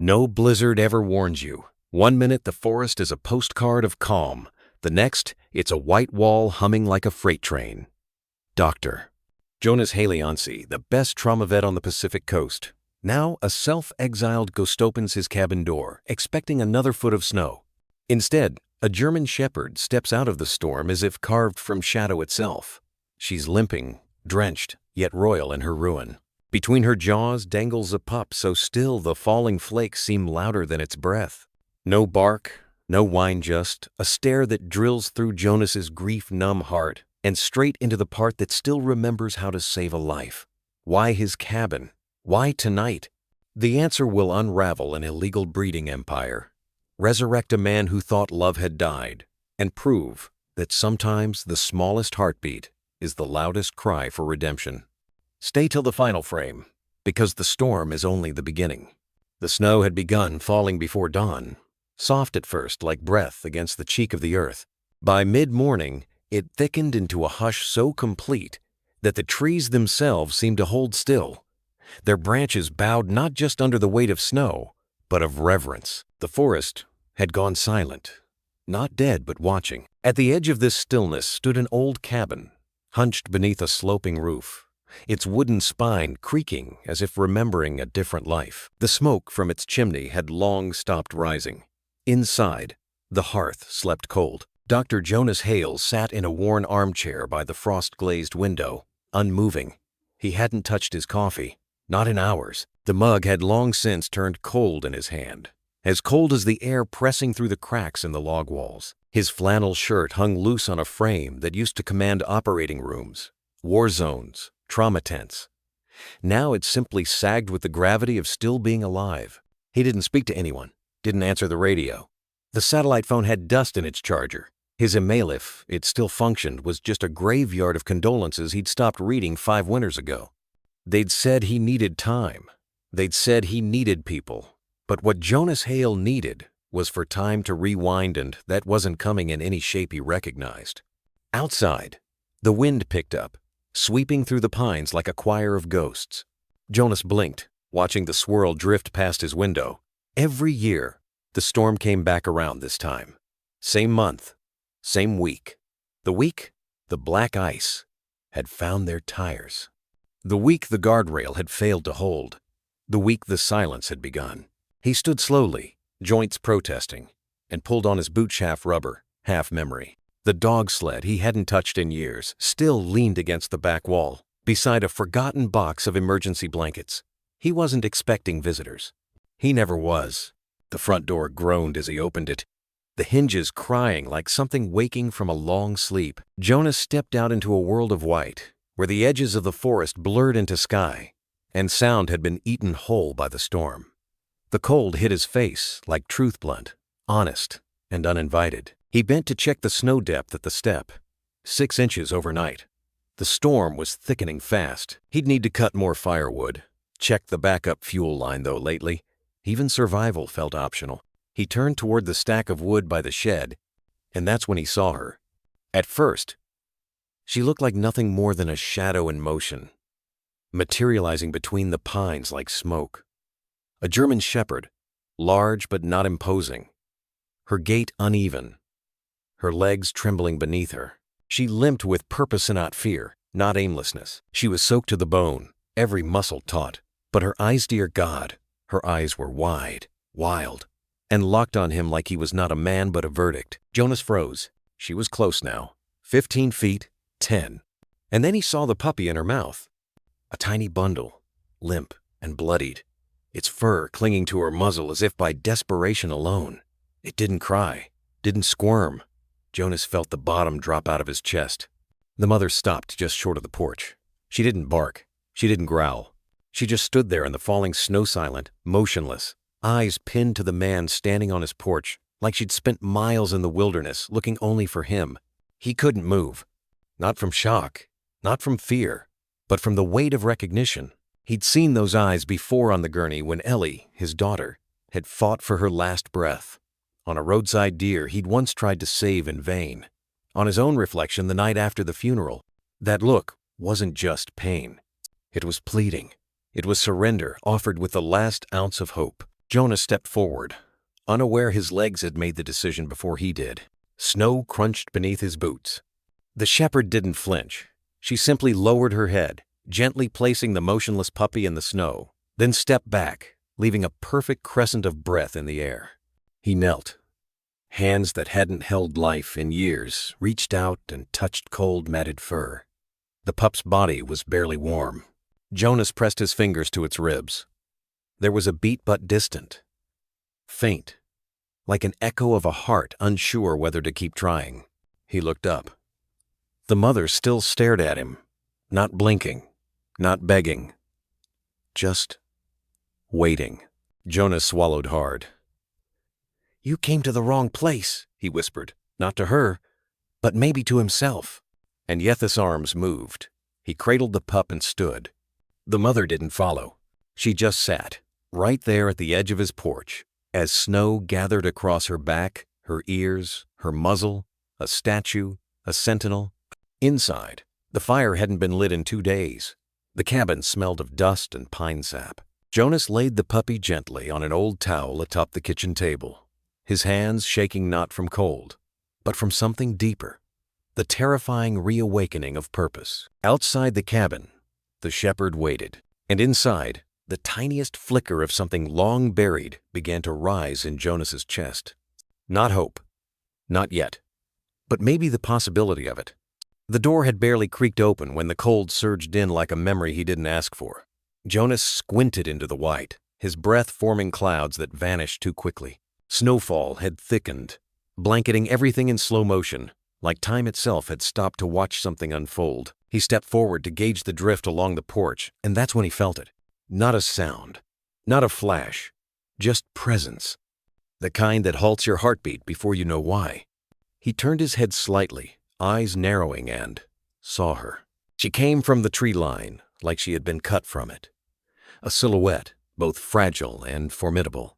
No blizzard ever warns you. One minute the forest is a postcard of calm. The next, it's a white wall humming like a freight train. Dr. Jonas Haleonsi, the best trauma vet on the Pacific coast. Now, a self-exiled ghost opens his cabin door, expecting another foot of snow. Instead, a German shepherd steps out of the storm as if carved from shadow itself. She's limping, drenched, yet royal in her ruin. Between her jaws dangles a pup so still the falling flakes seem louder than its breath. No bark, no whine, just a stare that drills through Jonas's grief-numb heart and straight into the part that still remembers how to save a life. Why his cabin? Why tonight? The answer will unravel an illegal breeding empire, resurrect a man who thought love had died, and prove that sometimes the smallest heartbeat is the loudest cry for redemption. Stay till the final frame, because the storm is only the beginning. The snow had begun falling before dawn, soft at first like breath against the cheek of the earth. By mid-morning, it thickened into a hush so complete that the trees themselves seemed to hold still. Their branches bowed not just under the weight of snow, but of reverence. The forest had gone silent, not dead but watching. At the edge of this stillness stood an old cabin, hunched beneath a sloping roof, its wooden spine creaking as if remembering a different life. The smoke from its chimney had long stopped rising. Inside, the hearth slept cold. Dr. Jonas Hale sat in a worn armchair by the frost-glazed window, unmoving. He hadn't touched his coffee, not in hours. The mug had long since turned cold in his hand, as cold as the air pressing through the cracks in the log walls. His flannel shirt hung loose on a frame that used to command operating rooms, war zones, trauma tents. Now it simply sagged with the gravity of still being alive. He didn't speak to anyone, didn't answer the radio. The satellite phone had dust in its charger. His email, if it still functioned, was just a graveyard of condolences he'd stopped reading 5 winters ago. They'd said he needed time. They'd said he needed people. But what Jonas Hale needed was for time to rewind, and that wasn't coming in any shape he recognized. Outside, the wind picked up, sweeping through the pines like a choir of ghosts. Jonas blinked, watching the swirl drift past his window. Every year, the storm came back around this time. Same month, same week. The week the black ice had found their tires. The week the guardrail had failed to hold. The week the silence had begun. He stood slowly, joints protesting, and pulled on his boot shaft rubber, half memory. The dog sled he hadn't touched in years still leaned against the back wall, beside a forgotten box of emergency blankets. He wasn't expecting visitors. He never was. The front door groaned as he opened it, the hinges crying like something waking from a long sleep. Jonas stepped out into a world of white, where the edges of the forest blurred into sky, and sound had been eaten whole by the storm. The cold hit his face like truth blunt, honest and uninvited. He bent to check the snow depth at the step. 6 inches overnight. The storm was thickening fast. He'd need to cut more firewood. Checked the backup fuel line, though, lately. Even survival felt optional. He turned toward the stack of wood by the shed, and that's when he saw her. At first, she looked like nothing more than a shadow in motion, materializing between the pines like smoke. A German shepherd, large but not imposing. Her gait uneven, her legs trembling beneath her. She limped with purpose and not fear, not aimlessness. She was soaked to the bone, every muscle taut. But her eyes, dear God, her eyes were wide, wild, and locked on him like he was not a man but a verdict. Jonas froze. She was close now. 15 feet, 10. And then he saw the puppy in her mouth. A tiny bundle, limp and bloodied, its fur clinging to her muzzle as if by desperation alone. It didn't cry, didn't squirm. Jonas felt the bottom drop out of his chest. The mother stopped just short of the porch. She didn't bark. She didn't growl. She just stood there in the falling snow, silent, motionless, eyes pinned to the man standing on his porch, like she'd spent miles in the wilderness looking only for him. He couldn't move. Not from shock, not from fear, but from the weight of recognition. He'd seen those eyes before on the gurney when Ellie, his daughter, had fought for her last breath. On a roadside deer he'd once tried to save in vain. On his own reflection the night after the funeral, that look wasn't just pain. It was pleading. It was surrender offered with the last ounce of hope. Jonas stepped forward, unaware his legs had made the decision before he did. Snow crunched beneath his boots. The shepherd didn't flinch. She simply lowered her head, gently placing the motionless puppy in the snow, then stepped back, leaving a perfect crescent of breath in the air. He knelt. Hands that hadn't held life in years reached out and touched cold, matted fur. The pup's body was barely warm. Jonas pressed his fingers to its ribs. There was a beat but distant, faint, like an echo of a heart unsure whether to keep trying. He looked up. The mother still stared at him, not blinking, not begging, just waiting. Jonas swallowed hard. "You came to the wrong place," he whispered, not to her, but maybe to himself. And Yeth's arms moved. He cradled the pup and stood. The mother didn't follow. She just sat, right there at the edge of his porch, as snow gathered across her back, her ears, her muzzle, a statue, a sentinel. Inside, the fire hadn't been lit in 2 days. The cabin smelled of dust and pine sap. Jonas laid the puppy gently on an old towel atop the kitchen table, his hands shaking not from cold, but from something deeper, the terrifying reawakening of purpose. Outside the cabin, the shepherd waited, and inside, the tiniest flicker of something long buried began to rise in Jonas's chest. Not hope. Not yet. But maybe the possibility of it. The door had barely creaked open when the cold surged in like a memory he didn't ask for. Jonas squinted into the white, his breath forming clouds that vanished too quickly. Snowfall had thickened, blanketing everything in slow motion, like time itself had stopped to watch something unfold. He stepped forward to gauge the drift along the porch, and that's when he felt it. Not a sound, not a flash, just presence. The kind that halts your heartbeat before you know why. He turned his head slightly, eyes narrowing, and saw her. She came from the tree line, like she had been cut from it. A silhouette, both fragile and formidable.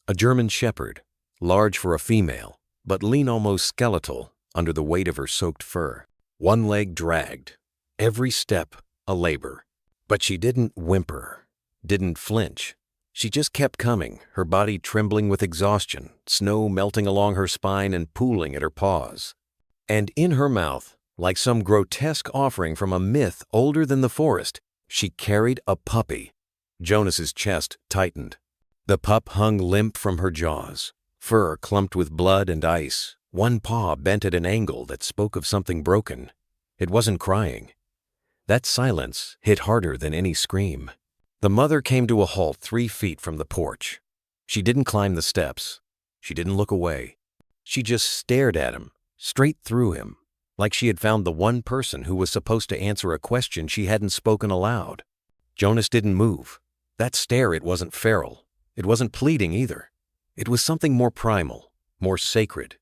A German shepherd, large for a female, but lean almost skeletal under the weight of her soaked fur. One leg dragged, every step a labor. But she didn't whimper, didn't flinch. She just kept coming, her body trembling with exhaustion, snow melting along her spine and pooling at her paws. And in her mouth, like some grotesque offering from a myth older than the forest, she carried a puppy. Jonas's chest tightened. The pup hung limp from her jaws, fur clumped with blood and ice, one paw bent at an angle that spoke of something broken. It wasn't crying. That silence hit harder than any scream. The mother came to a halt 3 feet from the porch. She didn't climb the steps. She didn't look away. She just stared at him, straight through him, like she had found the one person who was supposed to answer a question she hadn't spoken aloud. Jonas didn't move. That stare, it wasn't feral. It wasn't pleading either. It was something more primal, more sacred.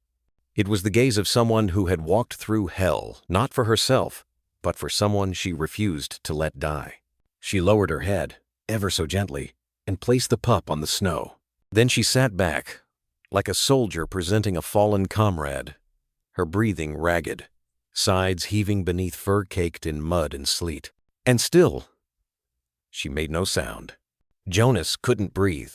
It was the gaze of someone who had walked through hell, not for herself, but for someone she refused to let die. She lowered her head, ever so gently, and placed the pup on the snow. Then she sat back, like a soldier presenting a fallen comrade, her breathing ragged, sides heaving beneath fur caked in mud and sleet. And still, she made no sound. Jonas couldn't breathe.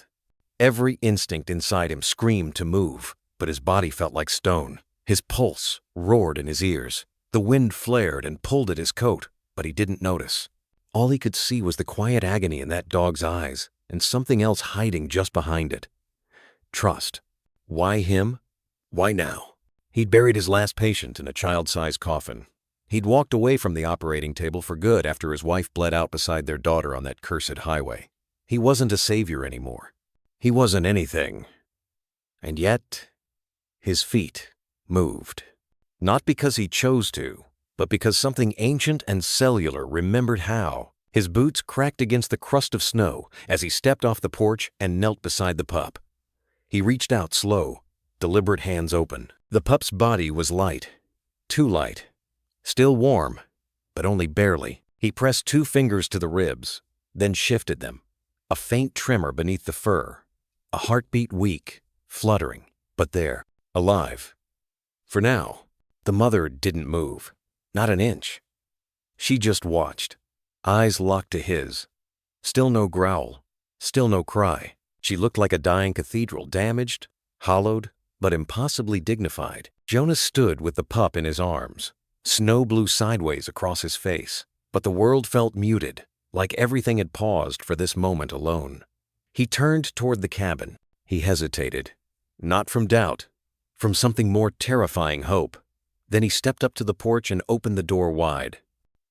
Every instinct inside him screamed to move, but his body felt like stone. His pulse roared in his ears. The wind flared and pulled at his coat, but he didn't notice. All he could see was the quiet agony in that dog's eyes, and something else hiding just behind it. Trust. Why him? Why now? He'd buried his last patient in a child-sized coffin. He'd walked away from the operating table for good after his wife bled out beside their daughter on that cursed highway. He wasn't a savior anymore. He wasn't anything. And yet, his feet moved. Not because he chose to, but because something ancient and cellular remembered how. His boots cracked against the crust of snow as he stepped off the porch and knelt beside the pup. He reached out slow, deliberate hands open. The pup's body was light, too light, still warm, but only barely. He pressed 2 fingers to the ribs, then shifted them. A faint tremor beneath the fur, a heartbeat weak, fluttering, but there, alive. For now, the mother didn't move, not an inch. She just watched, eyes locked to his. Still no growl, still no cry, She looked like a dying cathedral, damaged, hollowed, but impossibly dignified. Jonas stood with the pup in his arms. Snow blew sideways across his face, but the world felt muted, like everything had paused for this moment alone. He turned toward the cabin. He hesitated, not from doubt, from something more terrifying hope. Then he stepped up to the porch and opened the door wide.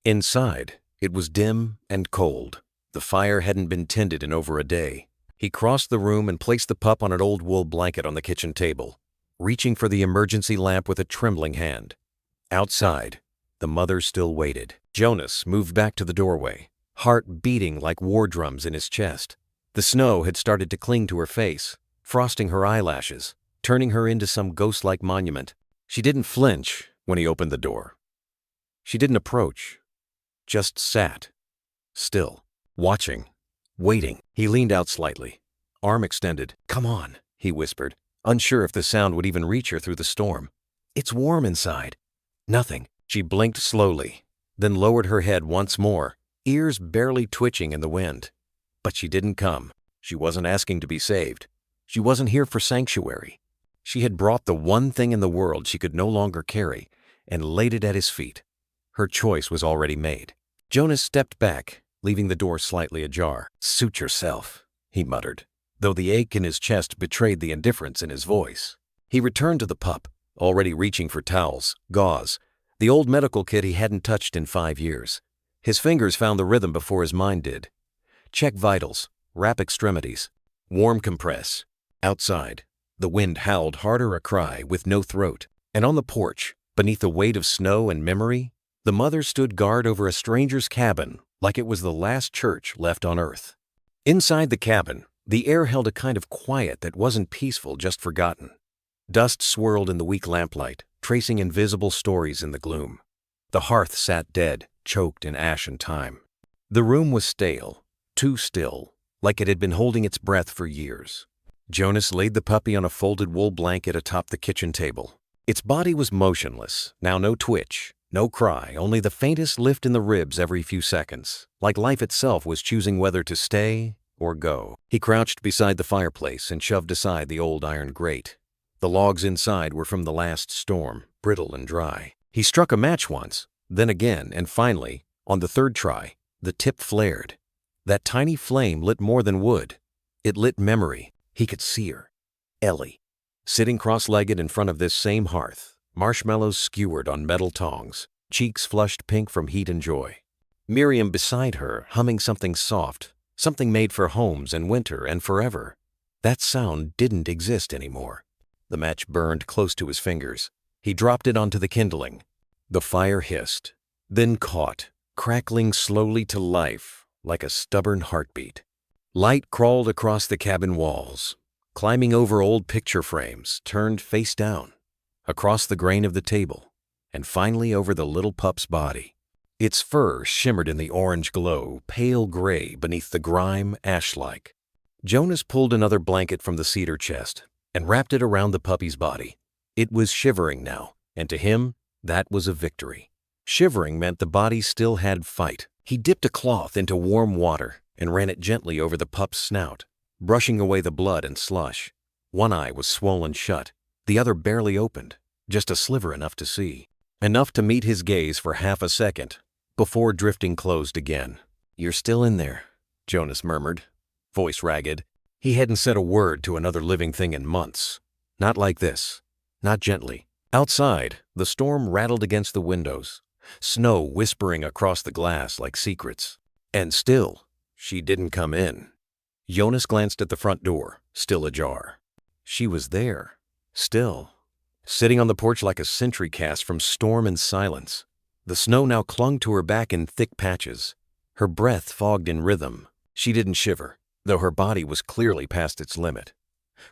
Inside, it was dim and cold. The fire hadn't been tended in over a day. He crossed the room and placed the pup on an old wool blanket on the kitchen table, reaching for the emergency lamp with a trembling hand. Outside, the mother still waited. Jonas moved back to the doorway, heart beating like war drums in his chest. The snow had started to cling to her face, frosting her eyelashes, turning her into some ghost-like monument. She didn't flinch when he opened the door. She didn't approach, just sat, still, watching, waiting. He leaned out slightly, arm extended. "Come on," he whispered, unsure if the sound would even reach her through the storm. "It's warm inside." Nothing. She blinked slowly, then lowered her head once more, ears barely twitching in the wind. But she didn't come. She wasn't asking to be saved. She wasn't here for sanctuary. She had brought the one thing in the world she could no longer carry and laid it at his feet. Her choice was already made. Jonas stepped back, leaving the door slightly ajar. "Suit yourself," he muttered, though the ache in his chest betrayed the indifference in his voice. He returned to the pup, already reaching for towels, gauze, the old medical kit he hadn't touched in 5 years. His fingers found the rhythm before his mind did. Check vitals, wrap extremities, warm compress. Outside, the wind howled harder a cry with no throat. And on the porch, beneath the weight of snow and memory, the mother stood guard over a stranger's cabin like it was the last church left on earth. Inside the cabin, the air held a kind of quiet that wasn't peaceful, just forgotten. Dust swirled in the weak lamplight, tracing invisible stories in the gloom. The hearth sat dead, choked in ash and time. The room was stale, too still, like it had been holding its breath for years. Jonas laid the puppy on a folded wool blanket atop the kitchen table. Its body was motionless, now no twitch, no cry, only the faintest lift in the ribs every few seconds, like life itself was choosing whether to stay or go. He crouched beside the fireplace and shoved aside the old iron grate. The logs inside were from the last storm, brittle and dry. He struck a match once, then again, and finally, on the third try, the tip flared. That tiny flame lit more than wood. It lit memory. He could see her. Ellie, sitting cross-legged in front of this same hearth, marshmallows skewered on metal tongs, cheeks flushed pink from heat and joy. Miriam beside her, humming something soft, something made for homes and winter and forever. That sound didn't exist anymore. The match burned close to his fingers. He dropped it onto the kindling. The fire hissed, then caught, crackling slowly to life like a stubborn heartbeat. Light crawled across the cabin walls, climbing over old picture frames, turned face down, across the grain of the table, and finally over the little pup's body. Its fur shimmered in the orange glow, pale gray beneath the grime, ash-like. Jonas pulled another blanket from the cedar chest and wrapped it around the puppy's body. It was shivering now, and to him, that was a victory. Shivering meant the body still had fight. He dipped a cloth into warm water and ran it gently over the pup's snout, brushing away the blood and slush. One eye was swollen shut, the other barely opened, just a sliver enough to see. Enough to meet his gaze for half a second, before drifting closed again. "You're still in there," Jonas murmured, voice ragged. He hadn't said a word to another living thing in months. Not like this, not gently. Outside, the storm rattled against the windows, snow whispering across the glass like secrets. And still, she didn't come in. Jonas glanced at the front door, still ajar. She was there, still, sitting on the porch like a sentry cast from storm and silence. The snow now clung to her back in thick patches, her breath fogged in rhythm. She didn't shiver, though her body was clearly past its limit.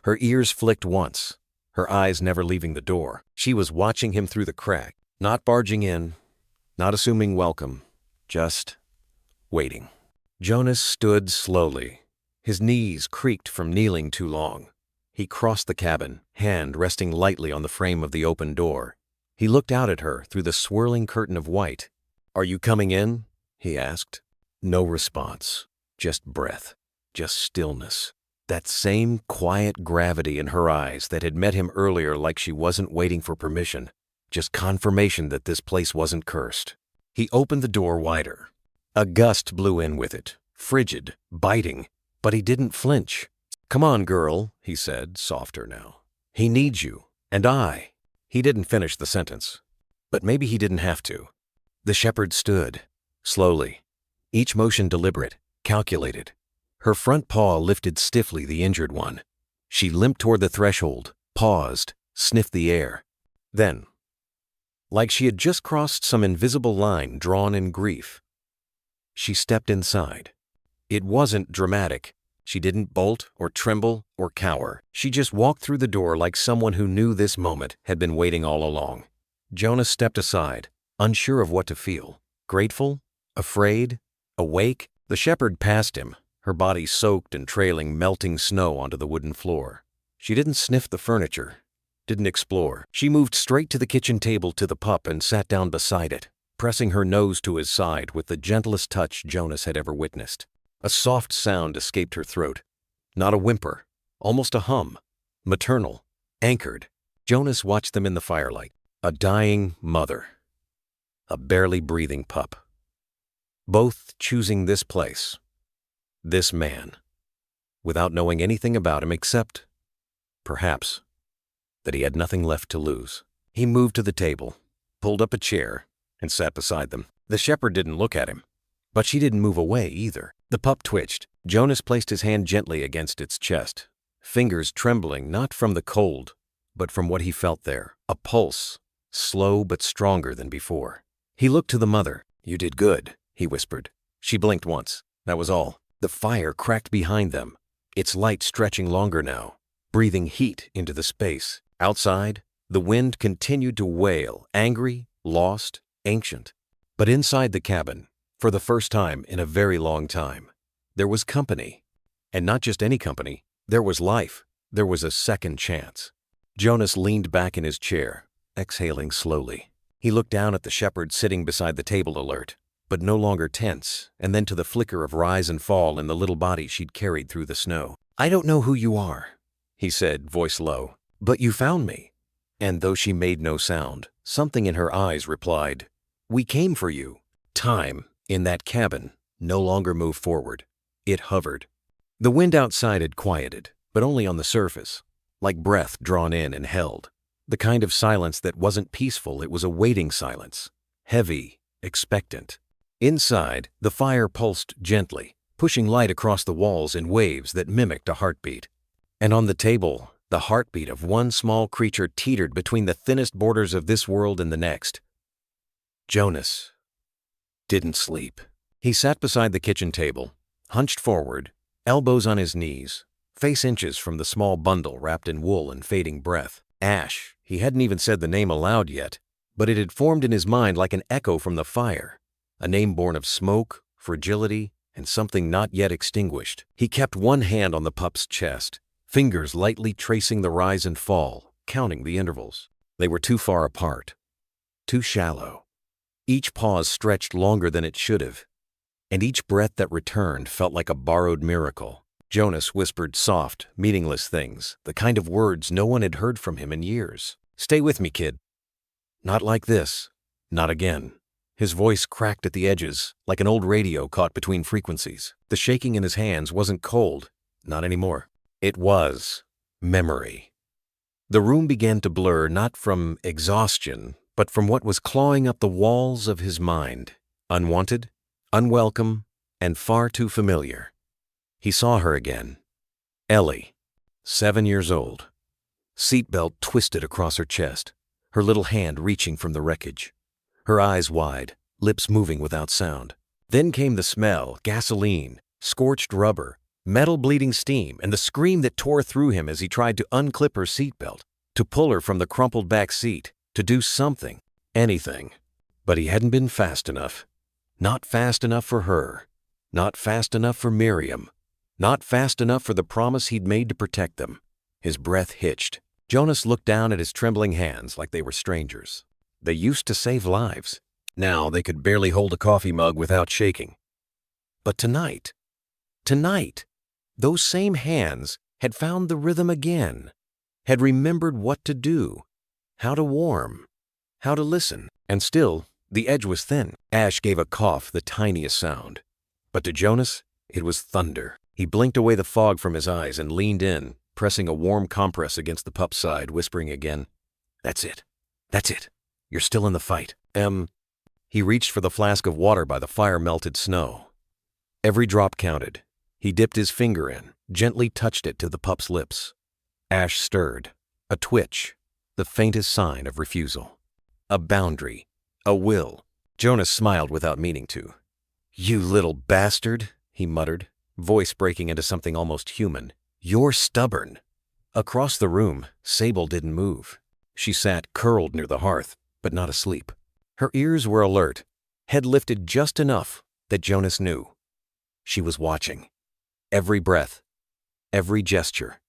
Her ears flicked once, her eyes never leaving the door. She was watching him through the crack, not barging in, not assuming welcome, just waiting. Jonas stood slowly. His knees creaked from kneeling too long. He crossed the cabin, hand resting lightly on the frame of the open door. He looked out at her through the swirling curtain of white. "Are you coming in?" he asked. No response, just breath, just stillness. That same quiet gravity in her eyes that had met him earlier, like she wasn't waiting for permission, just confirmation that this place wasn't cursed. He opened the door wider. A gust blew in with it, frigid, biting, but he didn't flinch. "Come on, girl," he said, softer now. "He needs you, and I." He didn't finish the sentence, but maybe he didn't have to. The shepherd stood, slowly, each motion deliberate, calculated. Her front paw lifted stiffly the injured one. She limped toward the threshold, paused, sniffed the air. Then, like she had just crossed some invisible line drawn in grief, she stepped inside. It wasn't dramatic. She didn't bolt or tremble or cower. She just walked through the door like someone who knew this moment had been waiting all along. Jonas stepped aside, unsure of what to feel. Grateful? Afraid? Awake? The shepherd passed him, her body soaked and trailing melting snow onto the wooden floor. She didn't sniff the furniture, didn't explore. She moved straight to the kitchen table to the pup and sat down beside it, pressing her nose to his side with the gentlest touch Jonas had ever witnessed. A soft sound escaped her throat. Not a whimper, almost a hum. Maternal, anchored. Jonas watched them in the firelight. A dying mother. A barely breathing pup. Both choosing this place. This man. Without knowing anything about him except, perhaps, that he had nothing left to lose. He moved to the table, pulled up a chair, and sat beside them. The shepherd didn't look at him, but she didn't move away either. The pup twitched. Jonas placed his hand gently against its chest, fingers trembling not from the cold, but from what he felt there. A pulse, slow but stronger than before. He looked to the mother. "You did good," he whispered. She blinked once. That was all. The fire cracked behind them, its light stretching longer now, breathing heat into the space. Outside, the wind continued to wail, angry, lost, ancient. But inside the cabin, for the first time in a very long time, there was company. And not just any company. There was life. There was a second chance. Jonas leaned back in his chair, exhaling slowly. He looked down at the shepherd sitting beside the table, alert, but no longer tense, and then to the flicker of rise and fall in the little body she'd carried through the snow. "I don't know who you are," he said, voice low, "but you found me." And though she made no sound, something in her eyes replied, "We came for you." Time, in that cabin, no longer moved forward. It hovered. The wind outside had quieted, but only on the surface, like breath drawn in and held. The kind of silence that wasn't peaceful, it was a waiting silence, heavy, expectant. Inside, the fire pulsed gently, pushing light across the walls in waves that mimicked a heartbeat. And on the table, the heartbeat of one small creature teetered between the thinnest borders of this world and the next. Jonas didn't sleep. He sat beside the kitchen table, hunched forward, elbows on his knees, face inches from the small bundle wrapped in wool and fading breath. Ash. He hadn't even said the name aloud yet, but it had formed in his mind like an echo from the fire. A name born of smoke, fragility, and something not yet extinguished. He kept one hand on the pup's chest, fingers lightly tracing the rise and fall, counting the intervals. They were too far apart, too shallow. Each pause stretched longer than it should have, and each breath that returned felt like a borrowed miracle. Jonas whispered soft, meaningless things, the kind of words no one had heard from him in years. "Stay with me, kid." "Not like this. Not again." His voice cracked at the edges, like an old radio caught between frequencies. The shaking in his hands wasn't cold, not anymore. It was memory. The room began to blur, not from exhaustion, but from what was clawing up the walls of his mind. Unwanted, unwelcome, and far too familiar. He saw her again. Ellie, 7 years old. Seatbelt twisted across her chest, her little hand reaching from the wreckage. Her eyes wide, lips moving without sound. Then came the smell, gasoline, scorched rubber, metal bleeding steam, and the scream that tore through him as he tried to unclip her seatbelt, to pull her from the crumpled back seat, to do something, anything. But he hadn't been fast enough. Not fast enough for her. Not fast enough for Miriam. Not fast enough for the promise he'd made to protect them. His breath hitched. Jonas looked down at his trembling hands like they were strangers. They used to save lives. Now they could barely hold a coffee mug without shaking. But tonight, Those same hands had found the rhythm again, had remembered what to do, how to warm, how to listen. And still, the edge was thin. Ash gave a cough, the tiniest sound. But to Jonas, it was thunder. He blinked away the fog from his eyes and leaned in, pressing a warm compress against the pup's side, whispering again, "That's it. That's it. You're still in the fight." He reached for the flask of water by the fire-melted snow. Every drop counted. He dipped his finger in, gently touched it to the pup's lips. Ash stirred. A twitch. The faintest sign of refusal. A boundary. A will. Jonas smiled without meaning to. "You little bastard," he muttered, voice breaking into something almost human. "You're stubborn." Across the room, Sable didn't move. She sat curled near the hearth, but not asleep. Her ears were alert, head lifted just enough that Jonas knew. She was watching. Every breath, every gesture,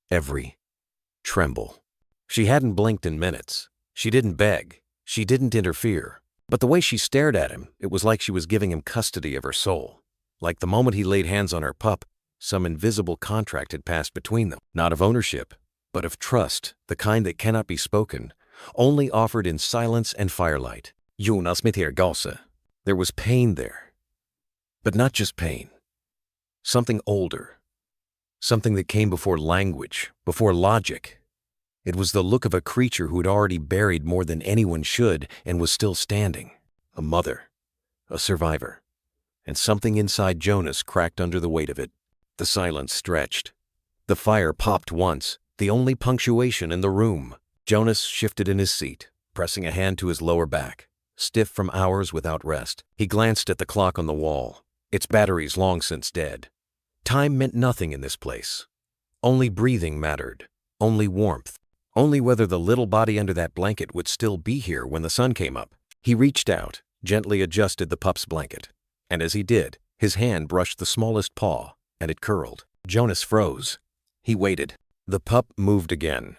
every tremble. She hadn't blinked in minutes. She didn't beg. She didn't interfere. But the way she stared at him, it was like she was giving him custody of her soul. Like the moment he laid hands on her pup, some invisible contract had passed between them. Not of ownership, but of trust, the kind that cannot be spoken, only offered in silence and firelight. Jonas mit her gase. There was pain there. But not just pain. Something older. Something that came before language, before logic. It was the look of a creature who had already buried more than anyone should and was still standing. A mother. A survivor. And something inside Jonas cracked under the weight of it. The silence stretched. The fire popped once, the only punctuation in the room. Jonas shifted in his seat, pressing a hand to his lower back, stiff from hours without rest. He glanced at the clock on the wall, its batteries long since dead. Time meant nothing in this place. Only breathing mattered, only warmth, only whether the little body under that blanket would still be here when the sun came up. He reached out, gently adjusted the pup's blanket, and as he did, his hand brushed the smallest paw, and it curled. Jonas froze. He waited. The pup moved again.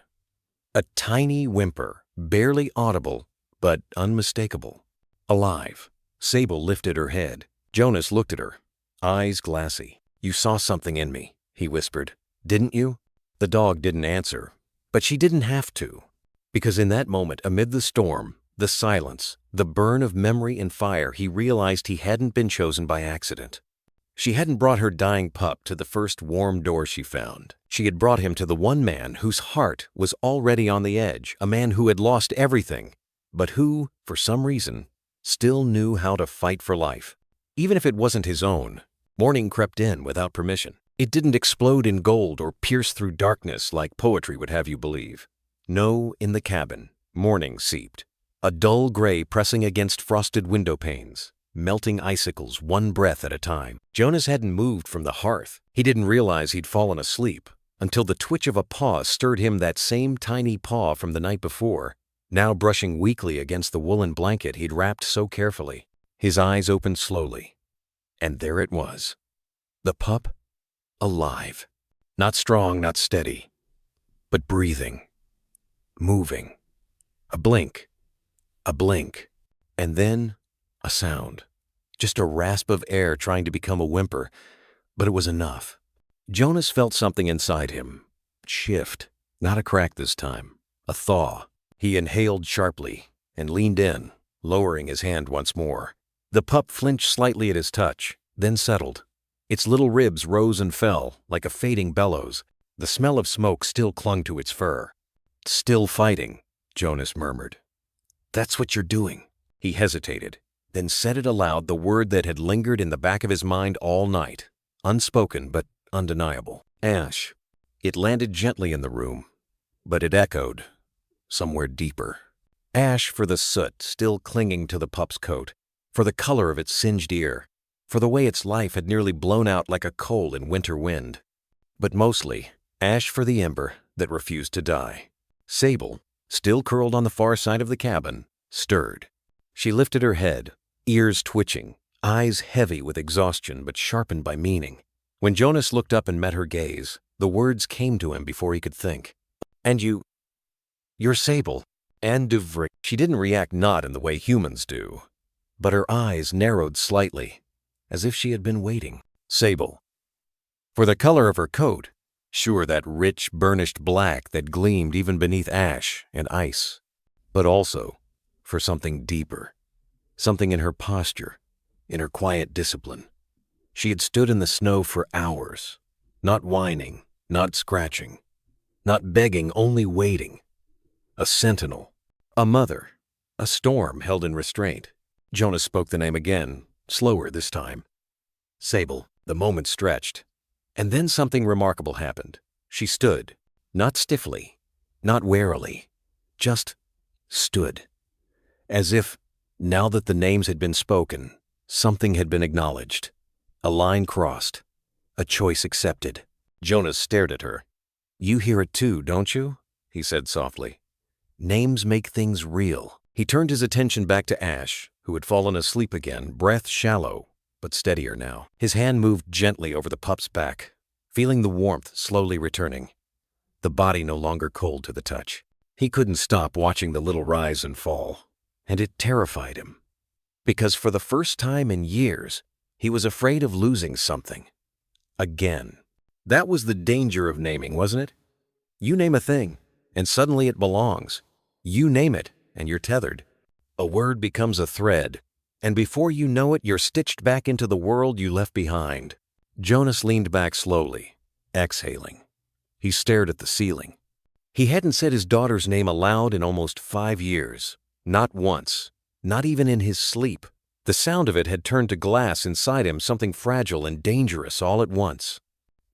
A tiny whimper, barely audible, but unmistakable. Alive. Sable lifted her head. Jonas looked at her, eyes glassy. "You saw something in me," he whispered. "Didn't you?" The dog didn't answer, but she didn't have to. Because in that moment, amid the storm, the silence, the burn of memory and fire, he realized he hadn't been chosen by accident. She hadn't brought her dying pup to the first warm door she found. She had brought him to the one man whose heart was already on the edge, a man who had lost everything, but who, for some reason, still knew how to fight for life. Even if it wasn't his own, morning crept in without permission. It didn't explode in gold or pierce through darkness like poetry would have you believe. No, in the cabin, morning seeped, a dull gray pressing against frosted window panes, melting icicles one breath at a time. Jonas hadn't moved from the hearth. He didn't realize he'd fallen asleep until the twitch of a paw stirred him, that same tiny paw from the night before, now brushing weakly against the woolen blanket he'd wrapped so carefully. His eyes opened slowly, and there it was. The pup, alive. Not strong, not steady, but breathing, moving. A blink, and then a sound. Just a rasp of air trying to become a whimper, but it was enough. Jonas felt something inside him shift, not a crack this time, a thaw. He inhaled sharply and leaned in, lowering his hand once more. The pup flinched slightly at his touch, then settled. Its little ribs rose and fell like a fading bellows. The smell of smoke still clung to its fur. "Still fighting," Jonas murmured. "That's what you're doing." He hesitated, then said it aloud, the word that had lingered in the back of his mind all night, unspoken but undeniable. Ash. It landed gently in the room, but it echoed somewhere deeper. Ash for the soot still clinging to the pup's coat, for the color of its singed ear, for the way its life had nearly blown out like a coal in winter wind. But mostly, ash for the ember that refused to die. Sable, still curled on the far side of the cabin, stirred. She lifted her head, ears twitching, eyes heavy with exhaustion but sharpened by meaning. When Jonas looked up and met her gaze, the words came to him before he could think. "And you're Sable." And Duvray. She didn't react not in the way humans do, but her eyes narrowed slightly, as if she had been waiting. "Sable." For the color of her coat, sure, that rich, burnished black that gleamed even beneath ash and ice, but also for something deeper, something in her posture, in her quiet discipline. She had stood in the snow for hours, not whining, not scratching, not begging, only waiting. A sentinel, a mother, a storm held in restraint. Jonas spoke the name again, slower this time. Sable. The moment stretched. And then something remarkable happened. She stood, not stiffly, not warily, just stood. As if, now that the names had been spoken, something had been acknowledged. A line crossed, a choice accepted. Jonas stared at her. "You hear it too, don't you?" he said softly. "Names make things real." He turned his attention back to Ash, who had fallen asleep again, breath shallow, but steadier now. His hand moved gently over the pup's back, feeling the warmth slowly returning, the body no longer cold to the touch. He couldn't stop watching the little rise and fall, and it terrified him. Because for the first time in years, he was afraid of losing something. Again. That was the danger of naming, wasn't it? You name a thing, and suddenly it belongs. You name it, and you're tethered. A word becomes a thread, and before you know it, you're stitched back into the world you left behind. Jonas leaned back slowly, exhaling. He stared at the ceiling. He hadn't said his daughter's name aloud in almost 5 years. Not once, not even in his sleep. The sound of it had turned to glass inside him, something fragile and dangerous all at once.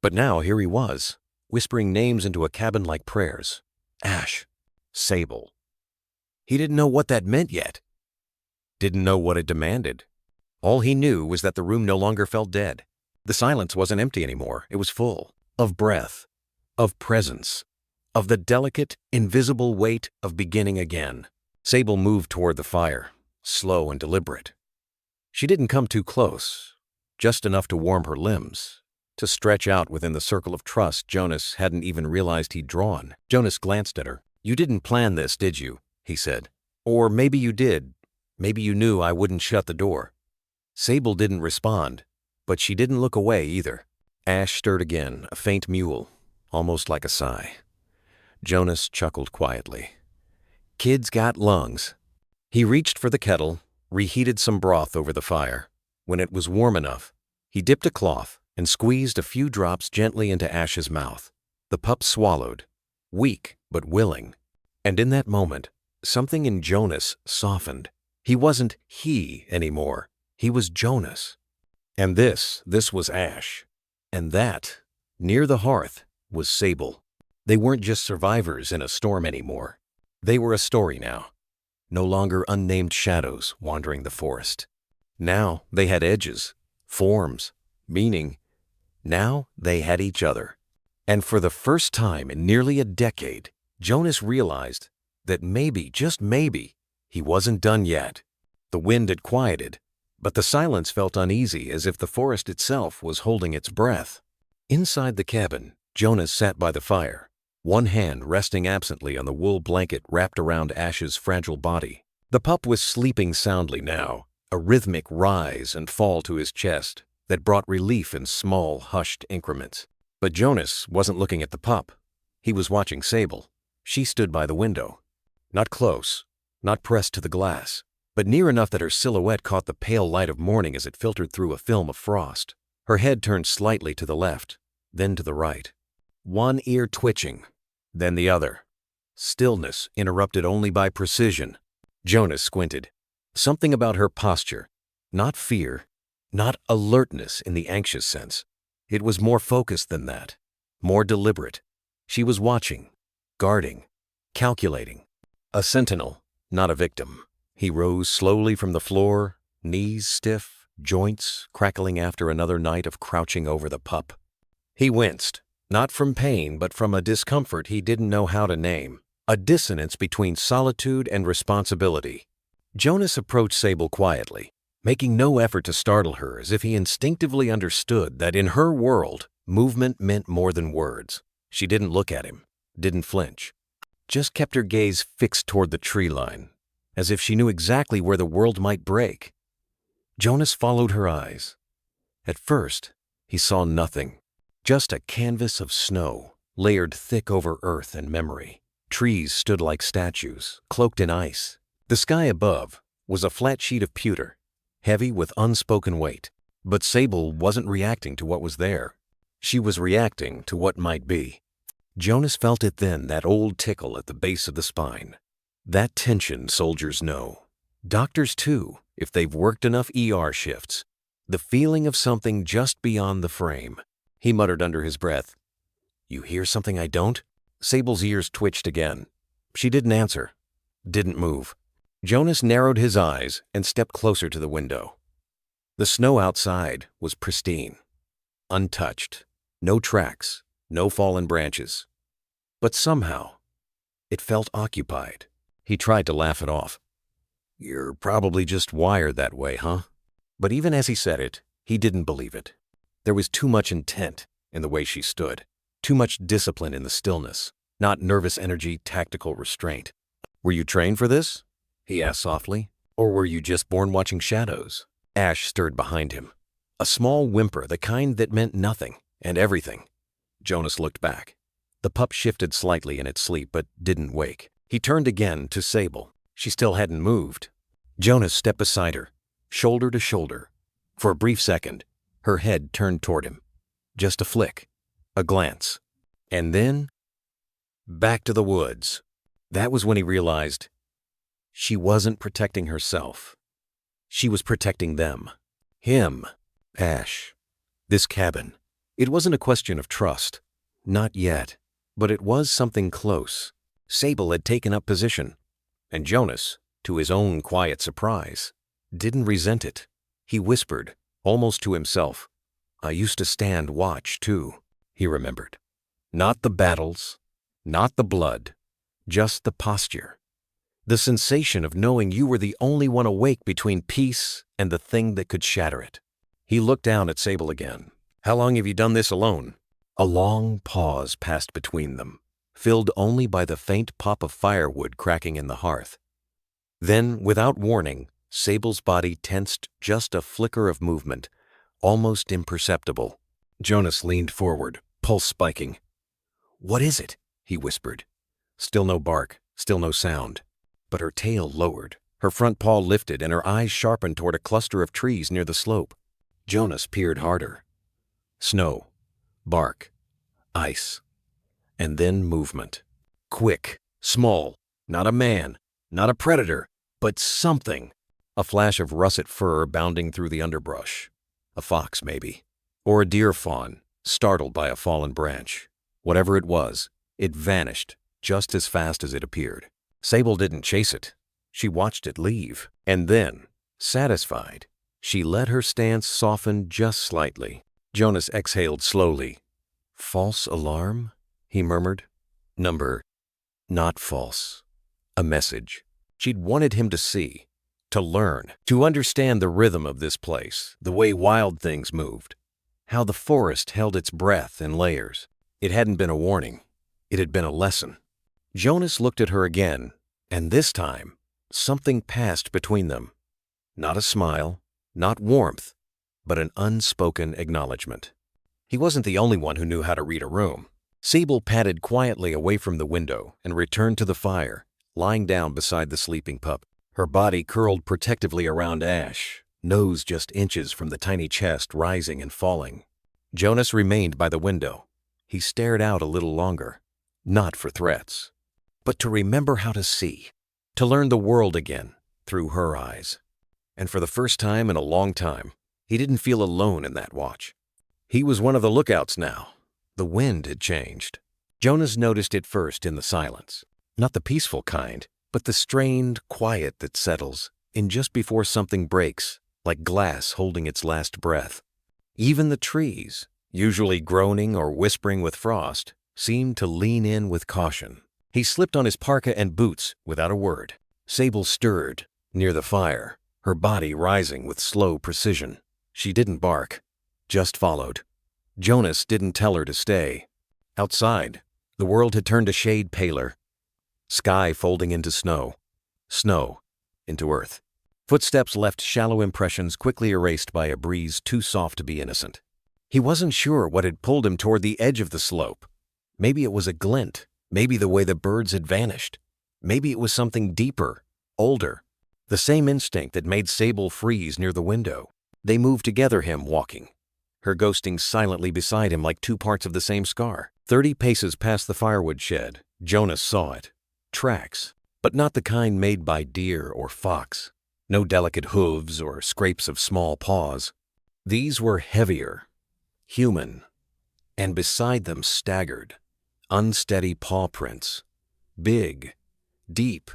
But now here he was, whispering names into a cabin like prayers. Ash. Sable. He didn't know what that meant yet. Didn't know what it demanded. All he knew was that the room no longer felt dead. The silence wasn't empty anymore. It was full of breath, of presence, of the delicate, invisible weight of beginning again. Sable moved toward the fire, slow and deliberate. She didn't come too close, just enough to warm her limbs, to stretch out within the circle of trust Jonas hadn't even realized he'd drawn. Jonas glanced at her. "You didn't plan this, did you?" he said. "Or maybe you did. Maybe you knew I wouldn't shut the door." Sable didn't respond, but she didn't look away either. Ash stirred again, a faint mewl, almost like a sigh. Jonas chuckled quietly. Kids got lungs. He reached for the kettle, reheated some broth over the fire. When it was warm enough, he dipped a cloth and squeezed a few drops gently into Ash's mouth. The pup swallowed, weak but willing. And in that moment, something in Jonas softened. He wasn't he anymore. He was Jonas. And this was Ash. And that, near the hearth, was Sable. They weren't just survivors in a storm anymore. They were a story now. No longer unnamed shadows wandering the forest. Now they had edges, forms, meaning. Now they had each other. And for the first time in nearly a decade, Jonas realized that maybe, just maybe, he wasn't done yet. The wind had quieted, but the silence felt uneasy, as if the forest itself was holding its breath. Inside the cabin, Jonas sat by the fire, one hand resting absently on the wool blanket wrapped around Ash's fragile body. The pup was sleeping soundly now, a rhythmic rise and fall to his chest that brought relief in small, hushed increments. But Jonas wasn't looking at the pup. He was watching Sable. She stood by the window. Not close, not pressed to the glass, but near enough that her silhouette caught the pale light of morning as it filtered through a film of frost. Her head turned slightly to the left, then to the right. One ear twitching, then the other. Stillness interrupted only by precision. Jonas squinted. Something about her posture, not fear, not alertness in the anxious sense. It was more focused than that, more deliberate. She was watching, guarding, calculating. A sentinel, not a victim. He rose slowly from the floor, knees stiff, joints crackling after another night of crouching over the pup. He winced, not from pain but from a discomfort he didn't know how to name, a dissonance between solitude and responsibility. Jonas approached Sable quietly, making no effort to startle her, as if he instinctively understood that in her world, movement meant more than words. She didn't look at him, didn't flinch, just kept her gaze fixed toward the tree line, as if she knew exactly where the world might break. Jonas followed her eyes. At first, he saw nothing, Just a canvas of snow, layered thick over earth and memory. Trees stood like statues, cloaked in ice. The sky above was a flat sheet of pewter, heavy with unspoken weight. But Sable wasn't reacting to what was there. She was reacting to what might be. Jonas felt it then, that old tickle at the base of the spine. That tension soldiers know. Doctors too, if they've worked enough ER shifts. The feeling of something just beyond the frame. He muttered under his breath, "You hear something I don't?" Sable's ears twitched again. She didn't answer, didn't move. Jonas narrowed his eyes and stepped closer to the window. The snow outside was pristine, untouched, no tracks, no fallen branches. But somehow, it felt occupied. He tried to laugh it off. "You're probably just wired that way, huh?" But even as he said it, he didn't believe it. There was too much intent in the way she stood, too much discipline in the stillness, not nervous energy, tactical restraint. "Were you trained for this?" he asked softly. "Or were you just born watching shadows?" Ash stirred behind him. A small whimper, the kind that meant nothing and everything. Jonas looked back. The pup shifted slightly in its sleep but didn't wake. He turned again to Sable. She still hadn't moved. Jonas stepped beside her, shoulder to shoulder. For a brief second, her head turned toward him. Just a flick, a glance. And then, back to the woods. That was when he realized she wasn't protecting herself. She was protecting them. Him. Ash. This cabin. It wasn't a question of trust. Not yet. But it was something close. Sable had taken up position. And Jonas, to his own quiet surprise, didn't resent it. He whispered, almost to himself, "I used to stand watch, too," he remembered. Not the battles, not the blood, just the posture. The sensation of knowing you were the only one awake between peace and the thing that could shatter it. He looked down at Sable again. "How long have you done this alone?" A long pause passed between them, filled only by the faint pop of firewood cracking in the hearth. Then, without warning, Sable's body tensed, just a flicker of movement, almost imperceptible. Jonas leaned forward, pulse spiking. "What is it?" he whispered. Still no bark, still no sound. But her tail lowered, her front paw lifted, and her eyes sharpened toward a cluster of trees near the slope. Jonas peered harder. Snow, bark, ice, and then movement. Quick, small, not a man, not a predator, but something. A flash of russet fur bounding through the underbrush. A fox, maybe. Or a deer fawn, startled by a fallen branch. Whatever it was, it vanished just as fast as it appeared. Sable didn't chase it. She watched it leave. And then, satisfied, she let her stance soften just slightly. Jonas exhaled slowly. "False alarm?" he murmured. Number, not false. A message. She'd wanted him to see, to learn, to understand the rhythm of this place, the way wild things moved, how the forest held its breath in layers. It hadn't been a warning. It had been a lesson. Jonas looked at her again, and this time, something passed between them. Not a smile, not warmth, but an unspoken acknowledgement. He wasn't the only one who knew how to read a room. Sable padded quietly away from the window and returned to the fire, lying down beside the sleeping pup. Her body curled protectively around Ash, nose just inches from the tiny chest rising and falling. Jonas remained by the window. He stared out a little longer, not for threats, but to remember how to see, to learn the world again through her eyes. And for the first time in a long time, he didn't feel alone in that watch. He was one of the lookouts now. The wind had changed. Jonas noticed it first in the silence. Not the peaceful kind, but the strained quiet that settles in just before something breaks, like glass holding its last breath. Even the trees, usually groaning or whispering with frost, seemed to lean in with caution. He slipped on his parka and boots without a word. Sable stirred near the fire, her body rising with slow precision. She didn't bark, just followed. Jonas didn't tell her to stay. Outside, the world had turned a shade paler. Sky folding into snow. Snow into earth. Footsteps left shallow impressions quickly erased by a breeze too soft to be innocent. He wasn't sure what had pulled him toward the edge of the slope. Maybe it was a glint, maybe the way the birds had vanished. Maybe it was something deeper, older, the same instinct that made Sable freeze near the window. They moved together, him walking, her ghosting silently beside him like two parts of the same scar. 30 paces past the firewood shed, Jonas saw it. Tracks, but not the kind made by deer or fox. No delicate hooves or scrapes of small paws. These were heavier, human, and beside them staggered, unsteady paw prints. Big, deep.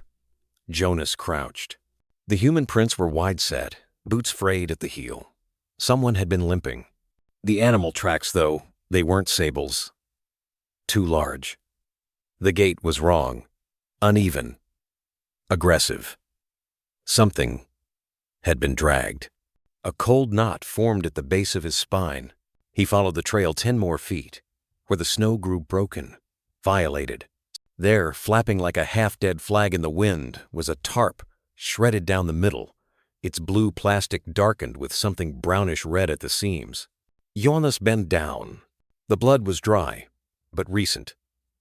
Jonas crouched. The human prints were wide-set, boots frayed at the heel. Someone had been limping. The animal tracks, though, they weren't Sable's. Too large. The gait was wrong, uneven, aggressive. Something had been dragged. A cold knot formed at the base of his spine. He followed the trail 10 more feet, where the snow grew broken, violated. There, flapping like a half-dead flag in the wind, was a tarp, shredded down the middle, its blue plastic darkened with something brownish-red at the seams. Jonas bent down. The blood was dry, but recent,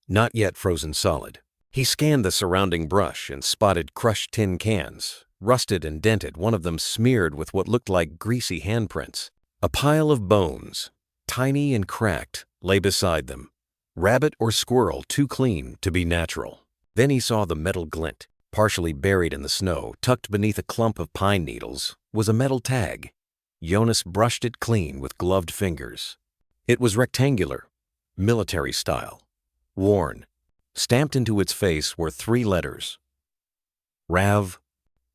not yet frozen solid. He scanned the surrounding brush and spotted crushed tin cans, rusted and dented, one of them smeared with what looked like greasy handprints. A pile of bones, tiny and cracked, lay beside them. Rabbit or squirrel too clean to be natural. Then he saw the metal glint. Partially buried in the snow, tucked beneath a clump of pine needles, was a metal tag. Jonas brushed it clean with gloved fingers. It was rectangular, military style, worn. Stamped into its face were 3 letters. Rav,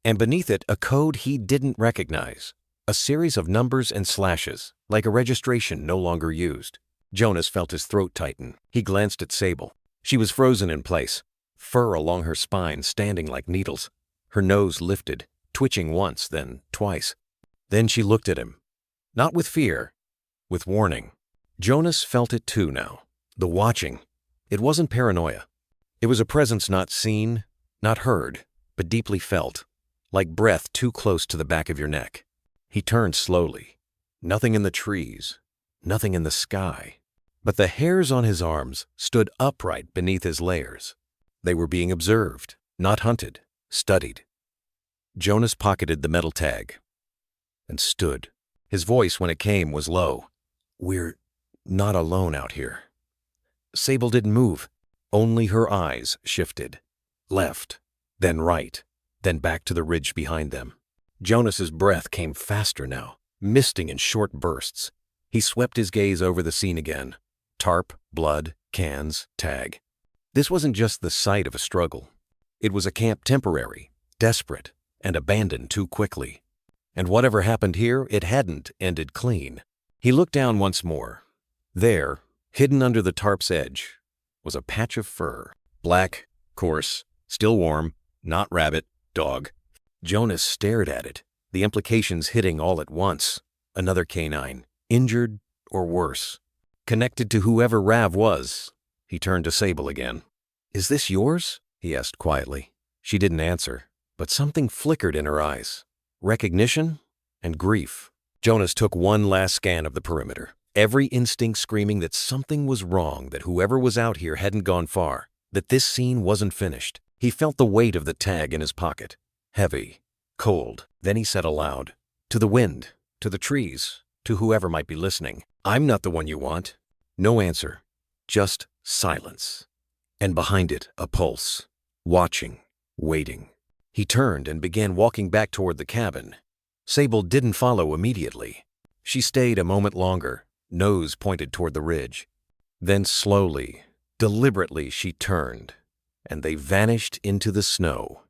and beneath it a code he didn't recognize. A series of numbers and slashes, like a registration no longer used. Jonas felt his throat tighten. He glanced at Sable. She was frozen in place, fur along her spine standing like needles. Her nose lifted, twitching once, then twice. Then she looked at him. Not with fear, with warning. Jonas felt it too now. The watching. It wasn't paranoia. It was a presence not seen, not heard, but deeply felt, like breath too close to the back of your neck. He turned slowly. Nothing in the trees, nothing in the sky. But the hairs on his arms stood upright beneath his layers. They were being observed, not hunted, studied. Jonas pocketed the metal tag and stood. His voice, when it came, was low. "We're not alone out here." Sable didn't move. Only her eyes shifted. Left, then right, then back to the ridge behind them. Jonas's breath came faster now, misting in short bursts. He swept his gaze over the scene again. Tarp, blood, cans, tag. This wasn't just the site of a struggle. It was a camp temporary, desperate, and abandoned too quickly. And whatever happened here, it hadn't ended clean. He looked down once more. There, hidden under the tarp's edge, was a patch of fur. Black, coarse, still warm, not rabbit, dog. Jonas stared at it, the implications hitting all at once. Another canine, injured or worse. Connected to whoever Rav was. He turned to Sable again. "Is this yours?" he asked quietly. She didn't answer, but something flickered in her eyes. Recognition and grief. Jonas took one last scan of the perimeter, every instinct screaming that something was wrong, that whoever was out here hadn't gone far, that this scene wasn't finished. He felt the weight of the tag in his pocket. Heavy, cold. Then he said aloud, "To the wind, to the trees, to whoever might be listening, I'm not the one you want." No answer, just silence. And behind it, a pulse. Watching, waiting. He turned and began walking back toward the cabin. Sable didn't follow immediately. She stayed a moment longer, nose pointed toward the ridge. Then slowly, deliberately she turned, and they vanished into the snow.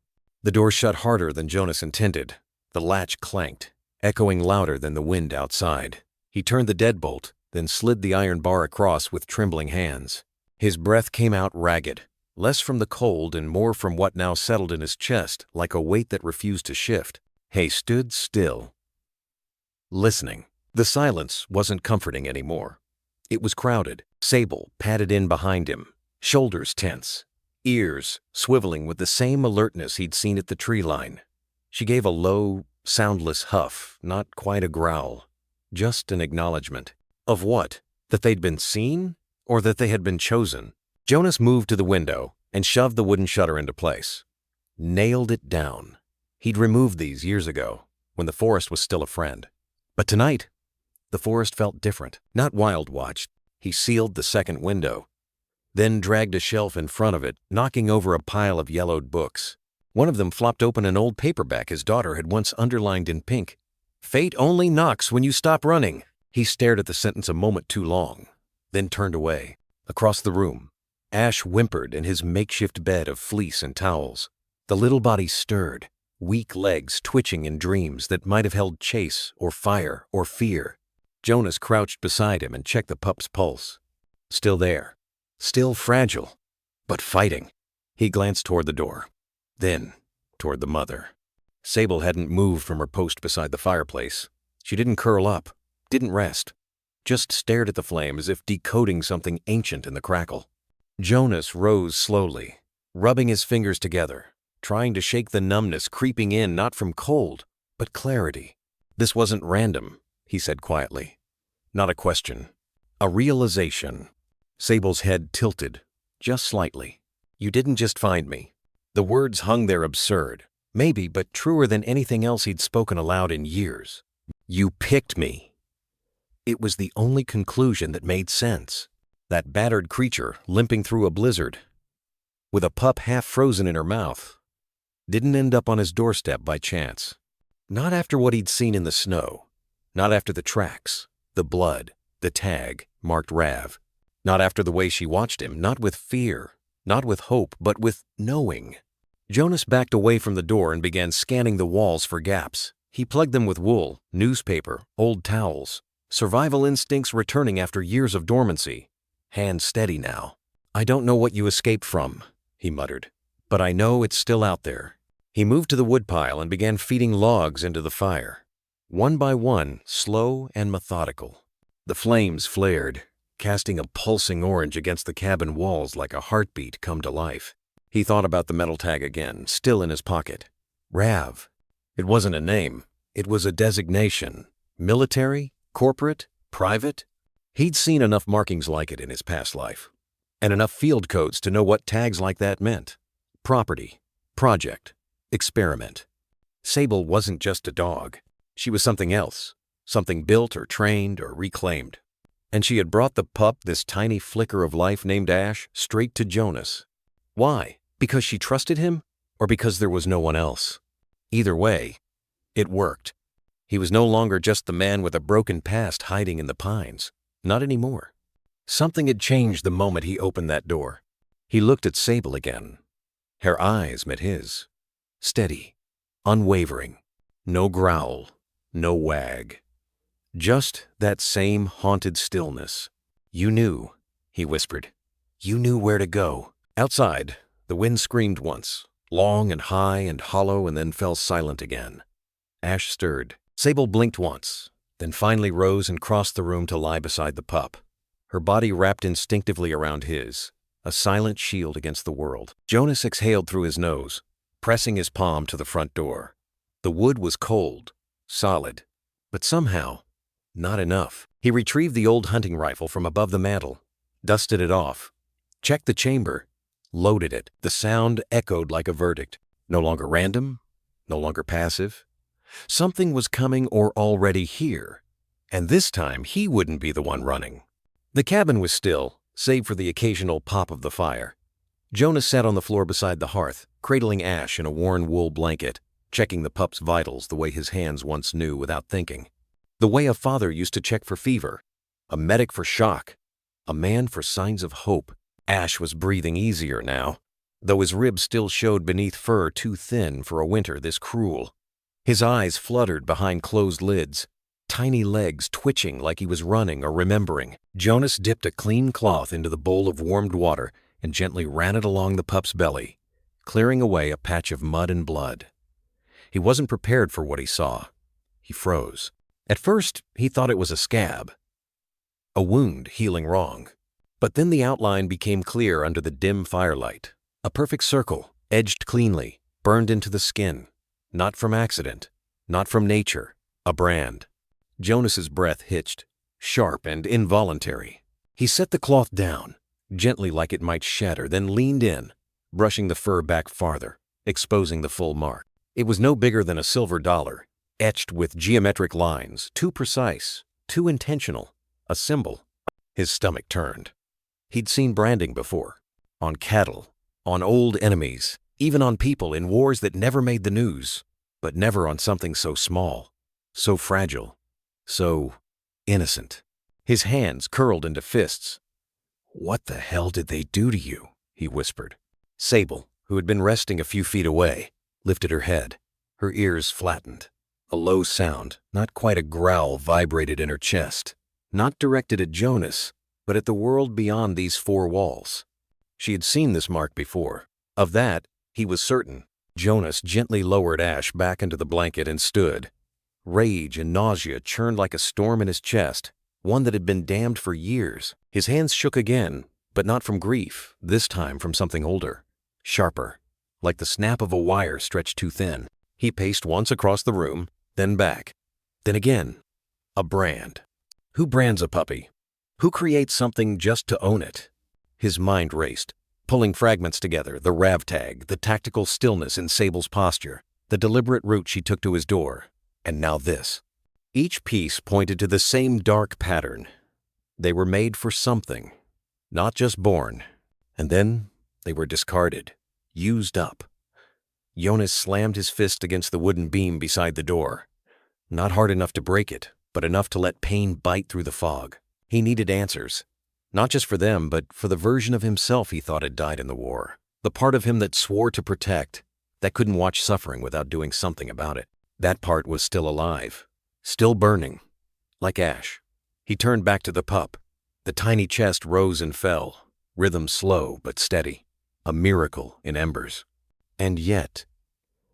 The door shut harder than Jonas intended. The latch clanked, echoing louder than the wind outside. He turned the deadbolt, then slid the iron bar across with trembling hands. His breath came out ragged, less from the cold and more from what now settled in his chest like a weight that refused to shift. He stood still, listening. The silence wasn't comforting anymore. It was crowded. Sable padded in behind him, shoulders tense, ears swiveling with the same alertness he'd seen at the tree line. She gave a low, soundless huff, not quite a growl, just an acknowledgement. Of what? That they'd been seen? Or that they had been chosen? Jonas moved to the window and shoved the wooden shutter into place. Nailed it down. He'd removed these years ago, when the forest was still a friend. But tonight, the forest felt different, not wild-watched. He sealed the second window, then dragged a shelf in front of it, knocking over a pile of yellowed books. One of them flopped open an old paperback his daughter had once underlined in pink. "Fate only knocks when you stop running." He stared at the sentence a moment too long, then turned away. Across the room, Ash whimpered in his makeshift bed of fleece and towels. The little body stirred, weak legs twitching in dreams that might have held chase or fire or fear. Jonas crouched beside him and checked the pup's pulse. Still there, still fragile, but fighting. He glanced toward the door, then toward the mother. Sable hadn't moved from her post beside the fireplace. She didn't curl up, didn't rest, just stared at the flame as if decoding something ancient in the crackle. Jonas rose slowly, rubbing his fingers together, trying to shake the numbness creeping in not from cold, but clarity. "This wasn't random," he said quietly. "Not a question. A realization." Sable's head tilted, just slightly. "You didn't just find me." The words hung there absurd, maybe, but truer than anything else he'd spoken aloud in years. "You picked me." It was the only conclusion that made sense. That battered creature limping through a blizzard, with a pup half frozen in her mouth, didn't end up on his doorstep by chance. Not after what he'd seen in the snow. Not after the tracks, the blood, the tag, marked Rav. Not after the way she watched him, not with fear, not with hope, but with knowing. Jonas backed away from the door and began scanning the walls for gaps. He plugged them with wool, newspaper, old towels. Survival instincts returning after years of dormancy. Hands steady now. "I don't know what you escaped from," he muttered, "but I know it's still out there." He moved to the woodpile and began feeding logs into the fire. One by one, slow and methodical. The flames flared, casting a pulsing orange against the cabin walls like a heartbeat come to life. He thought about the metal tag again, still in his pocket. Rav. It wasn't a name. It was a designation. Military? Corporate? Private? He'd seen enough markings like it in his past life, and enough field codes to know what tags like that meant. Property, project, experiment. Sable wasn't just a dog. She was something else, something built or trained or reclaimed. And she had brought the pup, this tiny flicker of life named Ash, straight to Jonas. Why? Because she trusted him, or because there was no one else? Either way, it worked. He was no longer just the man with a broken past hiding in the pines. Not anymore. Something had changed the moment he opened that door. He looked at Sable again. Her eyes met his. Steady, unwavering. No growl, no wag. Just that same haunted stillness. "You knew," he whispered. "You knew where to go." Outside, the wind screamed once, long and high and hollow, and then fell silent again. Ash stirred. Sable blinked once, then finally rose and crossed the room to lie beside the pup. Her body wrapped instinctively around his, a silent shield against the world. Jonas exhaled through his nose, pressing his palm to the front door. The wood was cold, solid, but somehow, not enough. He retrieved the old hunting rifle from above the mantel, dusted it off, checked the chamber, loaded it. The sound echoed like a verdict. No longer random, no longer passive. Something was coming or already here, and this time he wouldn't be the one running. The cabin was still, save for the occasional pop of the fire. Jonas sat on the floor beside the hearth, cradling Ash in a worn wool blanket, checking the pup's vitals the way his hands once knew without thinking. The way a father used to check for fever, a medic for shock, a man for signs of hope. Ash was breathing easier now, though his ribs still showed beneath fur too thin for a winter this cruel. His eyes fluttered behind closed lids, tiny legs twitching like he was running or remembering. Jonas dipped a clean cloth into the bowl of warmed water and gently ran it along the pup's belly, clearing away a patch of mud and blood. He wasn't prepared for what he saw. He froze. At first, he thought it was a scab, a wound healing wrong. But then the outline became clear under the dim firelight. A perfect circle, edged cleanly, burned into the skin. Not from accident, not from nature, a brand. Jonas's breath hitched, sharp and involuntary. He set the cloth down, gently like it might shatter, then leaned in, brushing the fur back farther, exposing the full mark. It was no bigger than a silver dollar, etched with geometric lines, too precise, too intentional, a symbol. His stomach turned. He'd seen branding before, on cattle, on old enemies, even on people in wars that never made the news, but never on something so small, so fragile, so innocent. His hands curled into fists. "What the hell did they do to you?" he whispered. Sable, who had been resting a few feet away, lifted her head, her ears flattened. A low sound, not quite a growl, vibrated in her chest, not directed at Jonas, but at the world beyond these four walls. She had seen this mark before. Of that, he was certain. Jonas gently lowered Ash back into the blanket and stood. Rage and nausea churned like a storm in his chest, one that had been dammed for years. His hands shook again, but not from grief, this time from something older, sharper, like the snap of a wire stretched too thin. He paced once across the room, then back, then again. A brand. Who brands a puppy? Who creates something just to own it? His mind raced, pulling fragments together, the rav tag, the tactical stillness in Sable's posture, the deliberate route she took to his door, and now this. Each piece pointed to the same dark pattern. They were made for something, not just born. And then they were discarded, used up. Jonas slammed his fist against the wooden beam beside the door. Not hard enough to break it, but enough to let pain bite through the fog. He needed answers. Not just for them, but for the version of himself he thought had died in the war. The part of him that swore to protect, that couldn't watch suffering without doing something about it. That part was still alive, still burning, like ash. He turned back to the pup. The tiny chest rose and fell, rhythm slow but steady, a miracle in embers. And yet,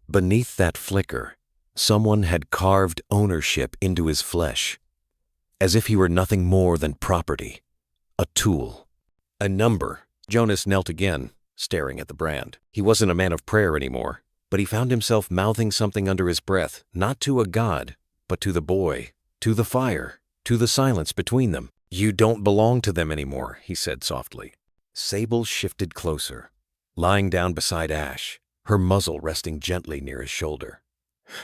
beneath that flicker, someone had carved ownership into his flesh, as if he were nothing more than property, a tool, a number. Jonas knelt again, staring at the brand. He wasn't a man of prayer anymore, but he found himself mouthing something under his breath, not to a god, but to the boy, to the fire, to the silence between them. "You don't belong to them anymore," he said softly. Sable shifted closer, lying down beside Ash, her muzzle resting gently near his shoulder.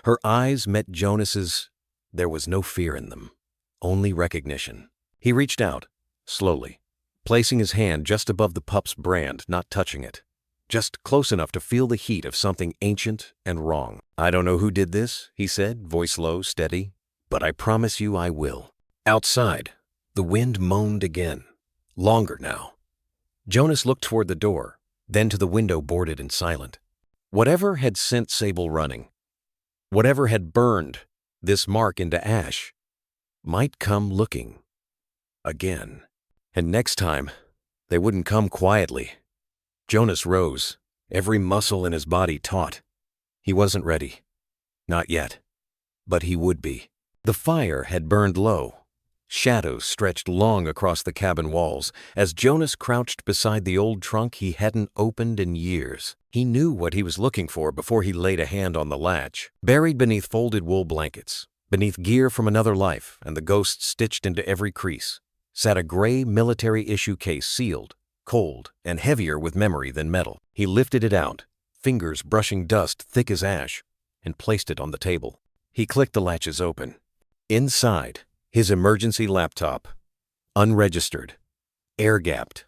Her eyes met Jonas's. There was no fear in them, only recognition. He reached out, slowly, placing his hand just above the pup's brand, not touching it, just close enough to feel the heat of something ancient and wrong. "I don't know who did this," he said, voice low, steady, "but I promise you I will." Outside, the wind moaned again, longer now. Jonas looked toward the door, then to the window boarded and silent. Whatever had sent Sable running, whatever had burned this mark into ash, might come looking again. And next time, they wouldn't come quietly. Jonas rose, every muscle in his body taut. He wasn't ready. Not yet. But he would be. The fire had burned low. Shadows stretched long across the cabin walls as Jonas crouched beside the old trunk he hadn't opened in years. He knew what he was looking for before he laid a hand on the latch. Buried beneath folded wool blankets, beneath gear from another life and the ghosts stitched into every crease, sat a gray military-issue case sealed, cold, and heavier with memory than metal. He lifted it out, fingers brushing dust thick as ash, and placed it on the table. He clicked the latches open. Inside, his emergency laptop, unregistered, air-gapped,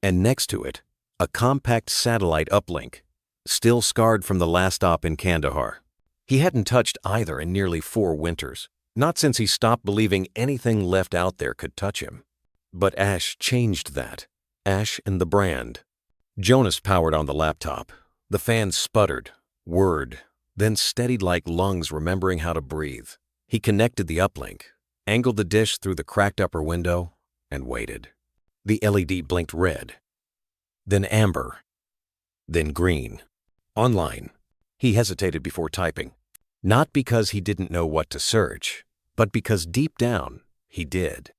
and next to it, a compact satellite uplink, still scarred from the last op in Kandahar. He hadn't touched either in nearly 4 winters, not since he stopped believing anything left out there could touch him. But Ash changed that. Ash and the brand. Jonas powered on the laptop. The fan sputtered, whirred, then steadied like lungs remembering how to breathe. He connected the uplink, angled the dish through the cracked upper window, and waited. The LED blinked red, then amber, then green. Online. He hesitated before typing. Not because he didn't know what to search, but because deep down, he did.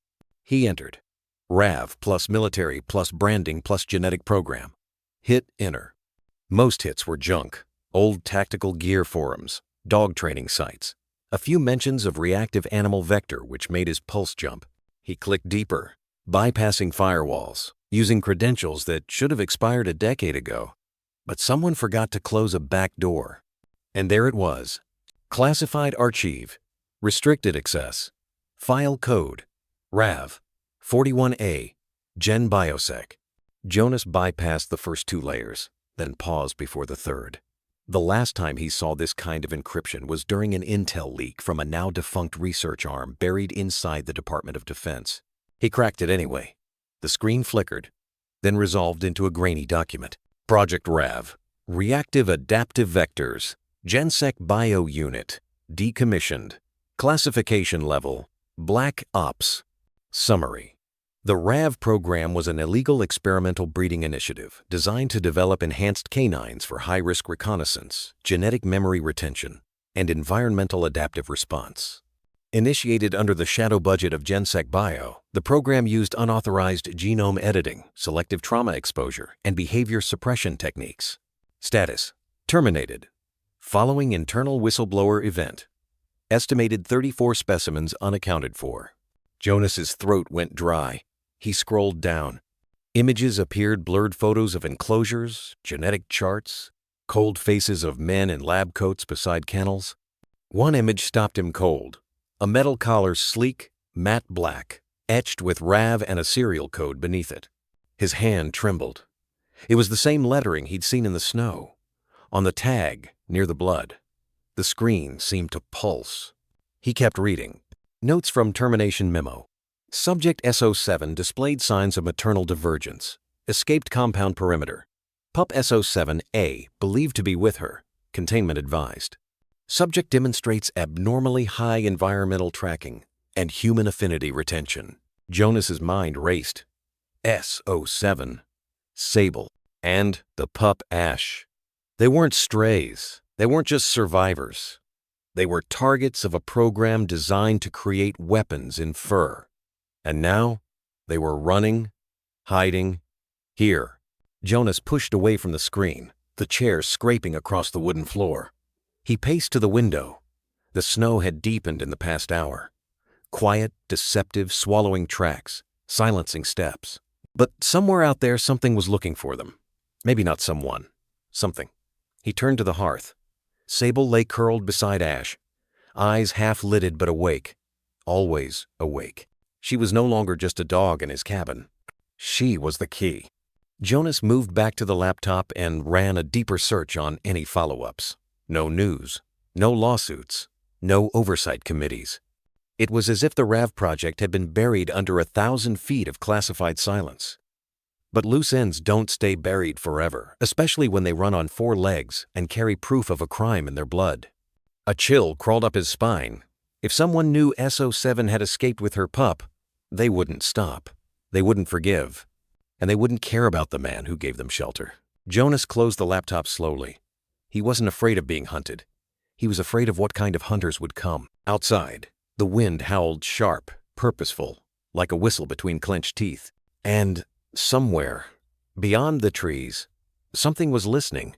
He entered. RAV plus military plus branding plus genetic program. Hit enter. Most hits were junk. Old tactical gear forums, dog training sites. A few mentions of reactive animal vector which made his pulse jump. He clicked deeper, bypassing firewalls, using credentials that should have expired a decade ago. But someone forgot to close a back door. And there it was. Classified archive, restricted access, file code, RAV, 41A, Gen Biosec. Jonas bypassed the first 2 layers, then paused before the third. The last time he saw this kind of encryption was during an intel leak from a now-defunct research arm buried inside the Department of Defense. He cracked it anyway. The screen flickered, then resolved into a grainy document. Project RAV, Reactive Adaptive Vectors, GenSec Bio Unit, decommissioned. Classification level, Black Ops. Summary. The RAV program was an illegal experimental breeding initiative designed to develop enhanced canines for high-risk reconnaissance, genetic memory retention, and environmental adaptive response. Initiated under the shadow budget of GenSec Bio, the program used unauthorized genome editing, selective trauma exposure, and behavior suppression techniques. Status: terminated. Following internal whistleblower event. Estimated 34 specimens unaccounted for. Jonas's throat went dry. He scrolled down. Images appeared, blurred photos of enclosures, genetic charts, cold faces of men in lab coats beside kennels. One image stopped him cold. A metal collar, sleek, matte black, etched with RAV and a serial code beneath it. His hand trembled. It was the same lettering he'd seen in the snow. On the tag, near the blood. The screen seemed to pulse. He kept reading. Notes from termination memo. Subject SO7 displayed signs of maternal divergence. Escaped compound perimeter. Pup SO7A believed to be with her. Containment advised. Subject demonstrates abnormally high environmental tracking and human affinity retention. Jonas's mind raced. SO7. Sable. And the pup Ash. They weren't strays. They weren't just survivors. They were targets of a program designed to create weapons in fur. And now, they were running, hiding, here. Jonas pushed away from the screen, the chair scraping across the wooden floor. He paced to the window. The snow had deepened in the past hour. Quiet, deceptive, swallowing tracks, silencing steps. But somewhere out there, something was looking for them. Maybe not someone. Something. He turned to the hearth. Sable lay curled beside Ash, eyes half-lidded but awake. Always awake. She was no longer just a dog in his cabin. She was the key. Jonas moved back to the laptop and ran a deeper search on any follow-ups. No news, no lawsuits, no oversight committees. It was as if the RAV project had been buried under 1,000 feet of classified silence. But loose ends don't stay buried forever, especially when they run on 4 legs and carry proof of a crime in their blood. A chill crawled up his spine. If someone knew SO7 had escaped with her pup, they wouldn't stop. They wouldn't forgive. And they wouldn't care about the man who gave them shelter. Jonas closed the laptop slowly. He wasn't afraid of being hunted. He was afraid of what kind of hunters would come. Outside, the wind howled sharp, purposeful, like a whistle between clenched teeth. And somewhere, beyond the trees, something was listening.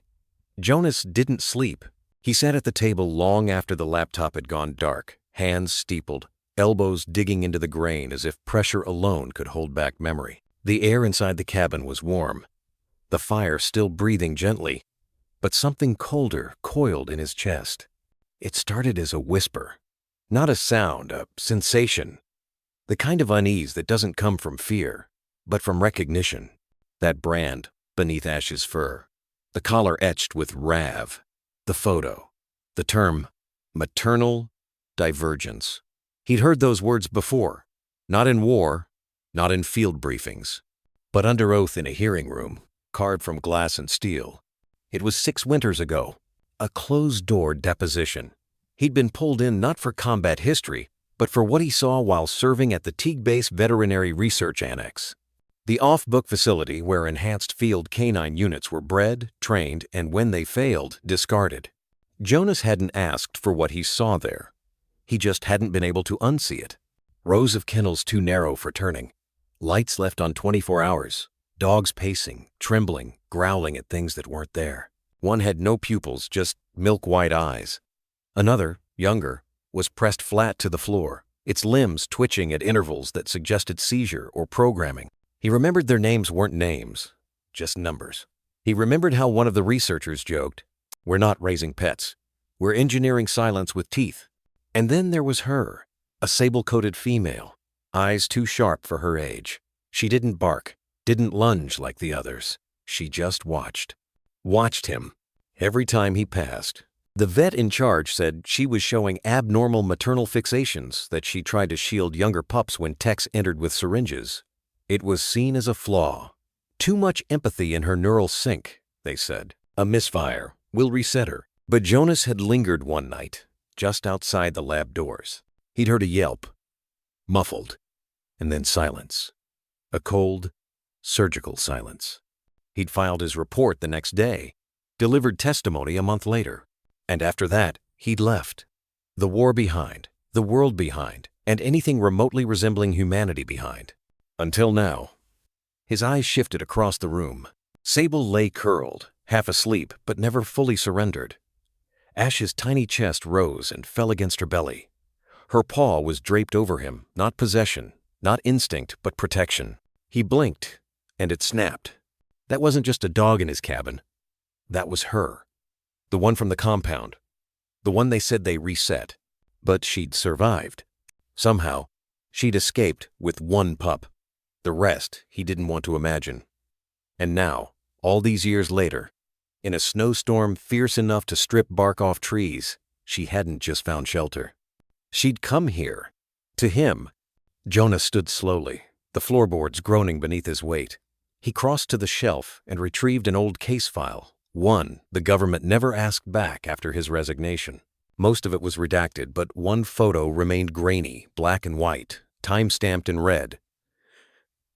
Jonas didn't sleep. He sat at the table long after the laptop had gone dark, hands steepled, elbows digging into the grain as if pressure alone could hold back memory. The air inside the cabin was warm, the fire still breathing gently, but something colder coiled in his chest. It started as a whisper, not a sound, a sensation, the kind of unease that doesn't come from fear, but from recognition. That brand beneath Ash's fur, the collar etched with RAV, the photo, the term maternal divergence. He'd heard those words before, not in war, not in field briefings, but under oath in a hearing room, carved from glass and steel. It was 6 winters ago, a closed-door deposition. He'd been pulled in not for combat history, but for what he saw while serving at the Teague Base Veterinary Research Annex, the off-book facility where enhanced field canine units were bred, trained, and when they failed, discarded. Jonas hadn't asked for what he saw there. He just hadn't been able to unsee it. Rows of kennels too narrow for turning. Lights left on 24 hours. Dogs pacing, trembling, growling at things that weren't there. One had no pupils, just milk-white eyes. Another, younger, was pressed flat to the floor, its limbs twitching at intervals that suggested seizure or programming. He remembered their names weren't names, just numbers. He remembered how one of the researchers joked, "We're not raising pets. We're engineering silence with teeth." And then there was her, a sable-coated female, eyes too sharp for her age. She didn't bark, didn't lunge like the others. She just watched. Watched him. Every time he passed. The vet in charge said she was showing abnormal maternal fixations that she tried to shield younger pups when techs entered with syringes. It was seen as a flaw. Too much empathy in her neural sync, they said. A misfire. We'll reset her. But Jonas had lingered one night, just outside the lab doors. He'd heard a yelp. Muffled. And then silence. A cold, surgical silence. He'd filed his report the next day, delivered testimony a month later. And after that, he'd left. The war behind, the world behind, and anything remotely resembling humanity behind. Until now. His eyes shifted across the room. Sable lay curled, half asleep, but never fully surrendered. Ash's tiny chest rose and fell against her belly. Her paw was draped over him, not possession, not instinct, but protection. He blinked, and it snapped. That wasn't just a dog in his cabin. That was her. The one from the compound. The one they said they reset. But she'd survived. Somehow, she'd escaped with one pup. The rest he didn't want to imagine. And now, all these years later, in a snowstorm fierce enough to strip bark off trees, she hadn't just found shelter. She'd come here. To him. Jonas stood slowly, the floorboards groaning beneath his weight. He crossed to the shelf and retrieved an old case file. One the government never asked back after his resignation. Most of it was redacted, but one photo remained grainy, black and white, time-stamped in red.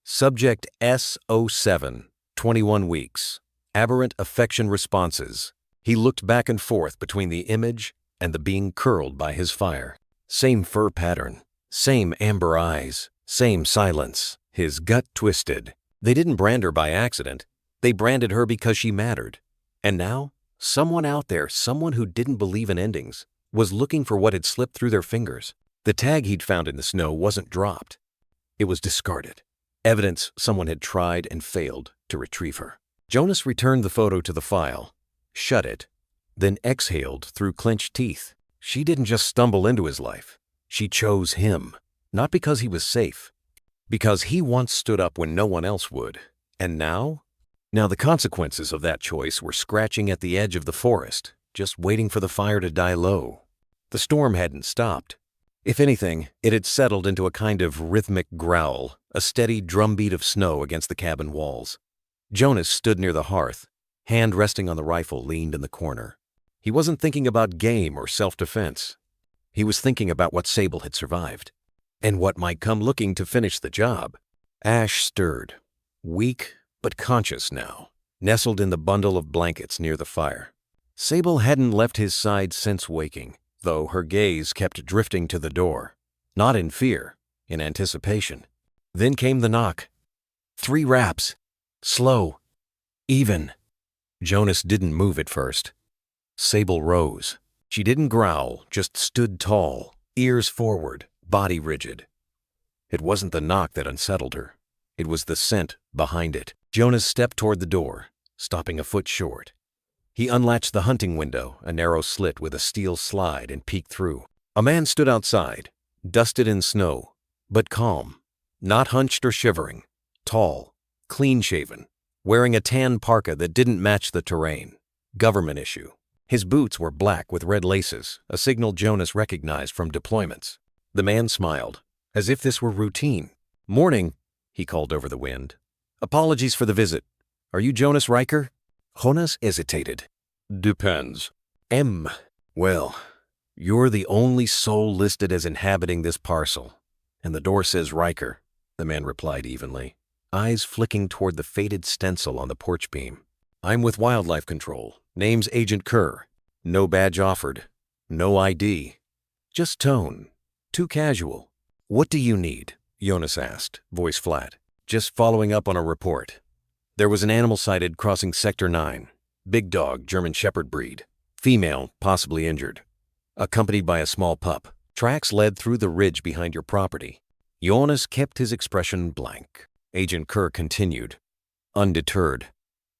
Subject S07, 21 weeks. Aberrant affection responses. He looked back and forth between the image and the being curled by his fire. Same fur pattern, same amber eyes, same silence. His gut twisted. They didn't brand her by accident. They branded her because she mattered. And now, someone out there, someone who didn't believe in endings, was looking for what had slipped through their fingers. The tag he'd found in the snow wasn't dropped. It was discarded. Evidence someone had tried and failed to retrieve her. Jonas returned the photo to the file, shut it, then exhaled through clenched teeth. She didn't just stumble into his life. She chose him, not because he was safe, because he once stood up when no one else would. And now? Now the consequences of that choice were scratching at the edge of the forest, just waiting for the fire to die low. The storm hadn't stopped. If anything, it had settled into a kind of rhythmic growl, a steady drumbeat of snow against the cabin walls. Jonas stood near the hearth, hand resting on the rifle leaned in the corner. He wasn't thinking about game or self-defense. He was thinking about what Sable had survived, and what might come looking to finish the job. Ash stirred, weak but conscious now, nestled in the bundle of blankets near the fire. Sable hadn't left his side since waking, though her gaze kept drifting to the door, not in fear, in anticipation. Then came the knock. 3 raps. Slow. Even. Jonas didn't move at first. Sable rose. She didn't growl, just stood tall, ears forward, body rigid. It wasn't the knock that unsettled her. It was the scent behind it. Jonas stepped toward the door, stopping a foot short. He unlatched the hunting window, a narrow slit with a steel slide, and peeked through. A man stood outside, dusted in snow, but calm, not hunched or shivering, tall, clean-shaven, wearing a tan parka that didn't match the terrain. Government issue. His boots were black with red laces, a signal Jonas recognized from deployments. The man smiled, as if this were routine. "Morning," he called over the wind. "Apologies for the visit. Are you Jonas Riker?" Jonas hesitated. "Depends." Well, you're the only soul listed as inhabiting this parcel, and the door says Riker," the man replied evenly, eyes flicking toward the faded stencil on the porch beam. "I'm with Wildlife Control. Name's Agent Kerr. No badge offered. No ID. Just tone. Too casual." "What do you need?" Jonas asked, voice flat. "Just following up on a report. There was an animal sighted crossing Sector 9. Big dog, German Shepherd breed. Female, possibly injured. Accompanied by a small pup. Tracks led through the ridge behind your property. Jonas kept his expression blank. Agent Kerr continued, undeterred.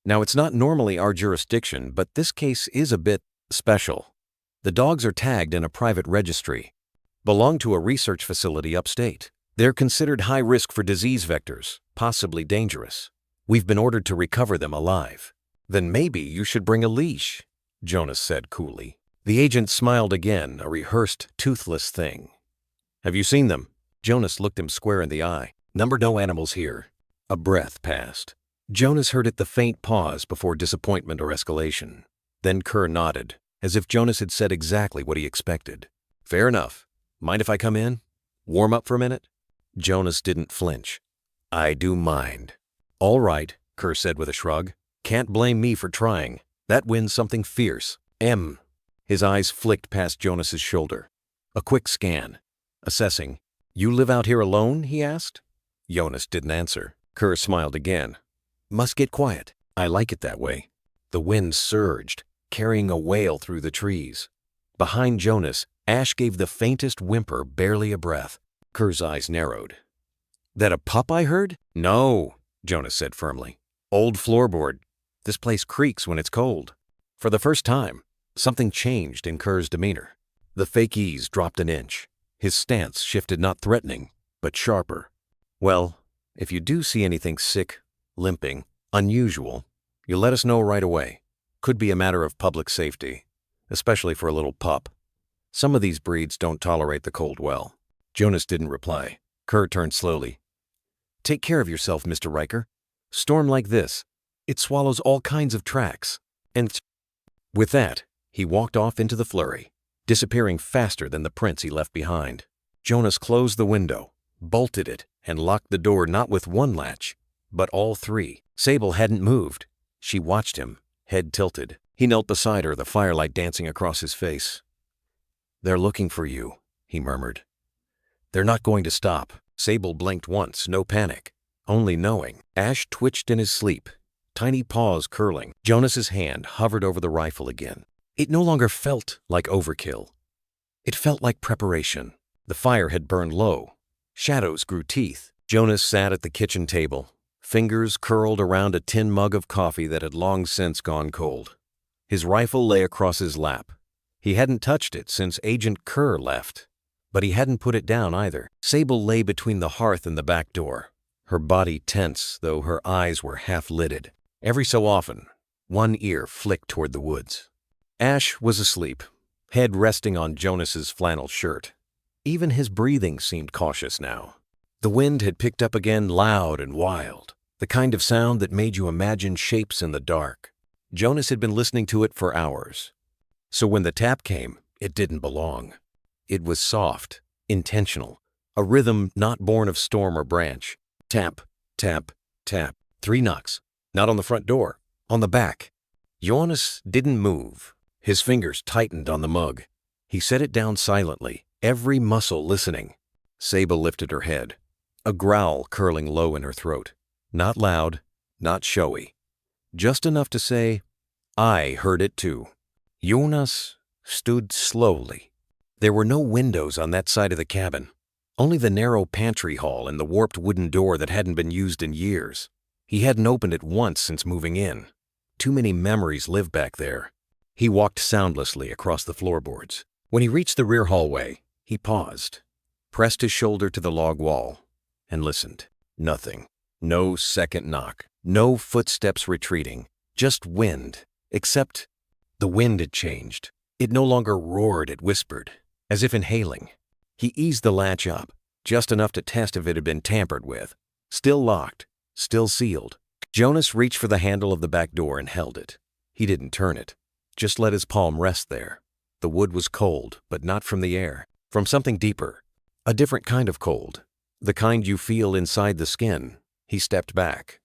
Now, it's not normally our jurisdiction, but this case is a bit special. The dogs are tagged in a private registry, belong to a research facility upstate. They're considered high risk for disease vectors, possibly dangerous. We've been ordered to recover them alive. Then maybe you should bring a leash, Jonas said coolly. The agent smiled again, a rehearsed, toothless thing. Have you seen them? Jonas looked him square in the eye. No animals here. A breath passed. Jonas heard it, the faint pause before disappointment or escalation. Then Kerr nodded, as if Jonas had said exactly what he expected. Fair enough. Mind if I come in? Warm up for a minute? Jonas didn't flinch. I do mind. All right, Kerr said with a shrug. Can't blame me for trying. That wins something fierce. His eyes flicked past Jonas's shoulder. A quick scan. Assessing. You live out here alone? He asked. Jonas didn't answer. Kerr smiled again. Must get quiet. I like it that way. The wind surged, carrying a wail through the trees. Behind Jonas, Ash gave the faintest whimper, barely a breath. Kerr's eyes narrowed. That a pup I heard? No, Jonas said firmly. Old floorboard. This place creaks when it's cold. For the first time, something changed in Kerr's demeanor. The fake ease dropped an inch. His stance shifted, not threatening, but sharper. Well, if you do see anything sick, limping, unusual, you'll let us know right away. Could be a matter of public safety, especially for a little pup. Some of these breeds don't tolerate the cold well. Jonas didn't reply. Kerr turned slowly. Take care of yourself, Mr. Riker. Storm like this, it swallows all kinds of tracks. And with that, he walked off into the flurry, disappearing faster than the prints he left behind. Jonas closed the window, bolted it, and locked the door not with one latch, but all three. Sable hadn't moved. She watched him, head tilted. He knelt beside her, the firelight dancing across his face. They're looking for you, he murmured. They're not going to stop. Sable blinked once, no panic, only knowing. Ash twitched in his sleep, tiny paws curling. Jonas's hand hovered over the rifle again. It no longer felt like overkill. It felt like preparation. The fire had burned low. Shadows grew teeth. Jonas sat at the kitchen table, fingers curled around a tin mug of coffee that had long since gone cold. His rifle lay across his lap. He hadn't touched it since Agent Kerr left, but he hadn't put it down either. Sable lay between the hearth and the back door, her body tense, though her eyes were half-lidded. Every so often, one ear flicked toward the woods. Ash was asleep, head resting on Jonas's flannel shirt. Even his breathing seemed cautious now. The wind had picked up again, loud and wild, the kind of sound that made you imagine shapes in the dark. Jonas had been listening to it for hours. So when the tap came, it didn't belong. It was soft, intentional, a rhythm not born of storm or branch. Tap, tap, tap. 3 knocks. Not on the front door, on the back. Jonas didn't move. His fingers tightened on the mug. He set it down silently, every muscle listening. Sable lifted her head, a growl curling low in her throat. Not loud, not showy. Just enough to say, I heard it too. Jonas stood slowly. There were no windows on that side of the cabin, only the narrow pantry hall and the warped wooden door that hadn't been used in years. He hadn't opened it once since moving in. Too many memories live back there. He walked soundlessly across the floorboards. When he reached the rear hallway, he paused, pressed his shoulder to the log wall, and listened. Nothing. No second knock. No footsteps retreating. Just wind. Except the wind had changed. It no longer roared, it whispered, as if inhaling. He eased the latch up, just enough to test if it had been tampered with. Still locked. Still sealed. Jonas reached for the handle of the back door and held it. He didn't turn it, just let his palm rest there. The wood was cold, but not from the air. From something deeper. A different kind of cold. The kind you feel inside the skin. He stepped back.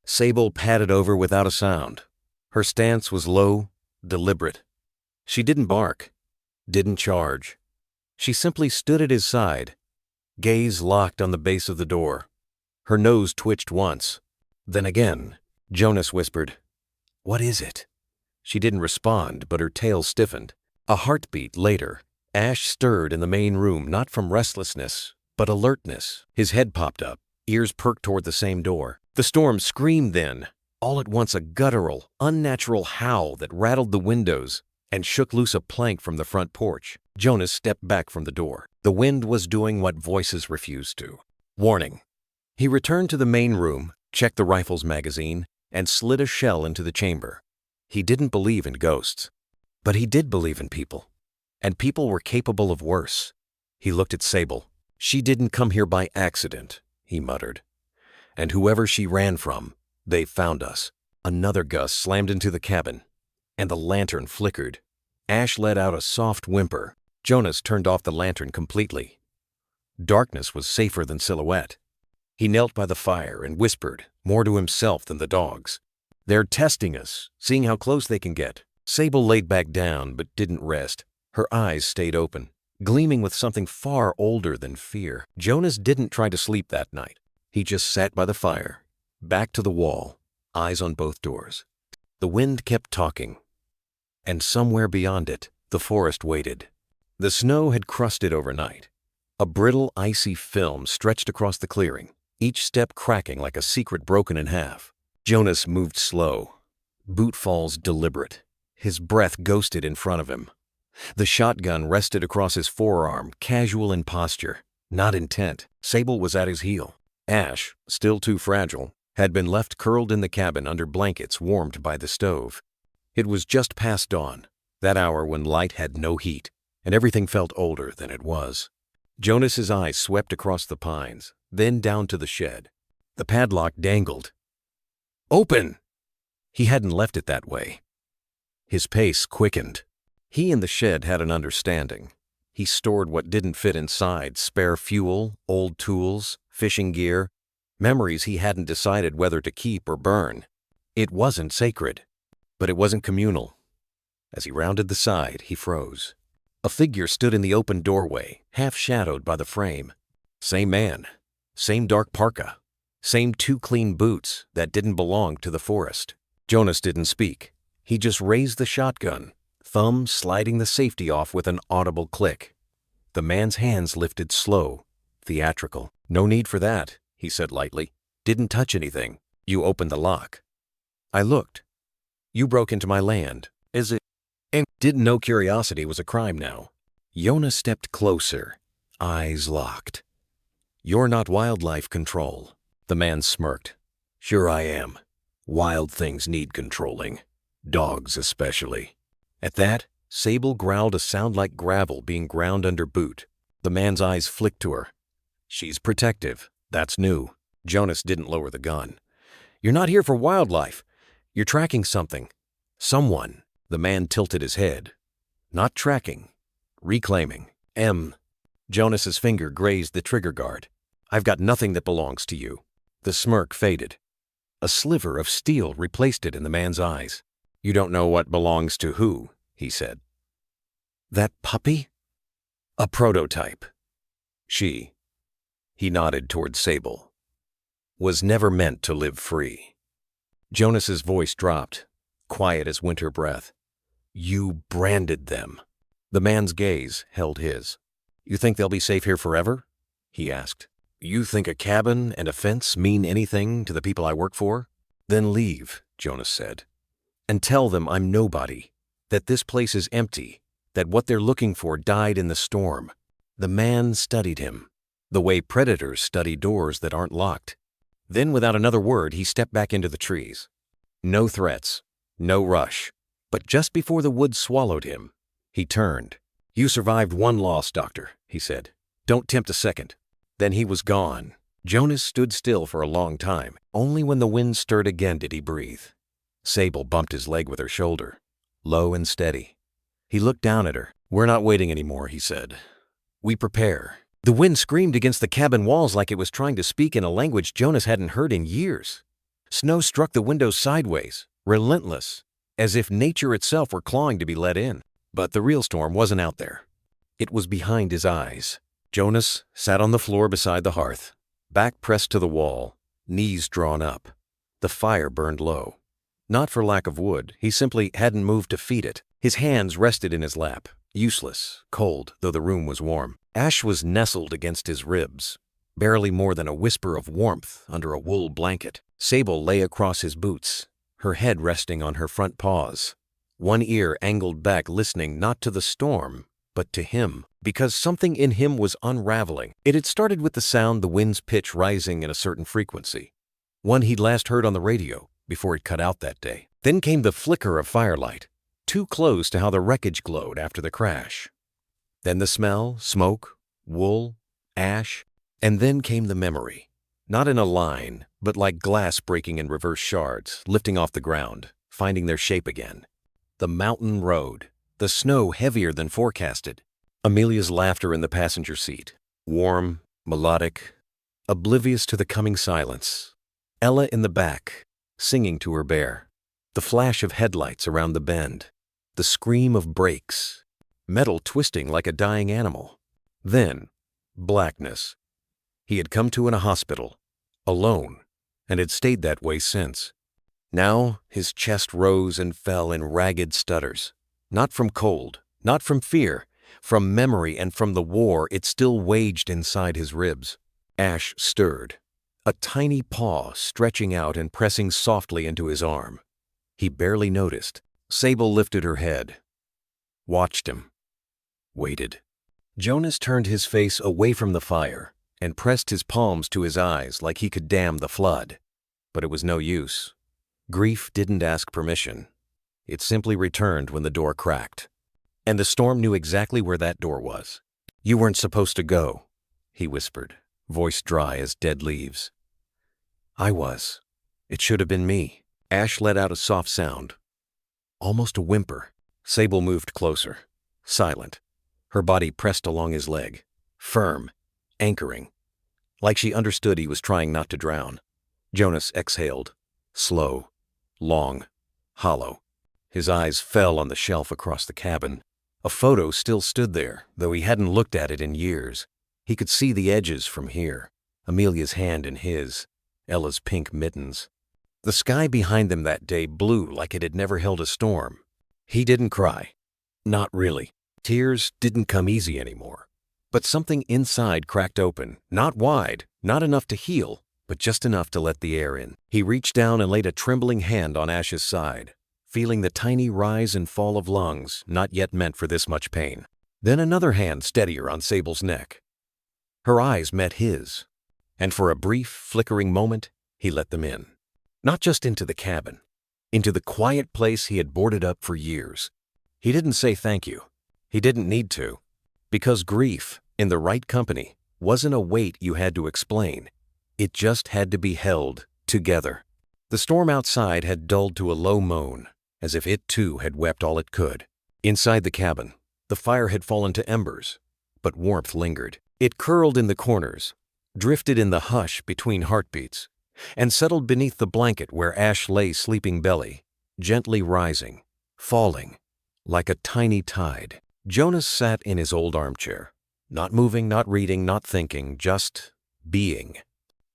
Sable padded over without a sound. Her stance was low, deliberate. She didn't bark, didn't charge. She simply stood at his side, gaze locked on the base of the door. Her nose twitched once. Then again, Jonas whispered, "What is it?" She didn't respond, but her tail stiffened. A heartbeat later, Ash stirred in the main room, not from restlessness, but alertness. His head popped up, ears perked toward the same door. The storm screamed then, all at once a guttural, unnatural howl that rattled the windows and shook loose a plank from the front porch. Jonas stepped back from the door. The wind was doing what voices refused to. Warning. He returned to the main room, checked the rifle's magazine, and slid a shell into the chamber. He didn't believe in ghosts, but he did believe in people. And people were capable of worse. He looked at Sable. She didn't come here by accident, he muttered. And whoever she ran from, they found us. Another gust slammed into the cabin, and the lantern flickered. Ash let out a soft whimper. Jonas turned off the lantern completely. Darkness was safer than silhouette. He knelt by the fire and whispered, more to himself than the dogs. They're testing us, seeing how close they can get. Sable laid back down but didn't rest. Her eyes stayed open, gleaming with something far older than fear. Jonas didn't try to sleep that night. He just sat by the fire, back to the wall, eyes on both doors. The wind kept talking, and somewhere beyond it, the forest waited. The snow had crusted overnight. A brittle, icy film stretched across the clearing, each step cracking like a secret broken in half. Jonas moved slow, boot falls deliberate. His breath ghosted in front of him. The shotgun rested across his forearm, casual in posture, not intent. Sable was at his heel. Ash, still too fragile, had been left curled in the cabin under blankets warmed by the stove. It was just past dawn, that hour when light had no heat, and everything felt older than it was. Jonas's eyes swept across the pines, then down to the shed. The padlock dangled. Open! He hadn't left it that way. His pace quickened. He and the shed had an understanding. He stored what didn't fit inside, spare fuel, old tools, fishing gear, memories he hadn't decided whether to keep or burn. It wasn't sacred, but it wasn't communal. As he rounded the side, he froze. A figure stood in the open doorway, half shadowed by the frame. Same man, same dark parka, same 2 clean boots that didn't belong to the forest. Jonas didn't speak. He just raised the shotgun, thumb sliding the safety off with an audible click. The man's hands lifted slow, theatrical. No need for that, he said lightly. Didn't touch anything. You opened the lock. I looked. You broke into my land. Is it? And didn't know curiosity was a crime now. Jonas stepped closer, eyes locked. You're not wildlife control. The man smirked. Sure I am. Wild things need controlling. Dogs especially. At that, Sable growled a sound like gravel being ground under boot. The man's eyes flicked to her. She's protective. That's new. Jonas didn't lower the gun. You're not here for wildlife. You're tracking something. Someone. The man tilted his head. Not tracking. Reclaiming. Jonas's finger grazed the trigger guard. I've got nothing that belongs to you. The smirk faded. A sliver of steel replaced it in the man's eyes. You don't know what belongs to who, he said. That puppy? A prototype. She, he nodded toward Sable, was never meant to live free. Jonas's voice dropped, quiet as winter breath. You branded them. The man's gaze held his. You think they'll be safe here forever? He asked. You think a cabin and a fence mean anything to the people I work for? Then leave, Jonas said. And tell them I'm nobody, that this place is empty, that what they're looking for died in the storm. The man studied him, the way predators study doors that aren't locked. Then without another word, he stepped back into the trees. No threats, no rush. But just before the woods swallowed him, he turned. You survived one loss, Doctor, he said. Don't tempt a second. Then he was gone. Jonas stood still for a long time. Only when the wind stirred again did he breathe. Sable bumped his leg with her shoulder, low and steady. He looked down at her. We're not waiting anymore, he said. We prepare. The wind screamed against the cabin walls like it was trying to speak in a language Jonas hadn't heard in years. Snow struck the windows sideways, relentless, as if nature itself were clawing to be let in. But the real storm wasn't out there. It was behind his eyes. Jonas sat on the floor beside the hearth, back pressed to the wall, knees drawn up. The fire burned low. Not for lack of wood, he simply hadn't moved to feed it. His hands rested in his lap. Useless, cold, though the room was warm. Ash was nestled against his ribs, barely more than a whisper of warmth under a wool blanket. Sable lay across his boots, her head resting on her front paws, one ear angled back, listening not to the storm, but to him, because something in him was unraveling. It had started with the sound, the wind's pitch rising in a certain frequency, one he'd last heard on the radio before it cut out that day. Then came the flicker of firelight, too close to how the wreckage glowed after the crash. Then the smell, smoke, wool, ash, and then came the memory. Not in a line, but like glass breaking in reverse shards, lifting off the ground, finding their shape again. The mountain road, the snow heavier than forecasted. Amelia's laughter in the passenger seat, warm, melodic, oblivious to the coming silence. Ella in the back, singing to her bear. The flash of headlights around the bend. The scream of brakes, metal twisting like a dying animal. Then, blackness. He had come to in a hospital, alone, and had stayed that way since. Now, his chest rose and fell in ragged stutters. Not from cold, not from fear, from memory and from the war it still waged inside his ribs. Ash stirred, a tiny paw stretching out and pressing softly into his arm. He barely noticed. Sable lifted her head, watched him, waited. Jonas turned his face away from the fire and pressed his palms to his eyes like he could dam the flood. But it was no use. Grief didn't ask permission. It simply returned when the door cracked. And the storm knew exactly where that door was. "You weren't supposed to go," he whispered, voice dry as dead leaves. "I was. It should have been me." Ash let out a soft sound, almost a whimper. Sable moved closer, silent, her body pressed along his leg, firm, anchoring, like she understood he was trying not to drown. Jonas exhaled, slow, long, hollow. His eyes fell on the shelf across the cabin. A photo still stood there, though he hadn't looked at it in years. He could see the edges from here, Amelia's hand in his, Ella's pink mittens. The sky behind them that day blew like it had never held a storm. He didn't cry. Not really. Tears didn't come easy anymore. But something inside cracked open, not wide, not enough to heal, but just enough to let the air in. He reached down and laid a trembling hand on Ash's side, feeling the tiny rise and fall of lungs not yet meant for this much pain. Then another hand steadier on Sable's neck. Her eyes met his, and for a brief, flickering moment, he let them in. Not just into the cabin, into the quiet place he had boarded up for years. He didn't say thank you. He didn't need to. Because grief, in the right company, wasn't a weight you had to explain. It just had to be held together. The storm outside had dulled to a low moan, as if it too had wept all it could. Inside the cabin, the fire had fallen to embers, but warmth lingered. It curled in the corners, drifted in the hush between heartbeats, and settled beneath the blanket where Ash lay sleeping belly, gently rising, falling, like a tiny tide. Jonas sat in his old armchair, not moving, not reading, not thinking, just being.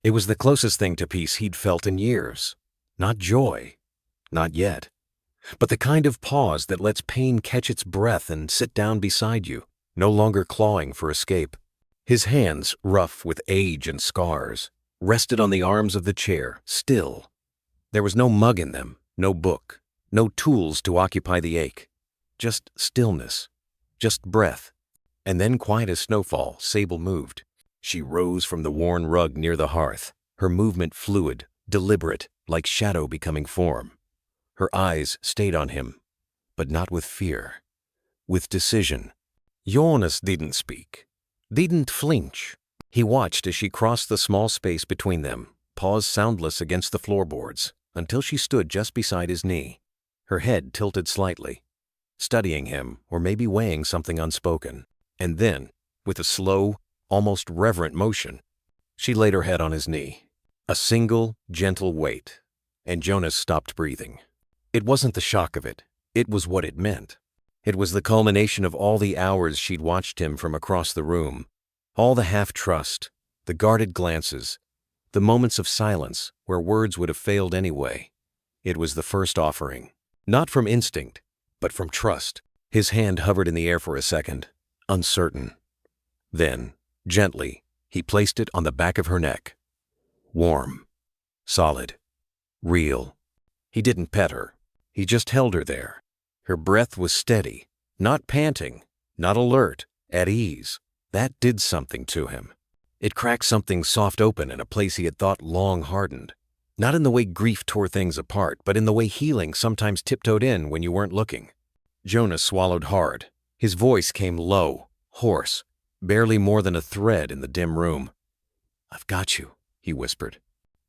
It was the closest thing to peace he'd felt in years. Not joy, not yet, but the kind of pause that lets pain catch its breath and sit down beside you, no longer clawing for escape. His hands, rough with age and scars, rested on the arms of the chair, still. There was no mug in them, no book, no tools to occupy the ache. Just stillness, just breath. And then, quiet as snowfall, Sable moved. She rose from the worn rug near the hearth, her movement fluid, deliberate, like shadow becoming form. Her eyes stayed on him, but not with fear, with decision. Jonas didn't speak, didn't flinch. He watched as she crossed the small space between them, paused soundless against the floorboards, until she stood just beside his knee, her head tilted slightly, studying him or maybe weighing something unspoken. And then, with a slow, almost reverent motion, she laid her head on his knee. A single, gentle weight, and Jonas stopped breathing. It wasn't the shock of it. It was what it meant. It was the culmination of all the hours she'd watched him from across the room, all the half-trust, the guarded glances, the moments of silence where words would have failed anyway. It was the first offering, not from instinct, but from trust. His hand hovered in the air for a second, uncertain. Then, gently, he placed it on the back of her neck. Warm, solid, real. He didn't pet her. He just held her there. Her breath was steady, not panting, not alert, at ease. That did something to him. It cracked something soft open in a place he had thought long hardened. Not in the way grief tore things apart, but in the way healing sometimes tiptoed in when you weren't looking. Jonas swallowed hard. His voice came low, hoarse, barely more than a thread in the dim room. "I've got you," he whispered.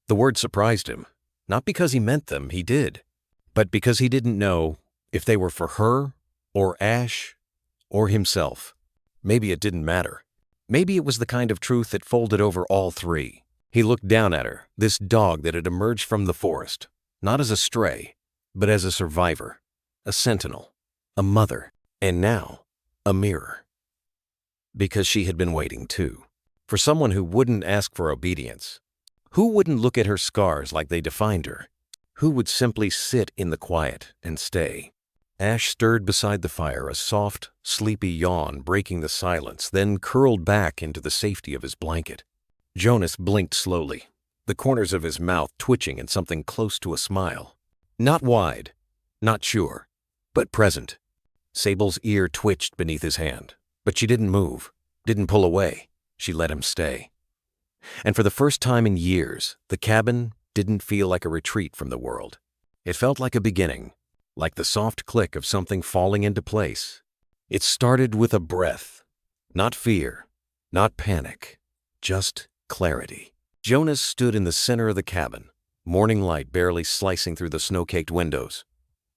The word surprised him. Not because he meant them, he did, but because he didn't know if they were for her, or Ash, or himself. Maybe it didn't matter. Maybe it was the kind of truth that folded over all three. He looked down at her, this dog that had emerged from the forest, not as a stray, but as a survivor, a sentinel, a mother, and now, a mirror. Because she had been waiting too, for someone who wouldn't ask for obedience. Who wouldn't look at her scars like they defined her? Who would simply sit in the quiet and stay? Ash stirred beside the fire, a soft, sleepy yawn breaking the silence, then curled back into the safety of his blanket. Jonas blinked slowly, the corners of his mouth twitching in something close to a smile. Not wide, not sure, but present. Sable's ear twitched beneath his hand, but she didn't move, didn't pull away. She let him stay. And for the first time in years, the cabin didn't feel like a retreat from the world. It felt like a beginning, like the soft click of something falling into place. It started with a breath, not fear, not panic, just clarity. Jonas stood in the center of the cabin, morning light barely slicing through the snow-caked windows,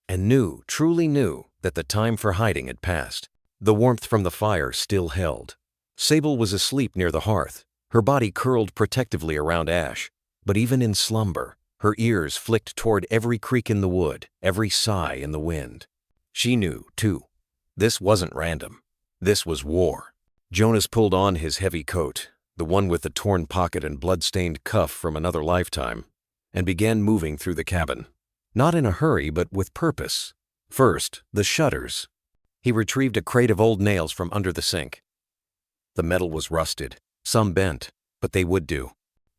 and knew, truly knew, that the time for hiding had passed. The warmth from the fire still held. Sable was asleep near the hearth, her body curled protectively around Ash, but even in slumber, her ears flicked toward every creak in the wood, every sigh in the wind. She knew, too. This wasn't random. This was war. Jonas pulled on his heavy coat, the one with the torn pocket and blood-stained cuff from another lifetime, and began moving through the cabin. Not in a hurry, but with purpose. First, the shutters. He retrieved a crate of old nails from under the sink. The metal was rusted, some bent, but they would do.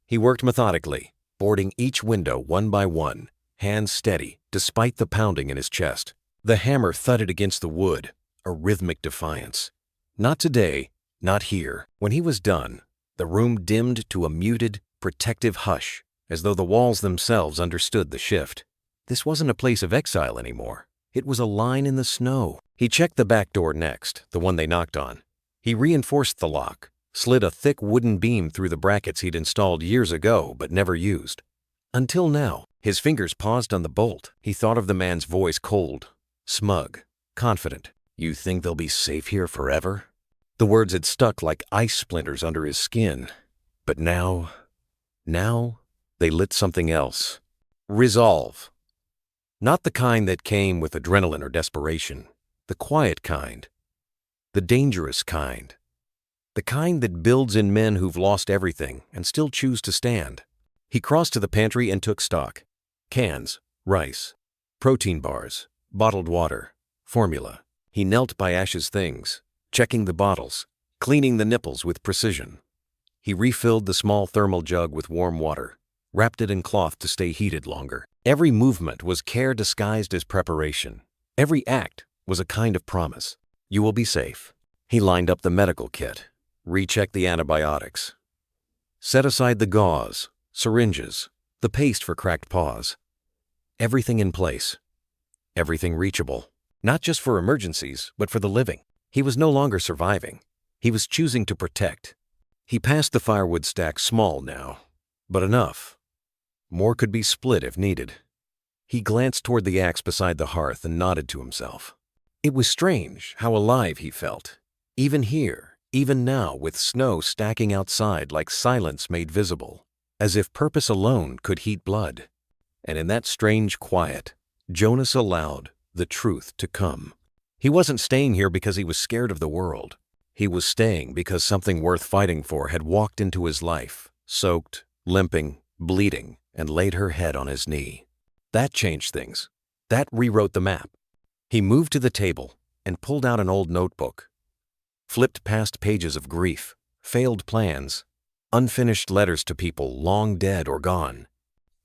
He worked methodically, boarding each window one by one, hands steady, despite the pounding in his chest. The hammer thudded against the wood, a rhythmic defiance. Not today, not here. When he was done, the room dimmed to a muted, protective hush, as though the walls themselves understood the shift. This wasn't a place of exile anymore. It was a line in the snow. He checked the back door next, the one they knocked on. He reinforced the lock, slid a thick wooden beam through the brackets he'd installed years ago but never used. Until now, his fingers paused on the bolt. He thought of the man's voice, cold, smug, confident. "You think they'll be safe here forever?" The words had stuck like ice splinters under his skin. But now, they lit something else. Resolve. Not the kind that came with adrenaline or desperation. The quiet kind. The dangerous kind. The kind that builds in men who've lost everything and still choose to stand. He crossed to the pantry and took stock. Cans, rice, protein bars, bottled water, formula. He knelt by Ash's things, checking the bottles, cleaning the nipples with precision. He refilled the small thermal jug with warm water, wrapped it in cloth to stay heated longer. Every movement was care disguised as preparation. Every act was a kind of promise. "You will be safe." He lined up the medical kit, rechecked the antibiotics, set aside the gauze, syringes, the paste for cracked paws. Everything in place. Everything reachable. Not just for emergencies, but for the living. He was no longer surviving. He was choosing to protect. He passed the firewood stack small now, but enough. More could be split if needed. He glanced toward the axe beside the hearth and nodded to himself. It was strange how alive he felt. Even here, even now, with snow stacking outside like silence made visible, as if purpose alone could heat blood. And in that strange quiet, Jonas allowed the truth to come. He wasn't staying here because he was scared of the world. He was staying because something worth fighting for had walked into his life, soaked, limping, bleeding, and laid her head on his knee. That changed things. That rewrote the map. He moved to the table, and pulled out an old notebook. Flipped past pages of grief, failed plans, unfinished letters to people long dead or gone.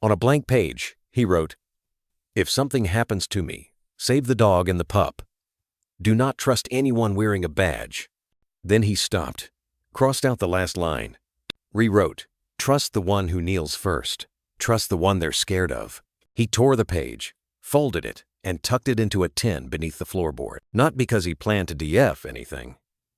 On a blank page, he wrote, "If something happens to me, save the dog and the pup. Do not trust anyone wearing a badge." Then he stopped, crossed out the last line, rewrote, "Trust the one who kneels first. Trust the one they're scared of." He tore the page, folded it, and tucked it into a tin beneath the floorboard. Not because he planned to DF anything.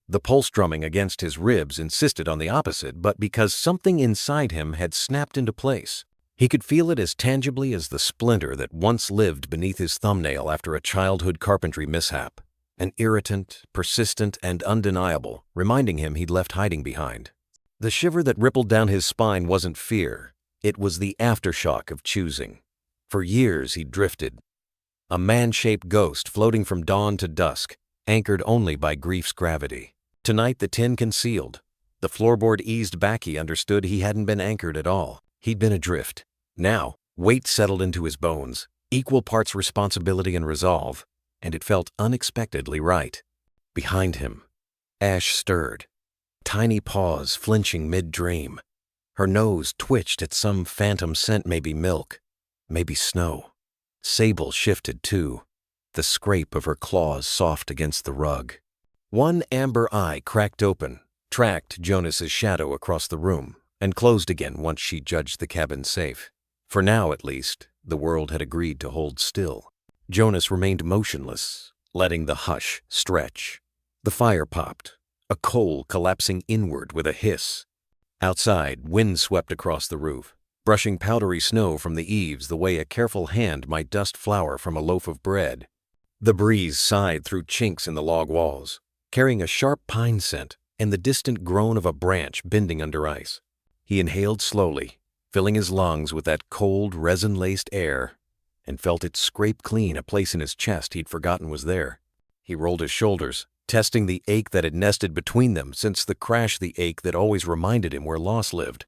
The pulse drumming against his ribs insisted on the opposite, but because something inside him had snapped into place. He could feel it as tangibly as the splinter that once lived beneath his thumbnail after a childhood carpentry mishap. An irritant, persistent, and undeniable, reminding him he'd left hiding behind. The shiver that rippled down his spine wasn't fear. It was the aftershock of choosing. For years he'd drifted. A man-shaped ghost floating from dawn to dusk, anchored only by grief's gravity. Tonight the tin concealed. The floorboard eased back. He understood he hadn't been anchored at all. He'd been adrift. Now, weight settled into his bones, equal parts responsibility and resolve, and it felt unexpectedly right. Behind him, Ash stirred. Tiny paws flinching mid-dream. Her nose twitched at some phantom scent, maybe milk, maybe snow. Sable shifted too, the scrape of her claws soft against the rug. One amber eye cracked open, tracked Jonas's shadow across the room, and closed again once she judged the cabin safe. For now, at least, the world had agreed to hold still. Jonas remained motionless, letting the hush stretch. The fire popped, a coal collapsing inward with a hiss. Outside, wind swept across the roof, brushing powdery snow from the eaves the way a careful hand might dust flour from a loaf of bread. The breeze sighed through chinks in the log walls, carrying a sharp pine scent and the distant groan of a branch bending under ice. He inhaled slowly, filling his lungs with that cold, resin-laced air, and felt it scrape clean a place in his chest he'd forgotten was there. He rolled his shoulders, testing the ache that had nested between them since the crash, the ache that always reminded him where loss lived.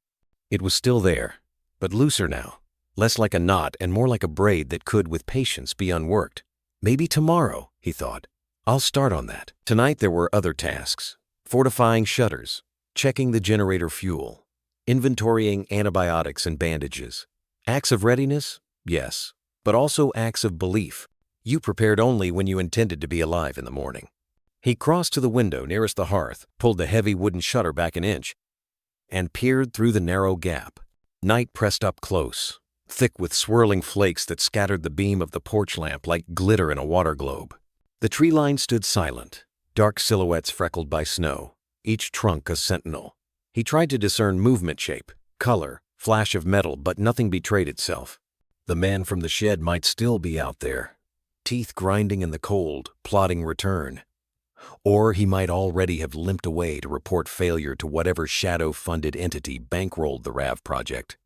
It was still there, but looser now, less like a knot and more like a braid that could, with patience, be unworked. Maybe tomorrow, he thought. I'll start on that. Tonight there were other tasks. Fortifying shutters, checking the generator fuel, inventorying antibiotics and bandages. Acts of readiness? Yes, but also acts of belief. You prepared only when you intended to be alive in the morning. He crossed to the window nearest the hearth, pulled the heavy wooden shutter back an inch, and peered through the narrow gap. Night pressed up close, thick with swirling flakes that scattered the beam of the porch lamp like glitter in a water globe. The tree line stood silent, dark silhouettes freckled by snow, each trunk a sentinel. He tried to discern movement, shape, color, flash of metal, but nothing betrayed itself. The man from the shed might still be out there, teeth grinding in the cold, plotting return. Or he might already have limped away to report failure to whatever shadow-funded entity bankrolled the RAV project.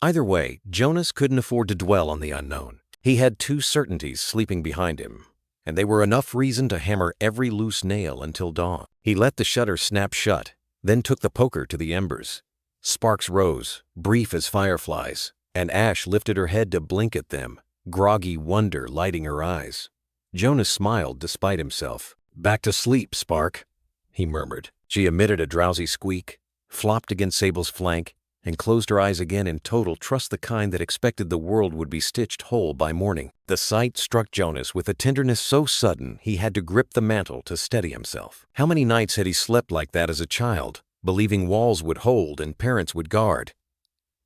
Either way, Jonas couldn't afford to dwell on the unknown. He had two certainties sleeping behind him, and they were enough reason to hammer every loose nail until dawn. He let the shutter snap shut, then took the poker to the embers. Sparks rose, brief as fireflies, and Ash lifted her head to blink at them, groggy wonder lighting her eyes. Jonas smiled despite himself. "Back to sleep, Spark," he murmured. She emitted a drowsy squeak, flopped against Sable's flank, and closed her eyes again in total trust, the kind that expected the world would be stitched whole by morning. The sight struck Jonas with a tenderness so sudden he had to grip the mantel to steady himself. How many nights had he slept like that as a child, believing walls would hold and parents would guard?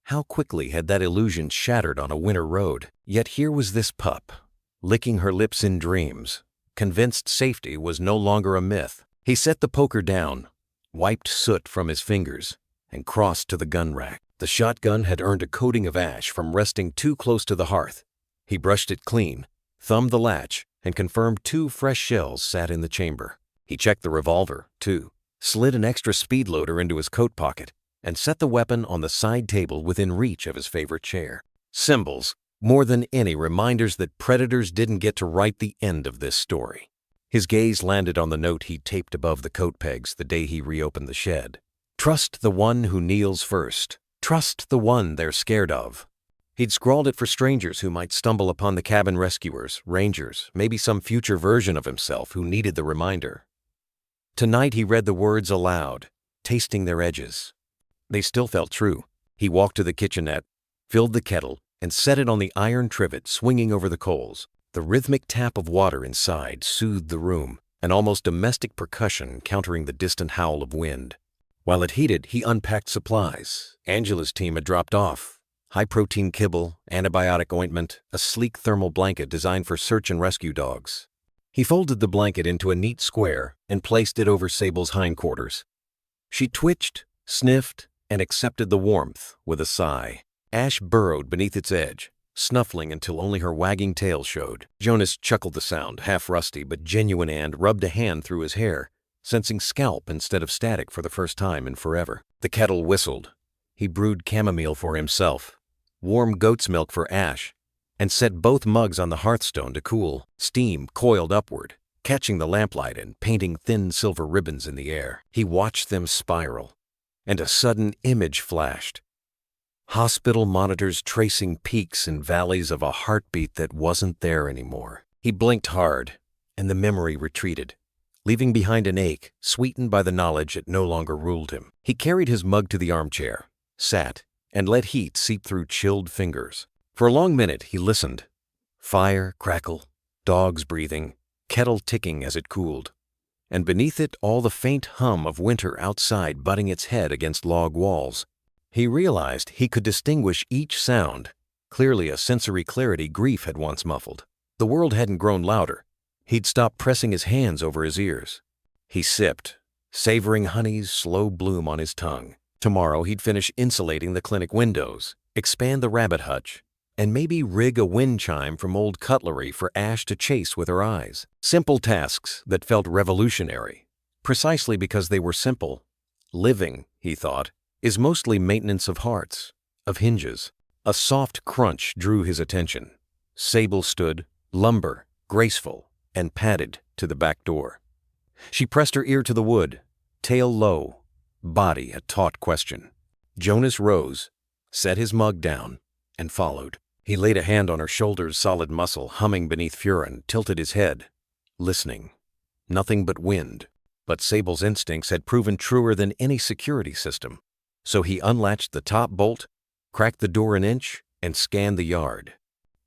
How quickly had that illusion shattered on a winter road? Yet here was this pup, licking her lips in dreams, convinced safety was no longer a myth. He set the poker down, wiped soot from his fingers, and crossed to the gun rack. The shotgun had earned a coating of ash from resting too close to the hearth. He brushed it clean, thumbed the latch, and confirmed 2 fresh shells sat in the chamber. He checked the revolver, too, slid an extra speed loader into his coat pocket, and set the weapon on the side table within reach of his favorite chair. Symbols, more than any reminders that predators didn't get to write the end of this story. His gaze landed on the note he'd taped above the coat pegs the day he reopened the shed. Trust the one who kneels first. Trust the one they're scared of. He'd scrawled it for strangers who might stumble upon the cabin rescuers, rangers, maybe some future version of himself who needed the reminder. Tonight he read the words aloud, tasting their edges. They still felt true. He walked to the kitchenette, filled the kettle, and set it on the iron trivet swinging over the coals. The rhythmic tap of water inside soothed the room, an almost domestic percussion countering the distant howl of wind. While it heated, he unpacked supplies. Angela's team had dropped off. High-protein kibble, antibiotic ointment, a sleek thermal blanket designed for search and rescue dogs. He folded the blanket into a neat square and placed it over Sable's hindquarters. She twitched, sniffed, and accepted the warmth with a sigh. Ash burrowed beneath its edge, snuffling until only her wagging tail showed. Jonas chuckled the sound, half rusty but genuine, and rubbed a hand through his hair, sensing scalp instead of static for the first time in forever. The kettle whistled. He brewed chamomile for himself, warm goat's milk for Ash, and set both mugs on the hearthstone to cool. Steam coiled upward, catching the lamplight and painting thin silver ribbons in the air. He watched them spiral, and a sudden image flashed. Hospital monitors tracing peaks and valleys of a heartbeat that wasn't there anymore. He blinked hard, and the memory retreated, leaving behind an ache sweetened by the knowledge it no longer ruled him. He carried his mug to the armchair, sat, and let heat seep through chilled fingers. For a long minute he listened. Fire crackle, dogs breathing, kettle ticking as it cooled, and beneath it all the faint hum of winter outside butting its head against log walls. He realized he could distinguish each sound, clearly a sensory clarity grief had once muffled. The world hadn't grown louder. He'd stopped pressing his hands over his ears. He sipped, savoring honey's slow bloom on his tongue. Tomorrow he'd finish insulating the clinic windows, expand the rabbit hutch, and maybe rig a wind chime from old cutlery for Ash to chase with her eyes. Simple tasks that felt revolutionary, precisely because they were simple. Living, he thought, is mostly maintenance of hearts, of hinges. A soft crunch drew his attention. Sable stood, lumber, graceful, and padded to the back door. She pressed her ear to the wood, tail low, body a taut question. Jonas rose, set his mug down, and followed. He laid a hand on her shoulder's solid muscle humming beneath Furin, tilted his head, listening. Nothing but wind. But Sable's instincts had proven truer than any security system. So he unlatched the top bolt, cracked the door an inch, and scanned the yard.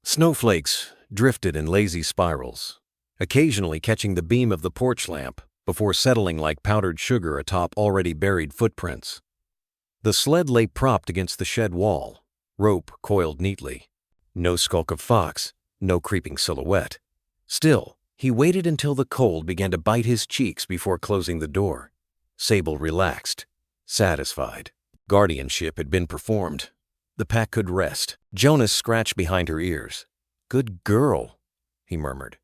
Snowflakes drifted in lazy spirals, occasionally catching the beam of the porch lamp before settling like powdered sugar atop already buried footprints. The sled lay propped against the shed wall, rope coiled neatly. No skulk of fox, no creeping silhouette. Still, he waited until the cold began to bite his cheeks before closing the door. Sable relaxed, satisfied. Guardianship had been performed. The pack could rest. Jonas scratched behind her ears. "Good girl," he murmured.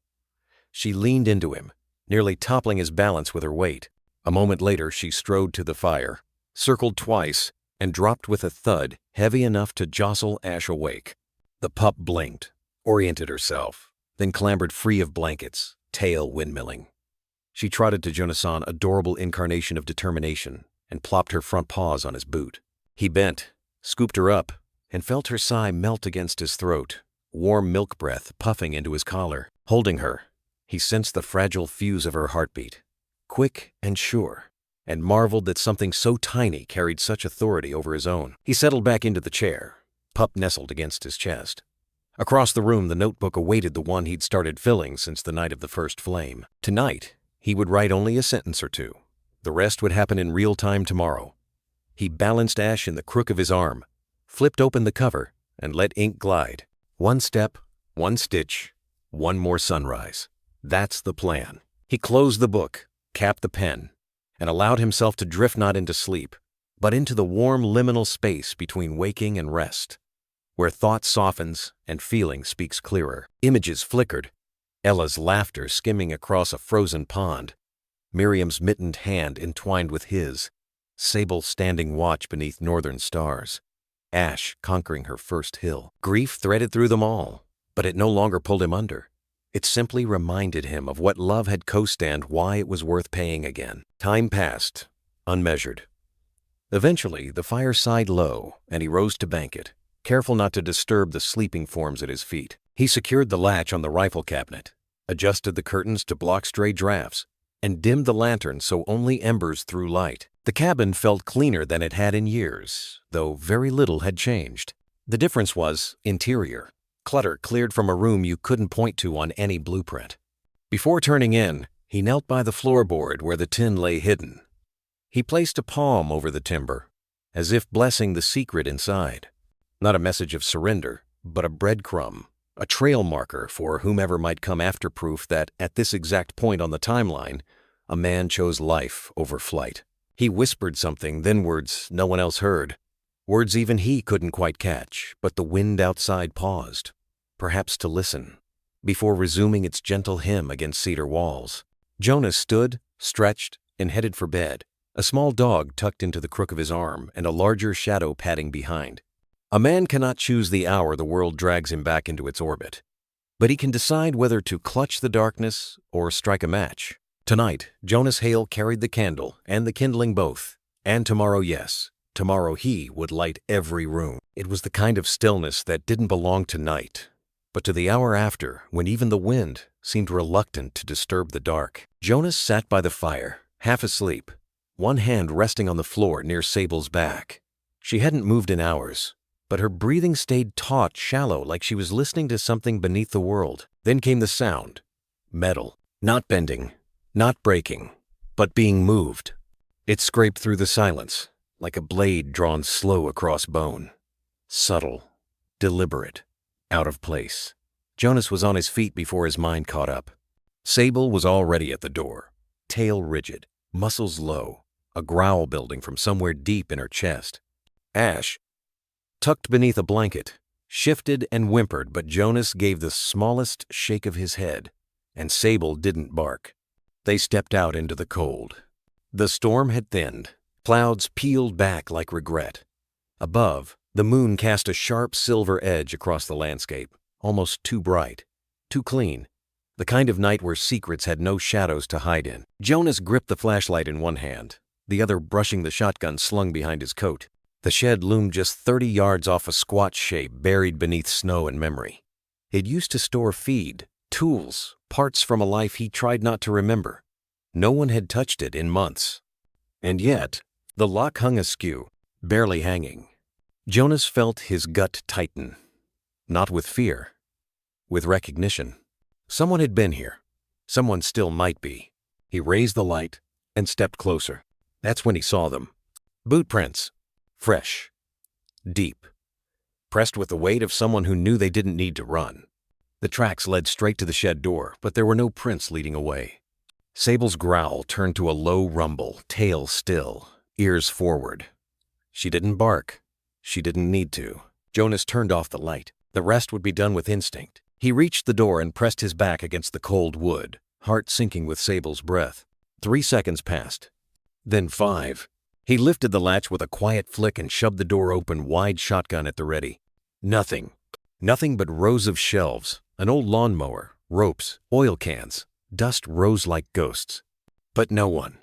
She leaned into him, nearly toppling his balance with her weight. A moment later she strode to the fire, circled twice, and dropped with a thud heavy enough to jostle Ash awake. The pup blinked, oriented herself, then clambered free of blankets, tail windmilling. She trotted to Jonas' adorable incarnation of determination and plopped her front paws on his boot. He bent, scooped her up, and felt her sigh melt against his throat, warm milk breath puffing into his collar. Holding her, he sensed the fragile fuse of her heartbeat, quick and sure, and marveled that something so tiny carried such authority over his own. He settled back into the chair, pup nestled against his chest. Across the room, the notebook awaited the one he'd started filling since the night of the first flame. Tonight, he would write only a sentence or two. The rest would happen in real time tomorrow. He balanced Ash in the crook of his arm, flipped open the cover, and let ink glide. One step, one stitch, one more sunrise. That's the plan. He closed the book, capped the pen, and allowed himself to drift not into sleep, but into the warm liminal space between waking and rest, where thought softens and feeling speaks clearer. Images flickered. Ella's laughter skimming across a frozen pond, Miriam's mittened hand entwined with his, Sable standing watch beneath northern stars, Ash conquering her first hill. Grief threaded through them all, but it no longer pulled him under. It simply reminded him of what love had co-stand, why it was worth paying again. Time passed, unmeasured. Eventually, the fire sighed low, and he rose to bank it. careful not to disturb the sleeping forms at his feet. He secured the latch on the rifle cabinet, adjusted the curtains to block stray drafts, and dimmed the lantern so only embers threw light. The cabin felt cleaner than it had in years, though very little had changed. The difference was interior. Clutter cleared from a room you couldn't point to on any blueprint. Before turning in, he knelt by the floorboard where the tin lay hidden. He placed a palm over the timber, as if blessing the secret inside. Not a message of surrender, but a breadcrumb, a trail marker for whomever might come after proof that at this exact point on the timeline, a man chose life over flight. He whispered something, then words no one else heard. Words even he couldn't quite catch, but the wind outside paused, perhaps to listen, before resuming its gentle hymn against cedar walls. Jonas stood, stretched, and headed for bed, a small dog tucked into the crook of his arm and a larger shadow padding behind. A man cannot choose the hour the world drags him back into its orbit, but he can decide whether to clutch the darkness or strike a match. Tonight, Jonas Hale carried the candle and the kindling both, and tomorrow, yes, tomorrow he would light every room. It was the kind of stillness that didn't belong to night, but to the hour after, when even the wind seemed reluctant to disturb the dark. Jonas sat by the fire, half asleep, one hand resting on the floor near Sable's back. She hadn't moved in hours, but her breathing stayed taut, shallow, like she was listening to something beneath the world. Then came the sound. Metal. Not bending, not breaking, but being moved. It scraped through the silence, like a blade drawn slow across bone. Subtle, deliberate, out of place. Jonas was on his feet before his mind caught up. Sable was already at the door, tail rigid, muscles low, a growl building from somewhere deep in her chest. Ash, tucked beneath a blanket, shifted and whimpered, but Jonas gave the smallest shake of his head, and Sable didn't bark. They stepped out into the cold. The storm had thinned. Clouds peeled back like regret. Above, the moon cast a sharp silver edge across the landscape, almost too bright, too clean, the kind of night where secrets had no shadows to hide in. Jonas gripped the flashlight in one hand, the other brushing the shotgun slung behind his coat. The shed loomed just 30 yards off a squat shape buried beneath snow and memory. It used to store feed, tools, parts from a life he tried not to remember. No one had touched it in months. And yet, the lock hung askew, barely hanging. Jonas felt his gut tighten. Not with fear, with recognition. Someone had been here. Someone still might be. He raised the light and stepped closer. That's when he saw them. Boot prints. Fresh. Deep. Pressed with the weight of someone who knew they didn't need to run. The tracks led straight to the shed door, but there were no prints leading away. Sable's growl turned to a low rumble, tail still, ears forward. She didn't bark. She didn't need to. Jonas turned off the light. The rest would be done with instinct. He reached the door and pressed his back against the cold wood, heart sinking with Sable's breath. 3 seconds passed. Then 5. He lifted the latch with a quiet flick and shoved the door open wide, shotgun at the ready. Nothing. Nothing but rows of shelves, an old lawnmower, ropes, oil cans. Dust rose like ghosts. But no one.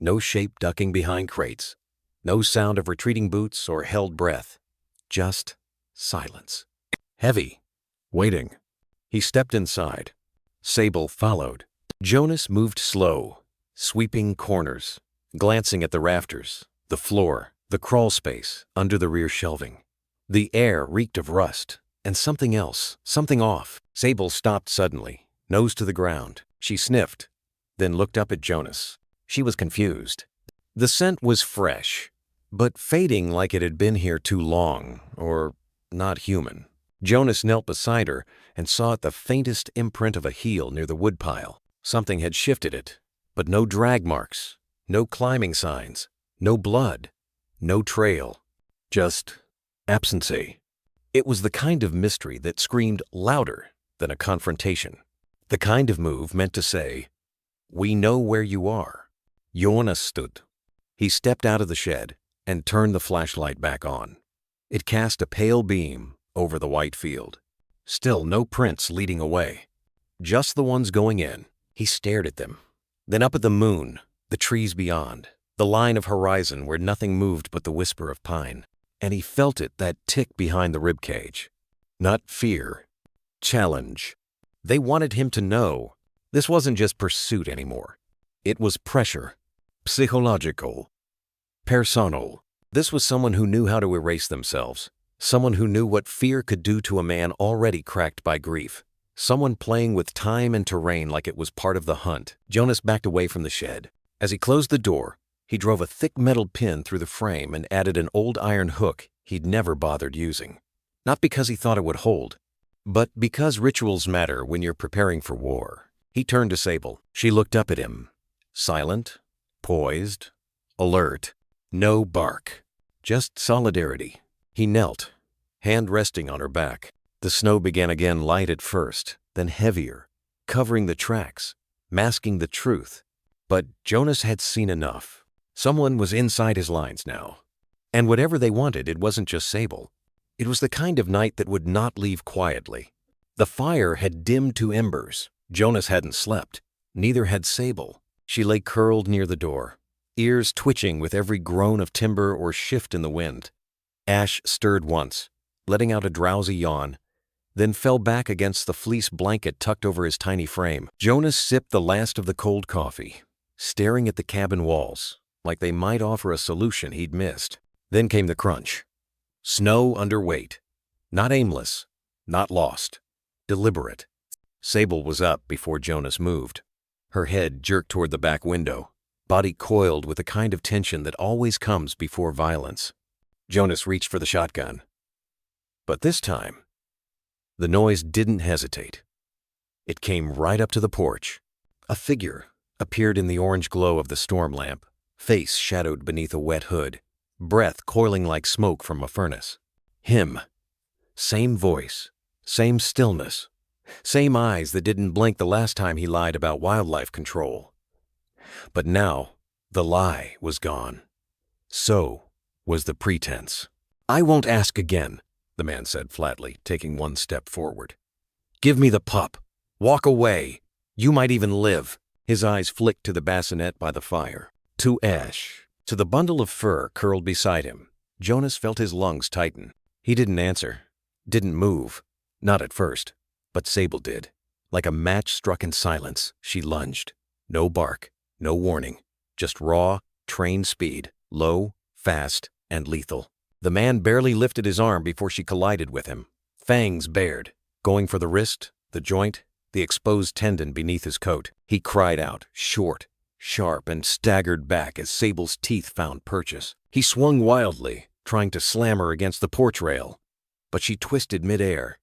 No shape ducking behind crates. No sound of retreating boots or held breath. Just silence. Heavy. Waiting. He stepped inside. Sable followed. Jonas moved slow, sweeping corners, glancing at the rafters, the floor, the crawl space under the rear shelving. The air reeked of rust and something else, something off. Sable stopped suddenly, nose to the ground. She sniffed, then looked up at Jonas. She was confused. The scent was fresh, but fading like it had been here too long, or not human. Jonas knelt beside her and saw the faintest imprint of a heel near the woodpile. Something had shifted it, but no drag marks, no climbing signs, no blood, no trail, just absentee. It was the kind of mystery that screamed louder than a confrontation. The kind of move meant to say, "We know where you are." Jonas stood. He stepped out of the shed and turned the flashlight back on. It cast a pale beam over the white field. Still no prints leading away. Just the ones going in. He stared at them. Then up at the moon, the trees beyond, the line of horizon where nothing moved but the whisper of pine. and he felt it, that tick behind the ribcage. Not fear. Challenge. They wanted him to know this wasn't just pursuit anymore. It was pressure. Psychological. Personal. This was someone who knew how to erase themselves. Someone who knew what fear could do to a man already cracked by grief. Someone playing with time and terrain like it was part of the hunt. Jonas backed away from the shed. As he closed the door, he drove a thick metal pin through the frame and added an old iron hook he'd never bothered using. Not because he thought it would hold, but because rituals matter when you're preparing for war. He turned to Sable. She looked up at him. Silent, poised, alert. No bark. Just solidarity. He knelt, hand resting on her back. The snow began again, light at first, then heavier, covering the tracks, masking the truth. But Jonas had seen enough. Someone was inside his lines now. And whatever they wanted, it wasn't just Sable. It was the kind of night that would not leave quietly. The fire had dimmed to embers. Jonas hadn't slept. Neither had Sable. She lay curled near the door, ears twitching with every groan of timber or shift in the wind. Ash stirred once, letting out a drowsy yawn, then fell back against the fleece blanket tucked over his tiny frame. Jonas sipped the last of the cold coffee, staring at the cabin walls, like they might offer a solution he'd missed. Then came the crunch. Snow under weight. Not aimless, not lost. Deliberate. Sable was up before Jonas moved. Her head jerked toward the back window, body coiled with the kind of tension that always comes before violence. Jonas reached for the shotgun. But this time, the noise didn't hesitate. It came right up to the porch. A figure appeared in the orange glow of the storm lamp, face shadowed beneath a wet hood, breath coiling like smoke from a furnace. Him. Same voice, same stillness, same eyes that didn't blink the last time he lied about wildlife control. But now, the lie was gone. So was the pretense. "I won't ask again," the man said flatly, taking one step forward. "Give me the pup. Walk away. You might even live." His eyes flicked to the bassinet by the fire, to Ash, to the bundle of fur curled beside him. Jonas felt his lungs tighten. He didn't answer, didn't move, not at first, but Sable did. Like a match struck in silence, she lunged. No bark, no warning, just raw, trained speed, low, fast, and lethal. The man barely lifted his arm before she collided with him, fangs bared, going for the wrist, the joint, the exposed tendon beneath his coat. He cried out, short, sharp, and staggered back as Sable's teeth found purchase. He swung wildly, trying to slam her against the porch rail, but she twisted midair,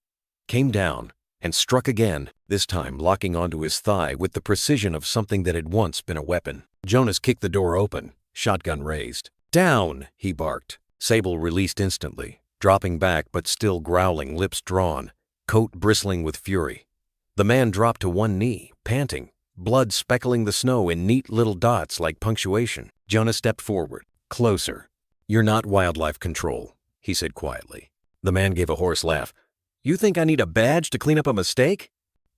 came down, and struck again, this time locking onto his thigh with the precision of something that had once been a weapon. Jonas kicked the door open, shotgun raised. "Down!" he barked. Sable released instantly, dropping back but still growling, lips drawn, coat bristling with fury. The man dropped to one knee, panting, blood speckling the snow in neat little dots like punctuation. Jonas stepped forward, closer. "You're not wildlife control," he said quietly. The man gave a hoarse laugh. "You think I need a badge to clean up a mistake?"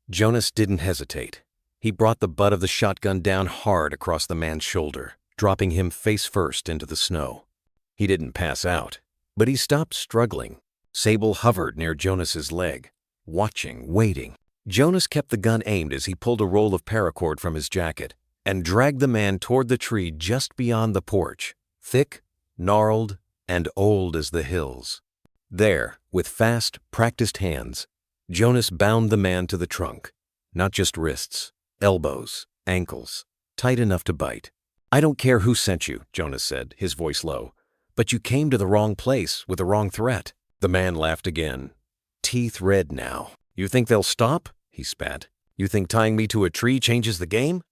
Jonas didn't hesitate. He brought the butt of the shotgun down hard across the man's shoulder, dropping him face first into the snow. He didn't pass out, but he stopped struggling. Sable hovered near Jonas's leg, watching, waiting. Jonas kept the gun aimed as he pulled a roll of paracord from his jacket and dragged the man toward the tree just beyond the porch, thick, gnarled, and old as the hills. There, with fast, practiced hands, Jonas bound the man to the trunk, not just wrists, elbows, ankles, tight enough to bite. "I don't care who sent you," Jonas said, his voice low, "but you came to the wrong place with the wrong threat." The man laughed again, teeth red now. "You think they'll stop?" he spat. "You think tying me to a tree changes the game?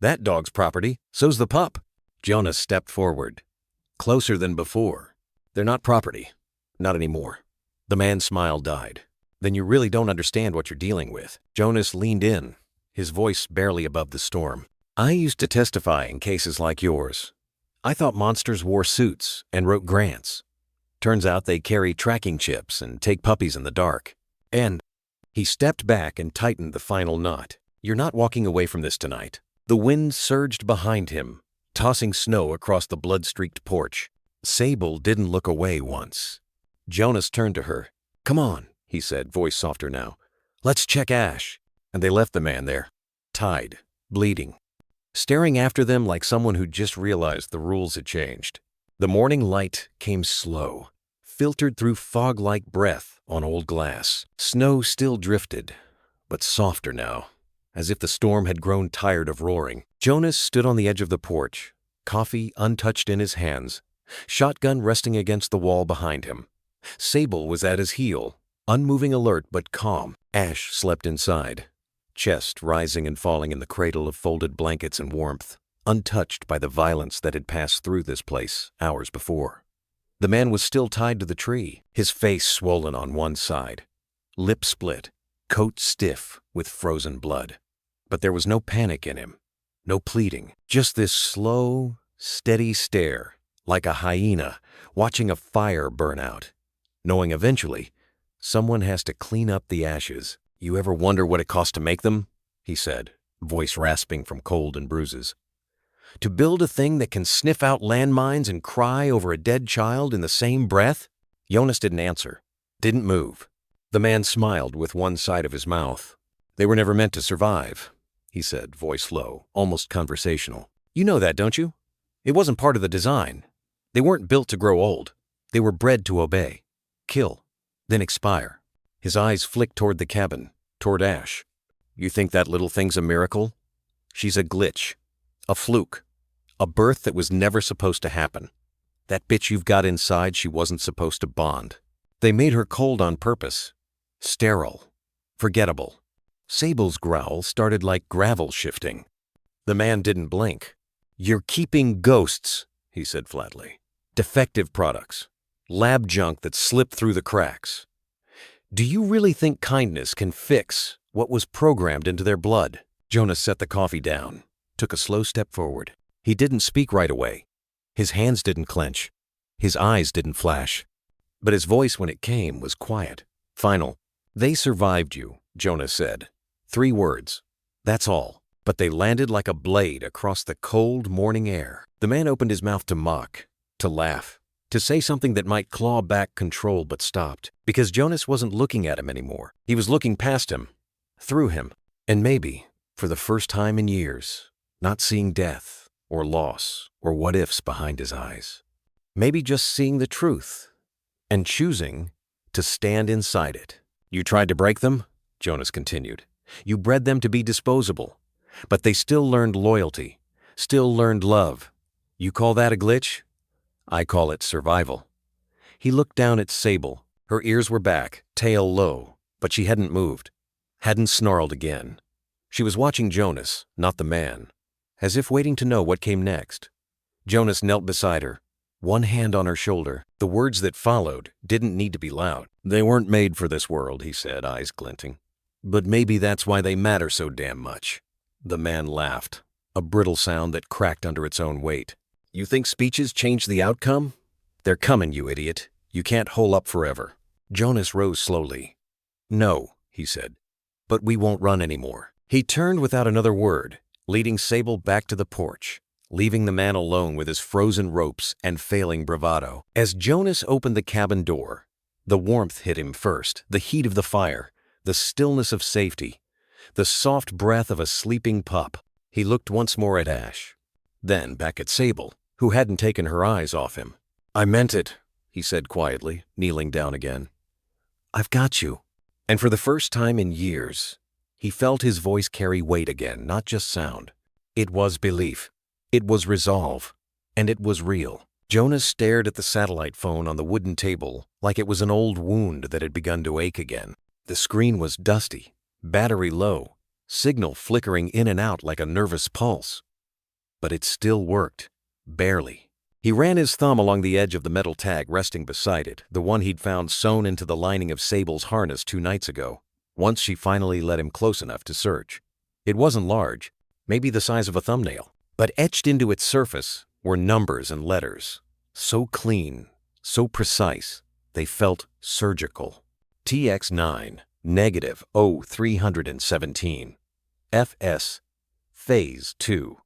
That dog's property, so's the pup." Jonas stepped forward, closer than before. "They're not property. Not anymore." The man's smile died. "Then you really don't understand what you're dealing with." Jonas leaned in, his voice barely above the storm. "I used to testify in cases like yours. I thought monsters wore suits and wrote grants. Turns out they carry tracking chips and take puppies in the dark. And..." He stepped back and tightened the final knot. "You're not walking away from this tonight." The wind surged behind him, tossing snow across the blood-streaked porch. Sable didn't look away once. Jonas turned to her. "Come on," he said, voice softer now. "Let's check Ash." And they left the man there, tied, bleeding, staring after them like someone who'd just realized the rules had changed. The morning light came slow, filtered through fog-like breath on old glass. Snow still drifted, but softer now, as if the storm had grown tired of roaring. Jonas stood on the edge of the porch, coffee untouched in his hands, shotgun resting against the wall behind him. Sable was at his heel, unmoving, alert but calm. Ash slept inside, chest rising and falling in the cradle of folded blankets and warmth, untouched by the violence that had passed through this place hours before. The man was still tied to the tree, his face swollen on one side, lip split, coat stiff with frozen blood. But there was no panic in him, no pleading, just this slow, steady stare, like a hyena watching a fire burn out, knowing eventually someone has to clean up the ashes. "You ever wonder what it costs to make them?" he said, voice rasping from cold and bruises. "To build a thing that can sniff out landmines and cry over a dead child in the same breath?" Jonas didn't answer, didn't move. The man smiled with one side of his mouth. "They were never meant to survive," he said, voice low, almost conversational. "You know that, don't you? It wasn't part of the design. They weren't built to grow old. They were bred to obey, kill, then expire." His eyes flicked toward the cabin, toward Ash. "You think that little thing's a miracle? She's a glitch, a fluke, a birth that was never supposed to happen. That bitch you've got inside, she wasn't supposed to bond. They made her cold on purpose, sterile, forgettable." Sable's growl started like gravel shifting. The man didn't blink. "You're keeping ghosts," he said flatly. "Defective products, lab junk that slipped through the cracks. Do you really think kindness can fix what was programmed into their blood?" Jonas set the coffee down, took a slow step forward. He didn't speak right away. His hands didn't clench. His eyes didn't flash. But his voice, when it came, was quiet, final. "They survived you," Jonas said. 3 words. That's all. But they landed like a blade across the cold morning air. The man opened his mouth to mock, to laugh, to say something that might claw back control, but stopped, because Jonas wasn't looking at him anymore. He was looking past him, through him, and maybe, for the first time in years, not seeing death or loss or what-ifs behind his eyes. Maybe just seeing the truth and choosing to stand inside it. "You tried to break them," Jonas continued. "You bred them to be disposable, but they still learned loyalty, still learned love. You call that a glitch? I call it survival." He looked down at Sable. Her ears were back, tail low, but she hadn't moved, hadn't snarled again. She was watching Jonas, not the man, as if waiting to know what came next. Jonas knelt beside her, one hand on her shoulder. The words that followed didn't need to be loud. "They weren't made for this world," he said, eyes glinting. "But maybe that's why they matter so damn much." The man laughed, a brittle sound that cracked under its own weight. "You think speeches change the outcome? They're coming, you idiot. You can't hole up forever." Jonas rose slowly. "No," he said, "but we won't run anymore." He turned without another word, leading Sable back to the porch, leaving the man alone with his frozen ropes and failing bravado. As Jonas opened the cabin door, the warmth hit him first, the heat of the fire, the stillness of safety, the soft breath of a sleeping pup. He looked once more at Ash, then back at Sable, who hadn't taken her eyes off him. "I meant it," he said quietly, kneeling down again. "I've got you." And for the first time in years, he felt his voice carry weight again, not just sound. It was belief. It was resolve. And it was real. Jonas stared at the satellite phone on the wooden table like it was an old wound that had begun to ache again. The screen was dusty, battery low, signal flickering in and out like a nervous pulse. But it still worked. Barely. He ran his thumb along the edge of the metal tag resting beside it, the one he'd found sewn into the lining of Sable's harness 2 nights ago, once she finally let him close enough to search. It wasn't large, maybe the size of a thumbnail, but etched into its surface were numbers and letters, so clean, so precise, they felt surgical. TX9, negative 0317, FS, Phase 2.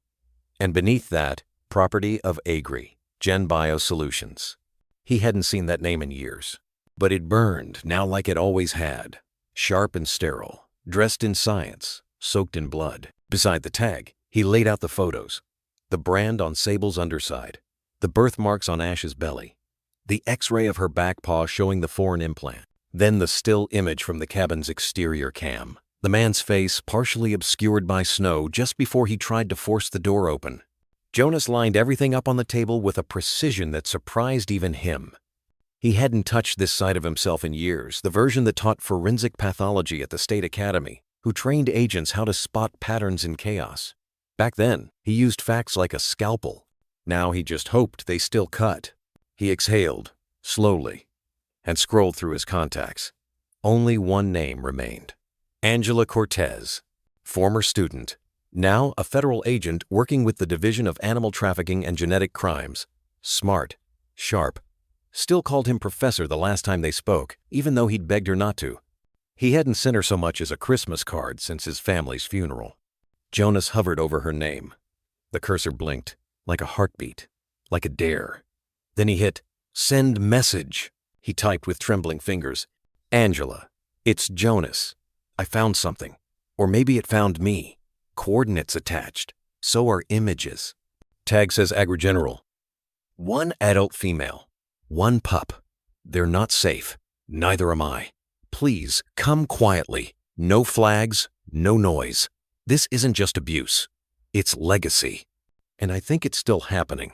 And beneath that, property of Agri. Gen Bio Solutions. He hadn't seen that name in years. But it burned, now like it always had. Sharp and sterile, dressed in science, soaked in blood. Beside the tag, he laid out the photos. The brand on Sable's underside, the birthmarks on Ash's belly, the X-ray of her back paw showing the foreign implant, then the still image from the cabin's exterior cam. The man's face partially obscured by snow just before he tried to force the door open. Jonas lined everything up on the table with a precision that surprised even him. He hadn't touched this side of himself in years, the version that taught forensic pathology at the State Academy, who trained agents how to spot patterns in chaos. Back then, he used facts like a scalpel. Now he just hoped they still cut. He exhaled, slowly, and scrolled through his contacts. Only one name remained. Angela Cortez, former student, now a federal agent working with the Division of Animal Trafficking and Genetic Crimes. Smart, sharp. Still called him professor the last time they spoke, even though he'd begged her not to. He hadn't sent her so much as a Christmas card since his family's funeral. Jonas hovered over her name. The cursor blinked, like a heartbeat, like a dare. Then he hit send message. He typed with trembling fingers. Angela, it's Jonas. I found something. Or maybe it found me. Coordinates attached. So are images. Tag says Agri-General. One adult female. One pup. They're not safe. Neither am I. Please, come quietly. No flags, no noise. This isn't just abuse. It's legacy. And I think it's still happening.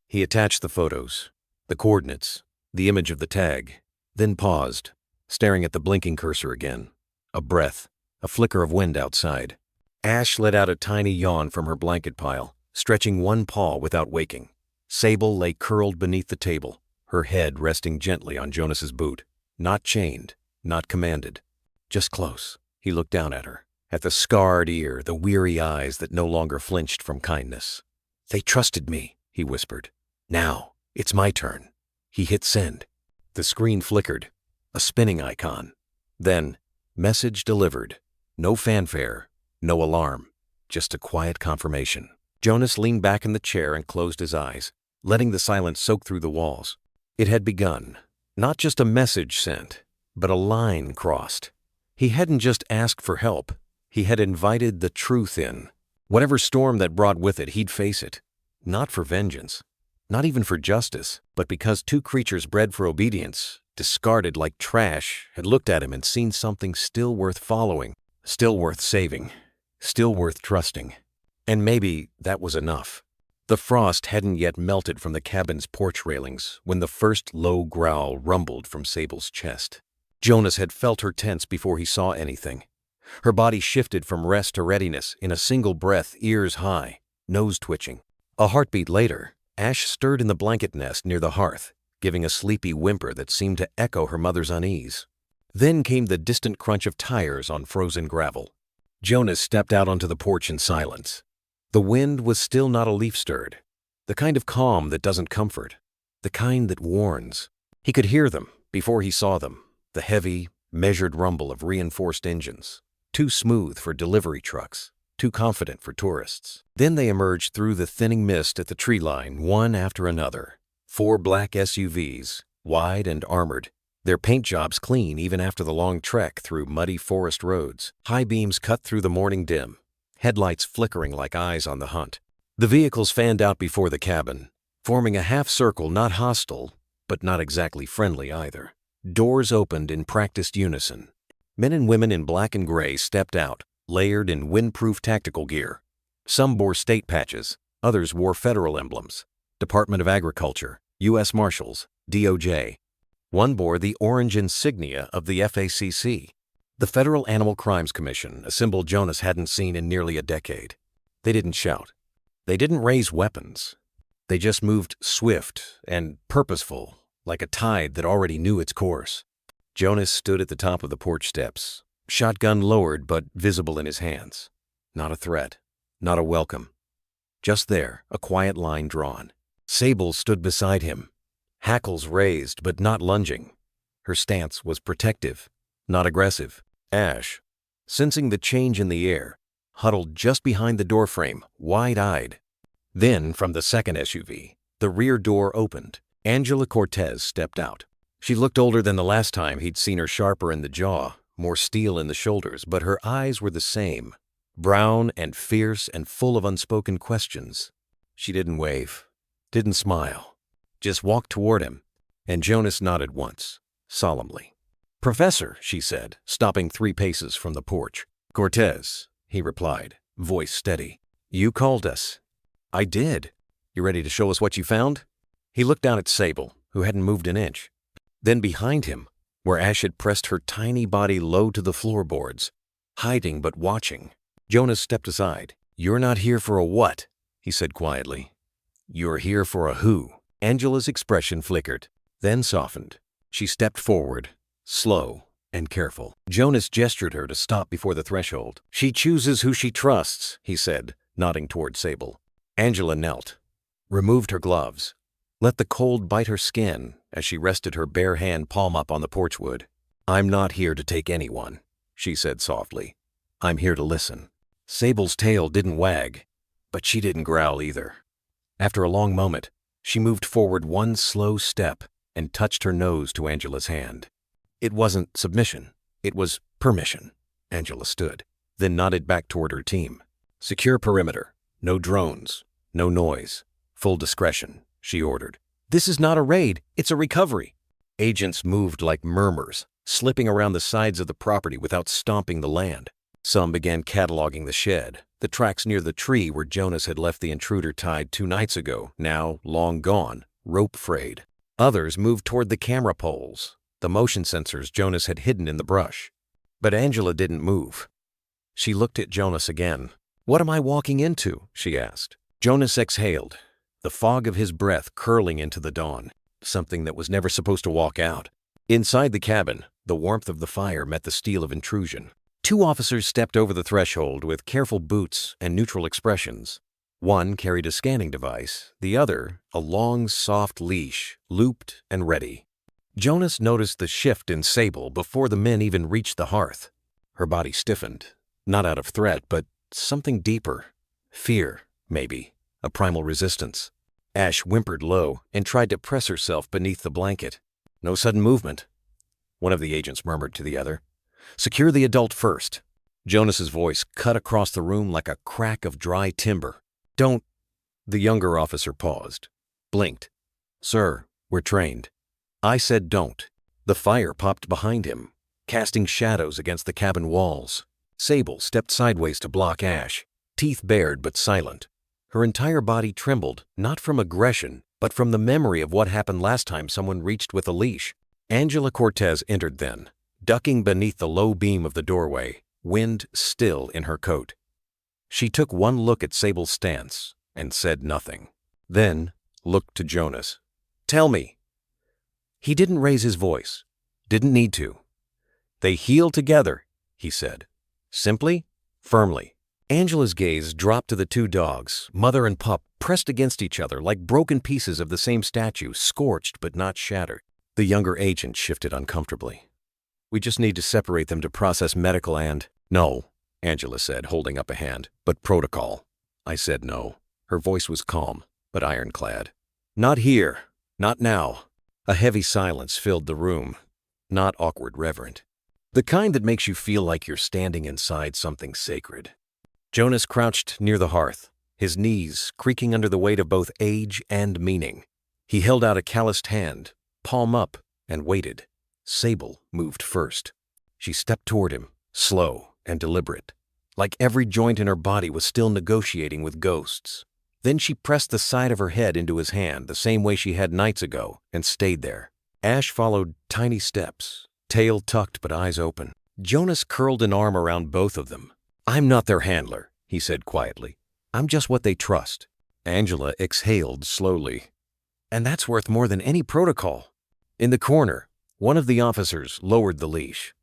He attached the photos, the coordinates, the image of the tag, then paused, staring at the blinking cursor again. A breath, a flicker of wind outside. Ash let out a tiny yawn from her blanket pile, stretching one paw without waking. Sable lay curled beneath the table, her head resting gently on Jonas's boot. Not chained, not commanded. Just close. He looked down at her, at the scarred ear, the weary eyes that no longer flinched from kindness. They trusted me, he whispered. Now, it's my turn. He hit send. The screen flickered, a spinning icon. Then, message delivered. No fanfare, no alarm, just a quiet confirmation. Jonas leaned back in the chair and closed his eyes, letting the silence soak through the walls. It had begun. Not just a message sent, but a line crossed. He hadn't just asked for help. He had invited the truth in. Whatever storm that brought with it, he'd face it. Not for vengeance, not even for justice, but because two creatures bred for obedience, discarded like trash, had looked at him and seen something still worth following, still worth saving, still worth trusting. And maybe that was enough. The frost hadn't yet melted from the cabin's porch railings when the first low growl rumbled from Sable's chest. Jonas had felt her tense before he saw anything. Her body shifted from rest to readiness in a single breath, ears high, nose twitching. A heartbeat later, Ash stirred in the blanket nest near the hearth, giving a sleepy whimper that seemed to echo her mother's unease. Then came the distant crunch of tires on frozen gravel. Jonas stepped out onto the porch in silence. The wind was still not a leaf stirred, the kind of calm that doesn't comfort, the kind that warns. He could hear them before he saw them, the heavy, measured rumble of reinforced engines, too smooth for delivery trucks, too confident for tourists. Then they emerged through the thinning mist at the tree line, one after another. 4 black SUVs, wide and armored, their paint jobs clean even after the long trek through muddy forest roads. High beams cut through the morning dim, headlights flickering like eyes on the hunt. The vehicles fanned out before the cabin, forming a half circle not hostile, but not exactly friendly either. Doors opened in practiced unison. Men and women in black and gray stepped out, layered in windproof tactical gear. Some bore state patches, others wore federal emblems. Department of Agriculture, U.S. Marshals, DOJ. One bore the orange insignia of the FACC. The Federal Animal Crimes Commission, a symbol Jonas hadn't seen in nearly a decade. They didn't shout. They didn't raise weapons. They just moved swift and purposeful, like a tide that already knew its course. Jonas stood at the top of the porch steps, shotgun lowered but visible in his hands. Not a threat, not a welcome. Just there, a quiet line drawn. Sable stood beside him, hackles raised but not lunging. Her stance was protective, not aggressive. Ash, sensing the change in the air, huddled just behind the doorframe, wide-eyed. Then, from the second SUV, The rear door opened. Angela Cortez stepped out. She looked older than the last time he'd seen her, sharper in the jaw, more steel in the shoulders, but her eyes were the same, brown and fierce and full of unspoken questions. She didn't wave, didn't smile, just walked toward him, and Jonas nodded once, solemnly. "Professor," she said, stopping 3 paces from the porch. "Cortez," he replied, voice steady. "You called us." "I did. You ready to show us what you found?" He looked down at Sable, who hadn't moved an inch. Then behind him, where Ash had pressed her tiny body low to the floorboards, hiding but watching, Jonas stepped aside. "You're not here for a what?" he said quietly. "You're here for a who." Angela's expression flickered, then softened. She stepped forward, slow and careful. Jonas gestured her to stop before the threshold. "She chooses who she trusts," he said, nodding toward Sable. Angela knelt, removed her gloves, let the cold bite her skin as she rested her bare hand palm up on the porchwood. "I'm not here to take anyone," she said softly. "I'm here to listen." Sable's tail didn't wag, but she didn't growl either. After a long moment, she moved forward 1 slow step and touched her nose to Angela's hand. It wasn't submission, it was permission. Angela stood, then nodded back toward her team. "Secure perimeter. No drones, no noise. Full discretion," she ordered. "This is not a raid, it's a recovery." Agents moved like murmurs, slipping around the sides of the property without stomping the land. Some began cataloging the shed, the tracks near the tree where Jonas had left the intruder tied 2 nights ago, now long gone, rope frayed. Others moved toward the camera poles, the motion sensors Jonas had hidden in the brush. But Angela didn't move. She looked at Jonas again. "What am I walking into?" she asked. Jonas exhaled, the fog of his breath curling into the dawn, something that was never supposed to walk out. Inside the cabin, the warmth of the fire met the steel of intrusion. 2 officers stepped over the threshold with careful boots and neutral expressions. One carried a scanning device, the other a long, soft leash, looped and ready. Jonas noticed the shift in Sable before the men even reached the hearth. Her body stiffened, not out of threat, but something deeper. Fear, maybe, a primal resistance. Ash whimpered low and tried to press herself beneath the blanket. "No sudden movement," one of the agents murmured to the other. "Secure the adult first." Jonas's voice cut across the room like a crack of dry timber. "Don't—" The younger officer paused, blinked. "Sir, we're trained." "I said don't." The fire popped behind him, casting shadows against the cabin walls. Sable stepped sideways to block Ash, teeth bared but silent. Her entire body trembled, not from aggression, but from the memory of what happened last time someone reached with a leash. Angela Cortez entered then, ducking beneath the low beam of the doorway, wind still in her coat. She took one look at Sable's stance and said nothing, then looked to Jonas. "Tell me." He didn't raise his voice, didn't need to. "They heal together," he said, simply, firmly. Angela's gaze dropped to the 2 dogs, mother and pup, pressed against each other like broken pieces of the same statue, scorched but not shattered. The younger agent shifted uncomfortably. "We just need to separate them to process medical and—" "No," Angela said, holding up a hand, "but protocol." I said no. Her voice was calm, but ironclad. "Not here. Not now." A heavy silence filled the room, not awkward reverent. The kind that makes you feel like you're standing inside something sacred. Jonas crouched near the hearth, his knees creaking under the weight of both age and meaning. He held out a calloused hand, palm up, and waited. Sable moved first. She stepped toward him, slow and deliberate, like every joint in her body was still negotiating with ghosts. Then she pressed the side of her head into his hand the same way she had nights ago and stayed there. Ash followed tiny steps, tail tucked but eyes open. Jonas curled an arm around both of them. "I'm not their handler," he said quietly. "I'm just what they trust." Angela exhaled slowly. "And that's worth more than any protocol." In the corner, one of the officers lowered the leash.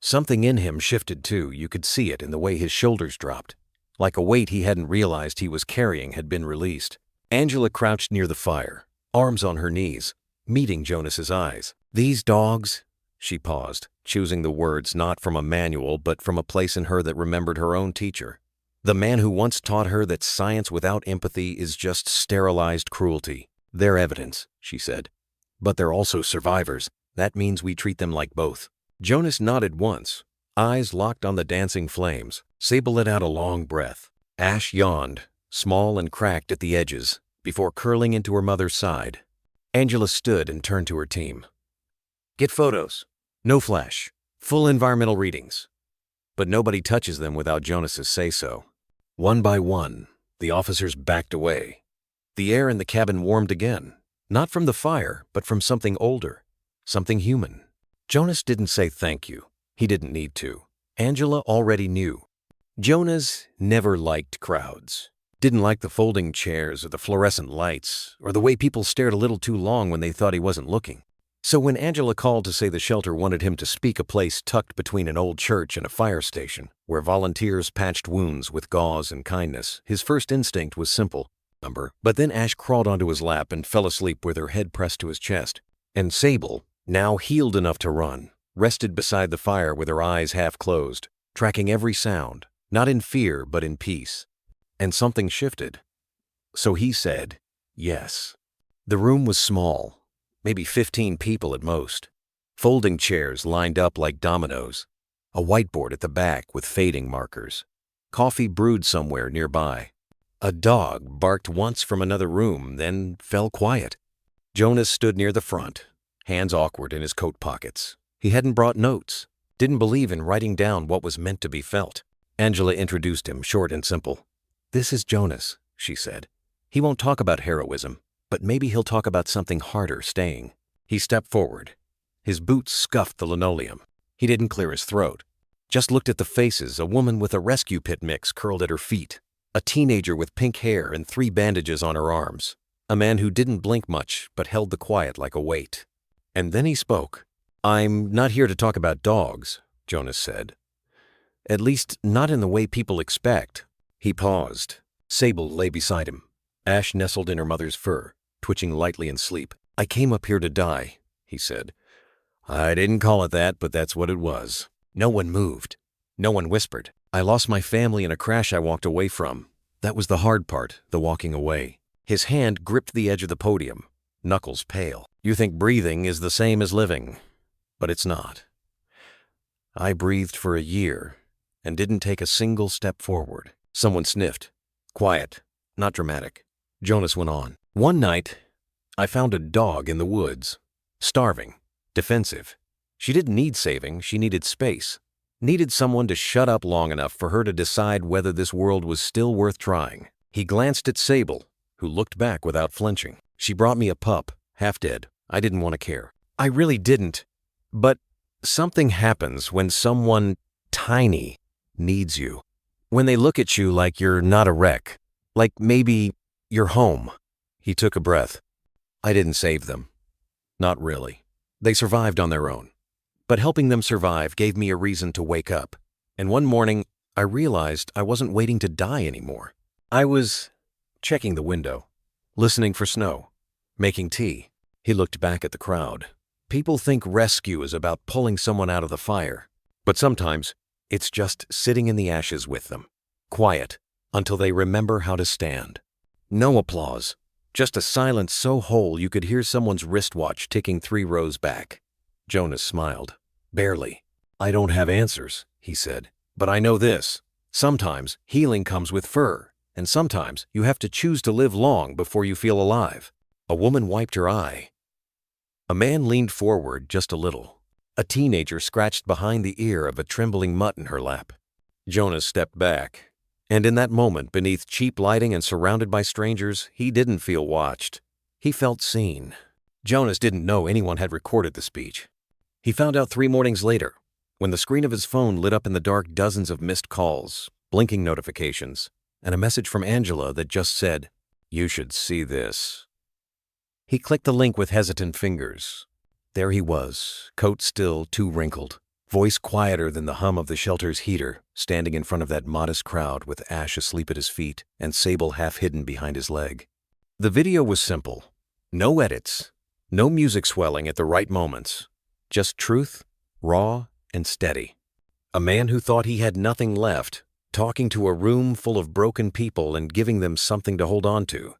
Something in him shifted too. You could see it in the way his shoulders dropped. Like a weight he hadn't realized he was carrying had been released. Angela crouched near the fire, arms on her knees, meeting Jonas's eyes. "These dogs," she paused, choosing the words not from a manual but from a place in her that remembered her own teacher. The man who once taught her that science without empathy is just sterilized cruelty. "They're evidence," she said. "But they're also survivors. That means we treat them like both." Jonas nodded once, eyes locked on the dancing flames. Sable let out a long breath. Ash yawned, small and cracked at the edges, before curling into her mother's side. Angela stood and turned to her team. "Get photos. No flash. Full environmental readings." But nobody touches them without Jonas's say-so. One by one, the officers backed away. The air in the cabin warmed again, not from the fire, but from something older, something human. Jonas didn't say thank you. He didn't need to. Angela already knew. Jonas never liked crowds. Didn't like the folding chairs or the fluorescent lights or the way people stared a little too long when they thought he wasn't looking. So when Angela called to say the shelter wanted him to speak a place tucked between an old church and a fire station, where volunteers patched wounds with gauze and kindness, his first instinct was simple, number. But then Ash crawled onto his lap and fell asleep with her head pressed to his chest. And Sable, now healed enough to run, rested beside the fire with her eyes half closed, tracking every sound, not in fear but in peace. And something shifted. So he said, yes. The room was small, maybe 15 people at most. Folding chairs lined up like dominoes. A whiteboard at the back with fading markers. Coffee brewed somewhere nearby. A dog barked once from another room, then fell quiet. Jonas stood near the front, hands awkward in his coat pockets. He hadn't brought notes, didn't believe in writing down what was meant to be felt. Angela introduced him, short and simple. "This is Jonas," she said. "He won't talk about heroism, but maybe he'll talk about something harder staying." He stepped forward. His boots scuffed the linoleum. He didn't clear his throat. Just looked at the faces, a woman with a rescue pit mix curled at her feet, a teenager with pink hair and 3 bandages on her arms, a man who didn't blink much but held the quiet like a weight. And then he spoke. "I'm not here to talk about dogs," Jonas said. "At least not in the way people expect." He paused. Sable lay beside him. Ash nestled in her mother's fur, twitching lightly in sleep. "I came up here to die," he said. "I didn't call it that, but that's what it was." No one moved. No one whispered. "I lost my family in a crash I walked away from. That was the hard part, the walking away." His hand gripped the edge of the podium, knuckles pale. "You think breathing is the same as living, but it's not. I breathed for a year and didn't take a single step forward." Someone sniffed. Quiet, not dramatic. Jonas went on. "One night, I found a dog in the woods, starving, defensive. She didn't need saving, she needed space. Needed someone to shut up long enough for her to decide whether this world was still worth trying." He glanced at Sable, who looked back without flinching. "She brought me a pup, half dead. I didn't want to care. I really didn't. But something happens when someone tiny needs you. When they look at you like you're not a wreck, like maybe you're home." He took a breath. "I didn't save them. Not really. They survived on their own. But helping them survive gave me a reason to wake up. And one morning, I realized I wasn't waiting to die anymore. I was checking the window, listening for snow, making tea." He looked back at the crowd. "People think rescue is about pulling someone out of the fire, but sometimes it's just sitting in the ashes with them, quiet, until they remember how to stand. No applause, just a silence so whole you could hear someone's wristwatch ticking 3 rows back." Jonas smiled. "Barely. I don't have answers," he said, "but I know this. Sometimes healing comes with fur, and sometimes you have to choose to live long before you feel alive." A woman wiped her eye. A man leaned forward just a little. A teenager scratched behind the ear of a trembling mutt in her lap. Jonas stepped back, and in that moment, beneath cheap lighting and surrounded by strangers, he didn't feel watched. He felt seen. Jonas didn't know anyone had recorded the speech. He found out 3 mornings later, when the screen of his phone lit up in the dark dozens of missed calls, blinking notifications, and a message from Angela that just said, "You should see this." He clicked the link with hesitant fingers. There he was, coat still, too wrinkled, voice quieter than the hum of the shelter's heater, standing in front of that modest crowd with Ash asleep at his feet and Sable half hidden behind his leg. The video was simple. No edits, no music swelling at the right moments. Just truth, raw and steady. A man who thought he had nothing left, talking to a room full of broken people and giving them something to hold on to.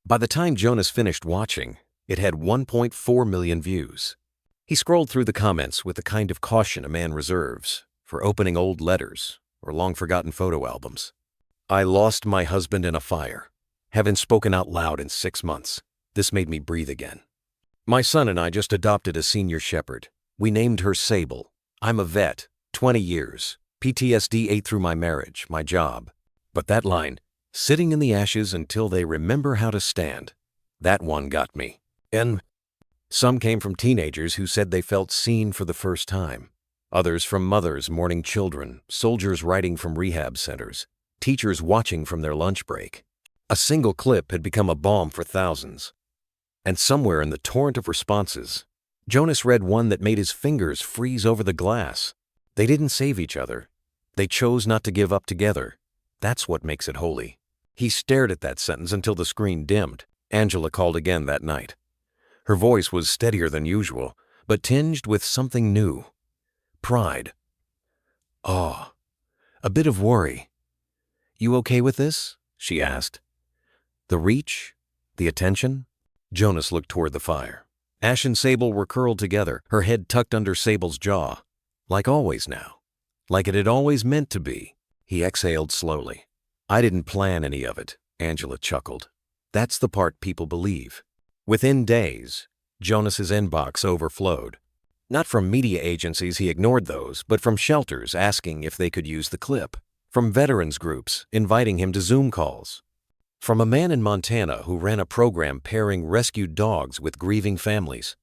By the time Jonas finished watching, it had 1.4 million views. He scrolled through the comments with the kind of caution a man reserves for opening old letters or long-forgotten photo albums. I lost my husband in a fire. Haven't spoken out loud in 6 months. This made me breathe again. My son and I just adopted a senior shepherd. We named her Sable. I'm a vet, 20 years. PTSD ate through my marriage, my job. But that line, sitting in the ashes until they remember how to stand, that one got me. And some came from teenagers who said they felt seen for the first time. Others from mothers mourning children, soldiers writing from rehab centers, teachers watching from their lunch break. A single clip had become a balm for thousands. And somewhere in the torrent of responses, Jonas read one that made his fingers freeze over the glass. They didn't save each other. They chose not to give up together. That's what makes it holy. He stared at that sentence until the screen dimmed. Angela called again that night. Her voice was steadier than usual, but tinged with something new. Pride. Awe. A bit of worry. You okay with this? She asked. The reach? The attention? Jonas looked toward the fire. Ash and Sable were curled together, her head tucked under Sable's jaw. Like always now. Like it had always meant to be. He exhaled slowly. I didn't plan any of it, Angela chuckled. That's the part people believe. Within days, Jonas's inbox overflowed. Not from media agencies, he ignored those, but from shelters asking if they could use the clip. From veterans groups inviting him to Zoom calls. From a man in Montana who ran a program pairing rescued dogs with grieving families.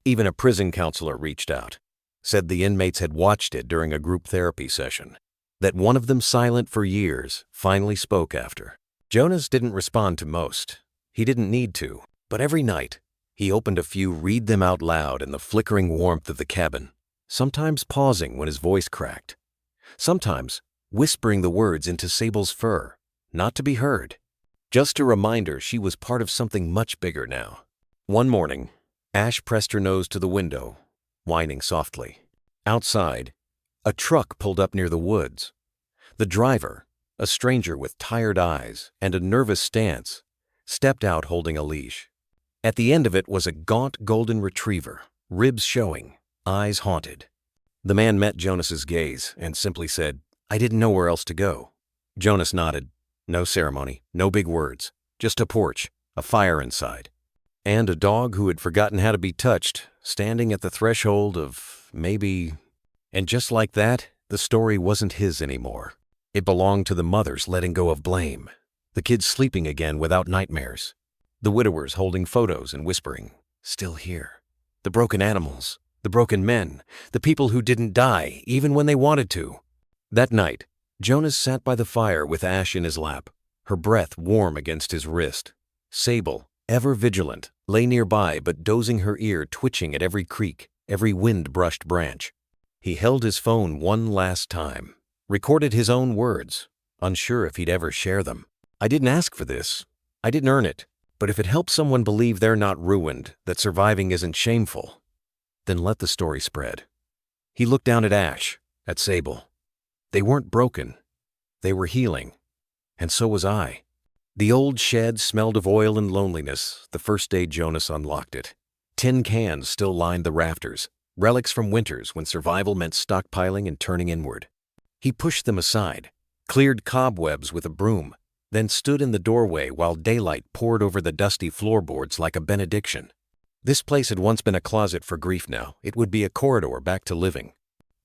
Even a prison counselor reached out, said the inmates had watched it during a group therapy session, that one of them silent for years finally spoke after. Jonas didn't respond to most. He didn't need to, but every night, he opened a few, read them out loud in the flickering warmth of the cabin, sometimes pausing when his voice cracked, sometimes whispering the words into Sable's fur, not to be heard. Just a reminder she was part of something much bigger now. One morning, Ash pressed her nose to the window, whining softly. Outside, a truck pulled up near the woods. The driver, a stranger with tired eyes and a nervous stance, stepped out holding a leash. At the end of it was a gaunt golden retriever, ribs showing, eyes haunted. The man met Jonas's gaze and simply said, I didn't know where else to go. Jonas nodded. No ceremony, no big words, just a porch, a fire inside, and a dog who had forgotten how to be touched, standing at the threshold of maybe. And just like that, the story wasn't his anymore. It belonged to the mothers letting go of blame, the kids sleeping again without nightmares, the widowers holding photos and whispering, still here, the broken animals, the broken men, the people who didn't die even when they wanted to. That night, Jonas sat by the fire with Ash in his lap, her breath warm against his wrist. Sable, ever vigilant, lay nearby but dozing, her ear twitching at every creak, every wind-brushed branch. He held his phone one last time, recorded his own words, unsure if he'd ever share them. I didn't ask for this. I didn't earn it. But if it helps someone believe they're not ruined, that surviving isn't shameful, then let the story spread. He looked down at Ash, at Sable. They weren't broken. They were healing. And so was I. The old shed smelled of oil and loneliness the first day Jonas unlocked it. Tin cans still lined the rafters, relics from winters when survival meant stockpiling and turning inward. He pushed them aside, cleared cobwebs with a broom, then stood in the doorway while daylight poured over the dusty floorboards like a benediction. This place had once been a closet for grief. Now it would be a corridor back to living.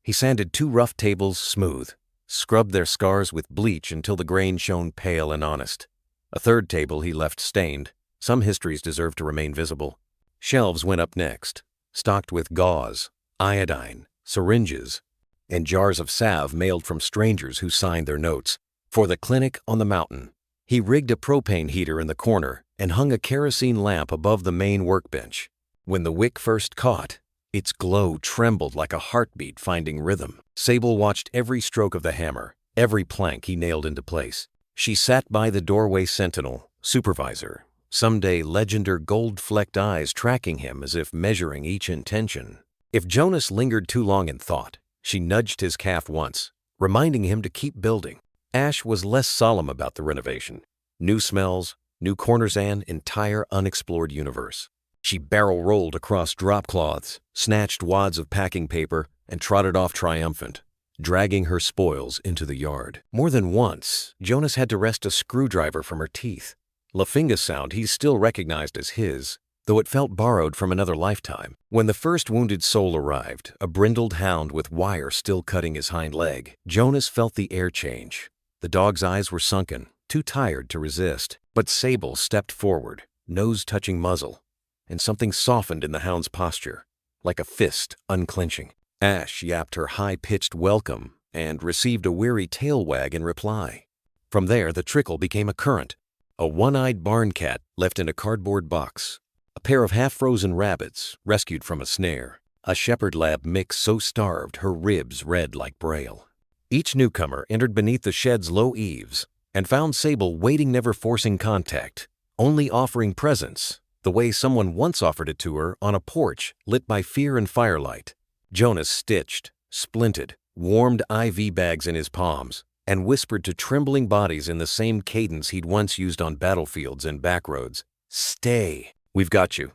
He sanded 2 rough tables smooth, scrubbed their scars with bleach until the grain shone pale and honest. A 3rd table he left stained. Some histories deserved to remain visible. Shelves went up next, stocked with gauze, iodine, syringes, and jars of salve mailed from strangers who signed their notes. For the clinic on the mountain, he rigged a propane heater in the corner and hung a kerosene lamp above the main workbench. When the wick first caught, its glow trembled like a heartbeat finding rhythm. Sable watched every stroke of the hammer, every plank he nailed into place. She sat by the doorway sentinel, supervisor, someday legender, gold-flecked eyes tracking him as if measuring each intention. If Jonas lingered too long in thought, she nudged his calf once, reminding him to keep building. Ash was less solemn about the renovation. New smells, new corners, an entire unexplored universe. She barrel-rolled across drop cloths, snatched wads of packing paper, and trotted off triumphant, dragging her spoils into the yard. More than once, Jonas had to wrest a screwdriver from her teeth. Lafinga's sound he still recognized as his, though it felt borrowed from another lifetime. When the first wounded soul arrived, a brindled hound with wire still cutting his hind leg, Jonas felt the air change. The dog's eyes were sunken, too tired to resist. But Sable stepped forward, nose touching muzzle, and something softened in the hound's posture, like a fist unclenching. Ash yapped her high-pitched welcome and received a weary tail wag in reply. From there, the trickle became a current. A one-eyed barn cat left in a cardboard box, a pair of half-frozen rabbits rescued from a snare, a shepherd lab mix so starved her ribs read like braille. Each newcomer entered beneath the shed's low eaves and found Sable waiting, never forcing contact, only offering presence, the way someone once offered it to her on a porch lit by fear and firelight. Jonas stitched, splinted, warmed IV bags in his palms, and whispered to trembling bodies in the same cadence he'd once used on battlefields and backroads. "Stay. We've got you."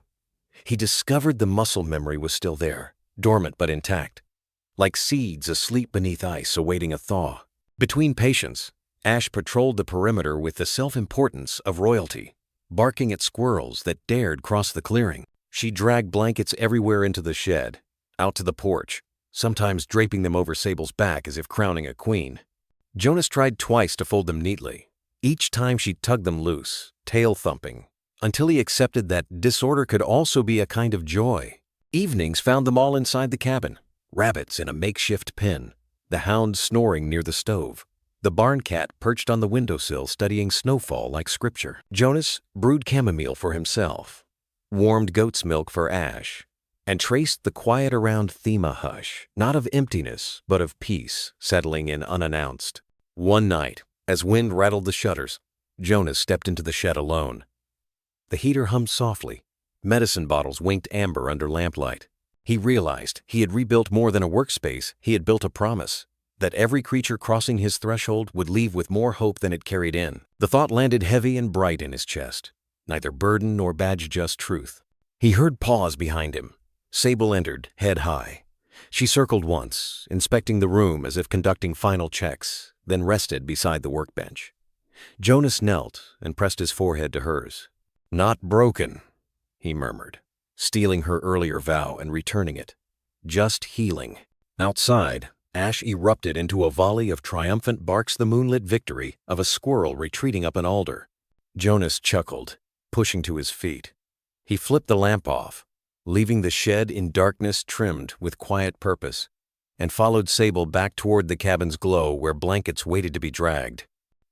He discovered the muscle memory was still there, dormant but intact, like seeds asleep beneath ice awaiting a thaw. Between patients, Ash patrolled the perimeter with the self-importance of royalty, barking at squirrels that dared cross the clearing. She dragged blankets everywhere into the shed, out to the porch, sometimes draping them over Sable's back as if crowning a queen. Jonas tried twice to fold them neatly. Each time she tugged them loose, tail thumping, until he accepted that disorder could also be a kind of joy. Evenings found them all inside the cabin, rabbits in a makeshift pen, the hound snoring near the stove, the barn cat perched on the windowsill studying snowfall like scripture. Jonas brewed chamomile for himself, warmed goat's milk for Ash, and traced the quiet around Thema hush, not of emptiness, but of peace, settling in unannounced. One night, as wind rattled the shutters, Jonas stepped into the shed alone. The heater hummed softly. Medicine bottles winked amber under lamplight. He realized he had rebuilt more than a workspace. He had built a promise that every creature crossing his threshold would leave with more hope than it carried in. The thought landed heavy and bright in his chest, neither burden nor badge, just truth. He heard paws behind him. Sable entered, head high. She circled once, inspecting the room as if conducting final checks, then rested beside the workbench. Jonas knelt and pressed his forehead to hers. "Not broken," he murmured, stealing her earlier vow and returning it. "Just healing." Outside, Ash erupted into a volley of triumphant barks, the moonlit victory of a squirrel retreating up an alder. Jonas chuckled, pushing to his feet. He flipped the lamp off, leaving the shed in darkness trimmed with quiet purpose, and followed Sable back toward the cabin's glow where blankets waited to be dragged,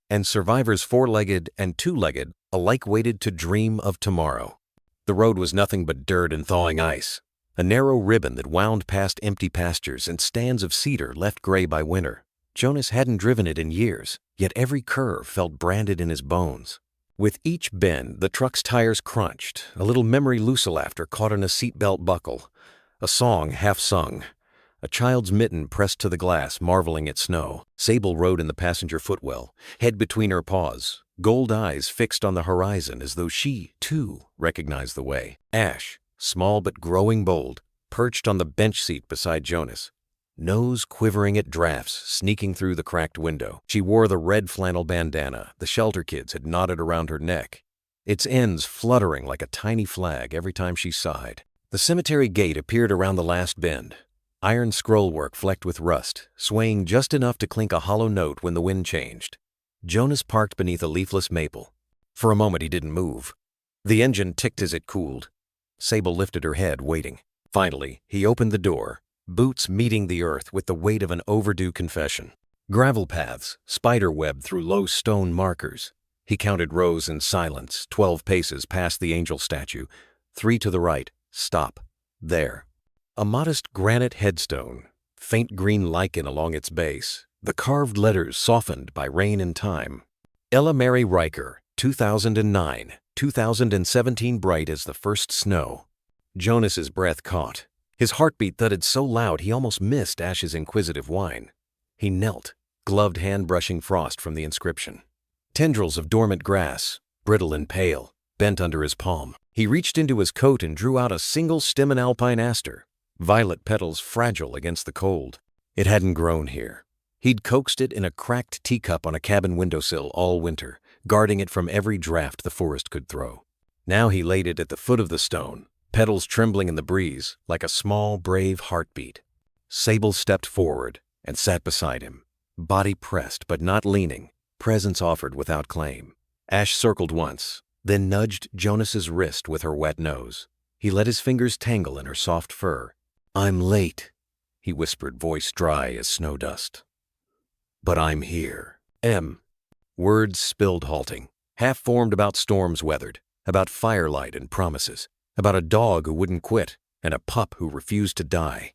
and survivors four-legged and two-legged alike waited to dream of tomorrow. The road was nothing but dirt and thawing ice, a narrow ribbon that wound past empty pastures and stands of cedar left gray by winter. Jonas hadn't driven it in years, yet every curve felt branded in his bones. With each bend, the truck's tires crunched, a little memory laughter caught in a seatbelt buckle, a song half sung, a child's mitten pressed to the glass, marveling at snow. Sable rode in the passenger footwell, head between her paws, gold eyes fixed on the horizon as though she, too, recognized the way. Ash, small but growing bold, perched on the bench seat beside Jonas, nose quivering at drafts sneaking through the cracked window. She wore the red flannel bandana the shelter kids had knotted around her neck, its ends fluttering like a tiny flag every time she sighed. The cemetery gate appeared around the last bend, iron scrollwork flecked with rust, swaying just enough to clink a hollow note when the wind changed. Jonas parked beneath a leafless maple. For a moment he didn't move. The engine ticked as it cooled. Sable lifted her head, waiting. Finally, he opened the door, boots meeting the earth with the weight of an overdue confession. Gravel paths, spider-webbed through low stone markers. He counted rows in silence, 12 paces past the angel statue, 3 to the right. Stop. There. A modest granite headstone, faint green lichen along its base, the carved letters softened by rain and time. Ella Mary Riker, 2009, 2017, bright as the first snow. Jonas's breath caught. His heartbeat thudded so loud he almost missed Ash's inquisitive whine. He knelt, gloved hand brushing frost from the inscription. Tendrils of dormant grass, brittle and pale, bent under his palm. He reached into his coat and drew out a single-stem alpine aster, violet petals fragile against the cold. It hadn't grown here. He'd coaxed it in a cracked teacup on a cabin windowsill all winter, guarding it from every draft the forest could throw. Now he laid it at the foot of the stone, petals trembling in the breeze like a small, brave heartbeat. Sable stepped forward and sat beside him, body pressed but not leaning, presence offered without claim. Ash circled once, then nudged Jonas's wrist with her wet nose. He let his fingers tangle in her soft fur. "I'm late," he whispered, voice dry as snow dust. "But I'm here." Words spilled halting, half-formed about storms weathered, about firelight and promises, about a dog who wouldn't quit and a pup who refused to die.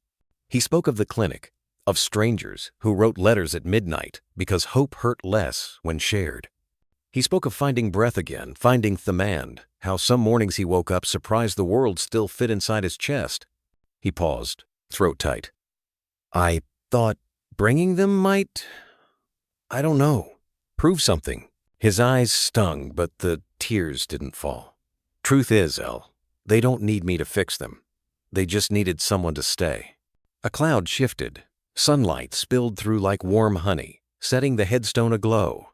He spoke of the clinic, of strangers who wrote letters at midnight because hope hurt less when shared. He spoke of finding breath again, finding Themand, how some mornings he woke up surprised the world still fit inside his chest. He paused, throat tight. "I thought bringing them might, I don't know, prove something." His eyes stung, but the tears didn't fall. "Truth is, Elle, they don't need me to fix them. They just needed someone to stay." A cloud shifted. Sunlight spilled through like warm honey, setting the headstone aglow.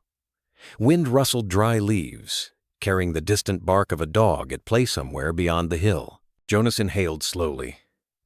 Wind rustled dry leaves, carrying the distant bark of a dog at play somewhere beyond the hill. Jonas inhaled slowly.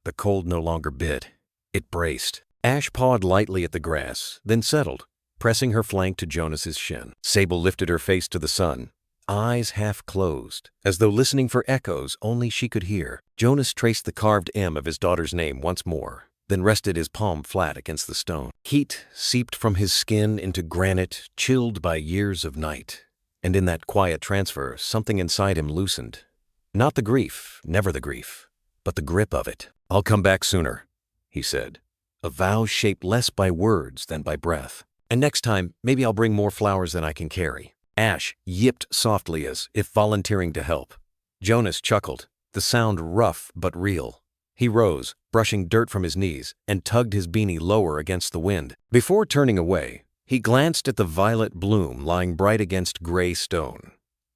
The cold no longer bit. It braced. Ash pawed lightly at the grass, then settled, pressing her flank to Jonas's shin. Sable lifted her face to the sun, eyes half closed, as though listening for echoes only she could hear. Jonas traced the carved M of his daughter's name once more, then rested his palm flat against the stone. Heat seeped from his skin into granite, chilled by years of night. And in that quiet transfer, something inside him loosened. Not the grief, never the grief, but the grip of it. "I'll come back sooner," he said, a vow shaped less by words than by breath. "And next time, maybe I'll bring more flowers than I can carry." Ash yipped softly as if volunteering to help. Jonas chuckled, the sound rough but real. He rose, brushing dirt from his knees, and tugged his beanie lower against the wind. Before turning away, he glanced at the violet bloom lying bright against gray stone.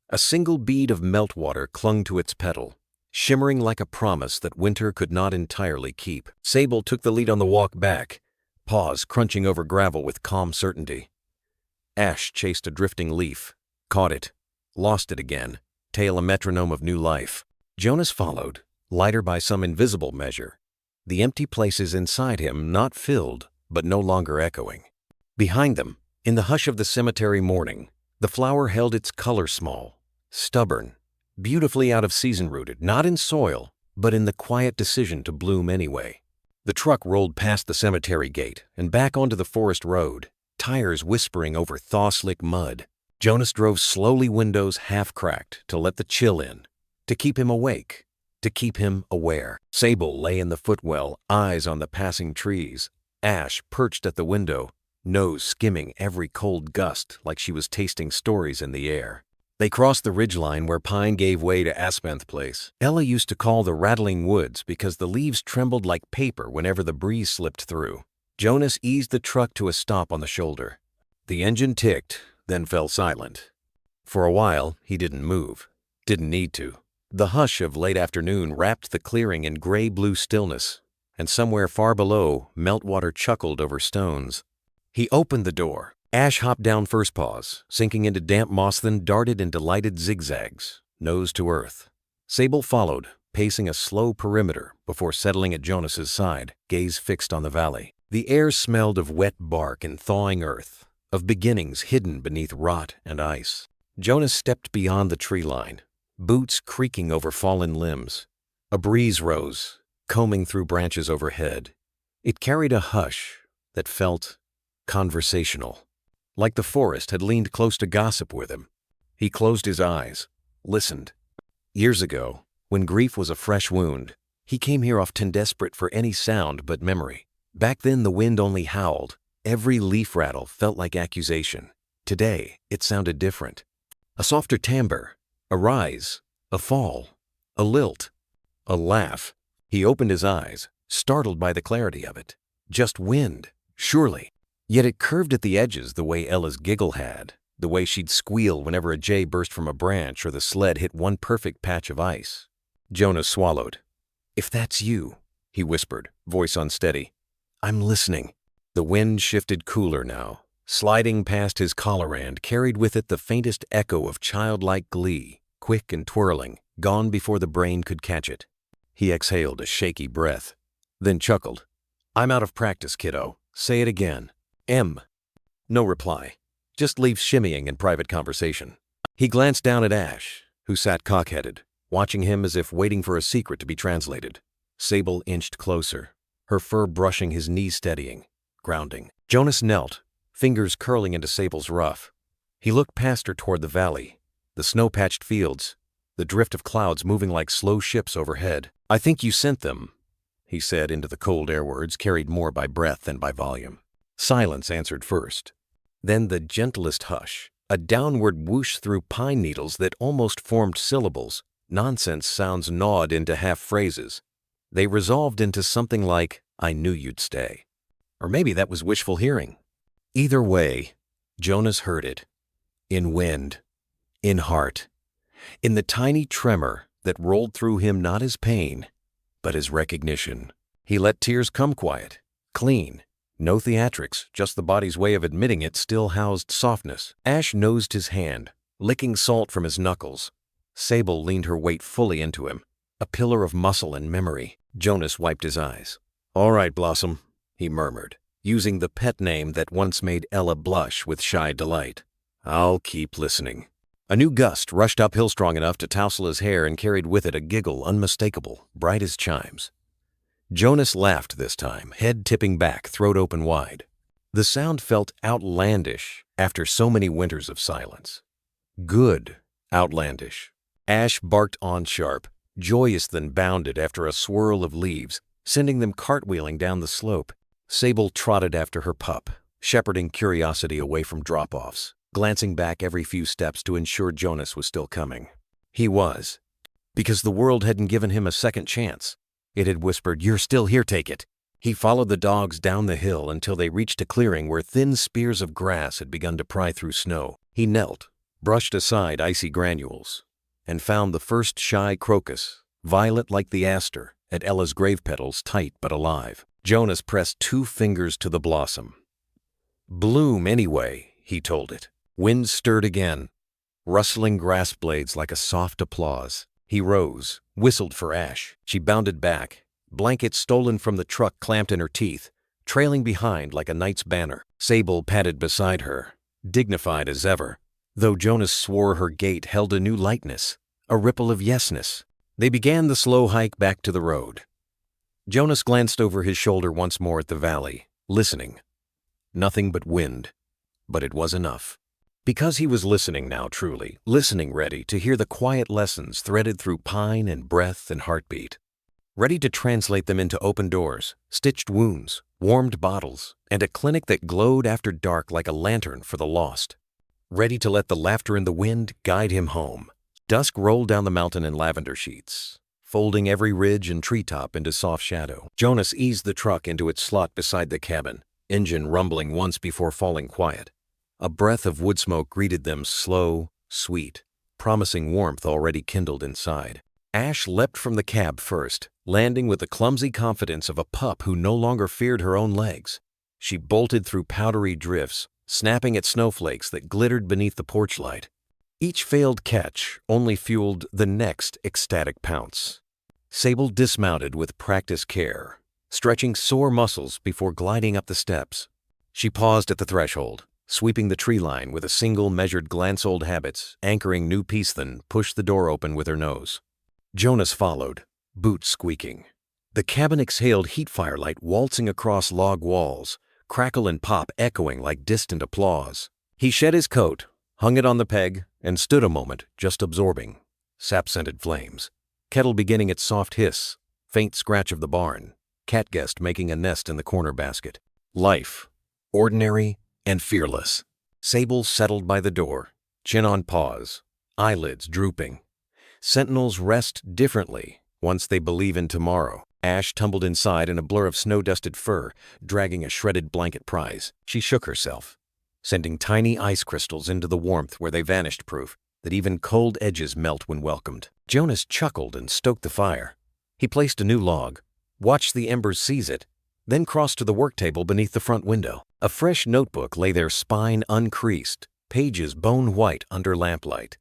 A single bead of meltwater clung to its petal, shimmering like a promise that winter could not entirely keep. Sable took the lead on the walk back, paws crunching over gravel with calm certainty. Ash chased a drifting leaf, caught it, lost it again, tail a metronome of new life. Jonas followed, lighter by some invisible measure, the empty places inside him not filled but no longer echoing. Behind them, in the hush of the cemetery morning, the flower held its color small, stubborn, beautifully out of season rooted, not in soil, but in the quiet decision to bloom anyway. The truck rolled past the cemetery gate and back onto the forest road, tires whispering over thaw-slick mud. Jonas drove slowly, windows half cracked, to let the chill in, to keep him awake, to keep him aware. Sable lay in the footwell, eyes on the passing trees. Ash perched at the window, nose skimming every cold gust like she was tasting stories in the air. They crossed the ridgeline where pine gave way to Aspenth Place. Ella used to call the rattling woods because the leaves trembled like paper whenever the breeze slipped through. Jonas eased the truck to a stop on the shoulder. The engine ticked, then fell silent. For a while, he didn't move. Didn't need to. The hush of late afternoon wrapped the clearing in gray-blue stillness, and somewhere far below, meltwater chuckled over stones. He opened the door. Ash hopped down first paws, sinking into damp moss, then darted in delighted zigzags, nose to earth. Sable followed, pacing a slow perimeter before settling at Jonas's side, gaze fixed on the valley. The air smelled of wet bark and thawing earth, of beginnings hidden beneath rot and ice. Jonas stepped beyond the tree line, boots creaking over fallen limbs. A breeze rose, combing through branches overhead. It carried a hush that felt conversational, like the forest had leaned close to gossip with him. He closed his eyes, listened. Years ago, when grief was a fresh wound, he came here often desperate for any sound but memory. Back then the wind only howled. Every leaf rattle felt like accusation. Today, it sounded different. A softer timbre, a rise, a fall, a lilt, a laugh. He opened his eyes, startled by the clarity of it. Just wind, surely. Yet it curved at the edges the way Ella's giggle had, the way she'd squeal whenever a jay burst from a branch or the sled hit one perfect patch of ice. Jonas swallowed. "If that's you," he whispered, voice unsteady. "I'm listening." The wind shifted cooler now, sliding past his collar and carried with it the faintest echo of childlike glee, quick and twirling, gone before the brain could catch it. He exhaled a shaky breath, then chuckled. "I'm out of practice, kiddo. Say it again." "M." No reply. Just leave shimmying in private conversation. He glanced down at Ash, who sat cock-headed, watching him as if waiting for a secret to be translated. Sable inched closer, her fur brushing his knee, steadying, grounding. Jonas knelt, fingers curling into Sable's ruff. He looked past her toward the valley, the snow-patched fields, the drift of clouds moving like slow ships overhead. "I think you sent them," he said into the cold air, words carried more by breath than by volume. Silence answered first. Then the gentlest hush, a downward whoosh through pine needles that almost formed syllables, nonsense sounds gnawed into half-phrases. They resolved into something like, "I knew you'd stay." Or maybe that was wishful hearing. Either way, Jonas heard it. In wind, in heart, in the tiny tremor that rolled through him, not as pain, but as recognition. He let tears come quiet, clean. No theatrics, just the body's way of admitting it still housed softness. Ash nosed his hand, licking salt from his knuckles. Sable leaned her weight fully into him, a pillar of muscle and memory. Jonas wiped his eyes. "All right, Blossom," he murmured, using the pet name that once made Ella blush with shy delight. "I'll keep listening." A new gust rushed uphill strong enough to tousle his hair and carried with it a giggle unmistakable, bright as chimes. Jonas laughed this time, head tipping back, throat open wide. The sound felt outlandish after so many winters of silence. Good outlandish. Ash barked on sharp, joyous then bounded after a swirl of leaves, sending them cartwheeling down the slope. Sable trotted after her pup, shepherding curiosity away from drop-offs, glancing back every few steps to ensure Jonas was still coming. He was, because the world hadn't given him a second chance. It had whispered, "You're still here, take it." He followed the dogs down the hill until they reached a clearing where thin spears of grass had begun to pry through snow. He knelt, brushed aside icy granules, and found the first shy crocus, violet like the aster, at Ella's grave petals, tight but alive. Jonas pressed 2 fingers to the blossom. "Bloom anyway," he told it. Wind stirred again, rustling grass blades like a soft applause. He rose, whistled for Ash. She bounded back, blanket stolen from the truck clamped in her teeth, trailing behind like a knight's banner. Sable padded beside her, dignified as ever, though Jonas swore her gait held a new lightness, a ripple of yesness. They began the slow hike back to the road. Jonas glanced over his shoulder once more at the valley, listening. Nothing but wind, but it was enough. Because he was listening now, truly, listening, ready to hear the quiet lessons threaded through pine and breath and heartbeat, ready to translate them into open doors, stitched wounds, warmed bottles, and a clinic that glowed after dark like a lantern for the lost, ready to let the laughter in the wind guide him home. Dusk rolled down the mountain in lavender sheets, folding every ridge and treetop into soft shadow. Jonas eased the truck into its slot beside the cabin, engine rumbling once before falling quiet. A breath of wood smoke greeted them, slow, sweet, promising warmth already kindled inside. Ash leapt from the cab first, landing with the clumsy confidence of a pup who no longer feared her own legs. She bolted through powdery drifts, snapping at snowflakes that glittered beneath the porch light. Each failed catch only fueled the next ecstatic pounce. Sable dismounted with practiced care, stretching sore muscles before gliding up the steps. She paused at the threshold, sweeping the tree line with a single measured glance. Old habits, anchoring new peace, then pushed the door open with her nose. Jonas followed, boots squeaking. The cabin exhaled heat firelight waltzing across log walls, crackle and pop echoing like distant applause. He shed his coat, hung it on the peg, and stood a moment, just absorbing. Sap-scented flames, kettle beginning its soft hiss, faint scratch of the barn, cat guest making a nest in the corner basket. Life, ordinary and fearless. Sable settled by the door, chin on paws, eyelids drooping. Sentinels rest differently once they believe in tomorrow. Ash tumbled inside in a blur of snow-dusted fur, dragging a shredded blanket prize. She shook herself, sending tiny ice crystals into the warmth where they vanished, proof that even cold edges melt when welcomed. Jonas chuckled and stoked the fire. He placed a new log, watched the embers seize it, then crossed to the work table beneath the front window. A fresh notebook lay there, spine uncreased, pages bone white under lamplight.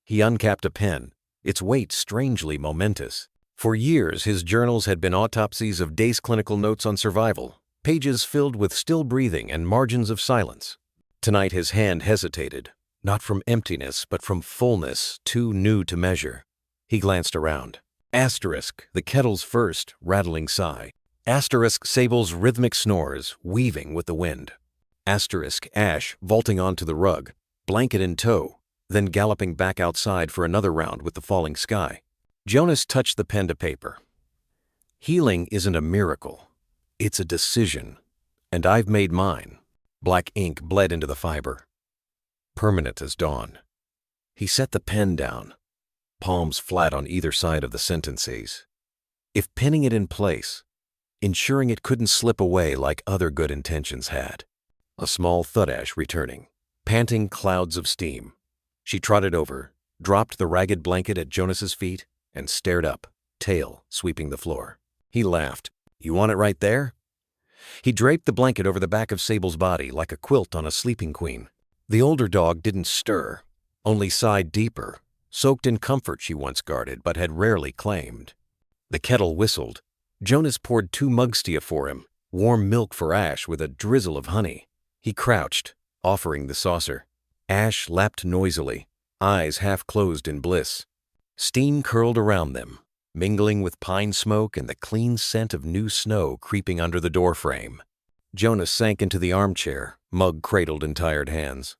He uncapped a pen, its weight strangely momentous. For years, his journals had been autopsies of days' clinical notes on survival, pages filled with still breathing and margins of silence. Tonight his hand hesitated, not from emptiness but from fullness too new to measure. He glanced around. Asterisk, the kettle's first rattling sigh. Asterisk, Sable's rhythmic snores weaving with the wind. Asterisk, Ash vaulting onto the rug, blanket in tow, then galloping back outside for another round with the falling sky. Jonas touched the pen to paper. Healing isn't a miracle. It's a decision. And I've made mine. Black ink bled into the fiber. Permanent as dawn. He set the pen down, palms flat on either side of the sentences. If pinning it in place, ensuring it couldn't slip away like other good intentions had. A small thud-ash returning, panting clouds of steam. She trotted over, dropped the ragged blanket at Jonas's feet, and stared up, tail sweeping the floor. He laughed. You want it right there? He draped the blanket over the back of Sable's body like a quilt on a sleeping queen. The older dog didn't stir, only sighed deeper, soaked in comfort she once guarded but had rarely claimed. The kettle whistled. Jonas poured 2 mugstia for him, warm milk for Ash with a drizzle of honey. He crouched, offering the saucer. Ash lapped noisily, eyes half closed in bliss. Steam curled around them, mingling with pine smoke and the clean scent of new snow creeping under the doorframe. Jonas sank into the armchair, mug cradled in tired hands.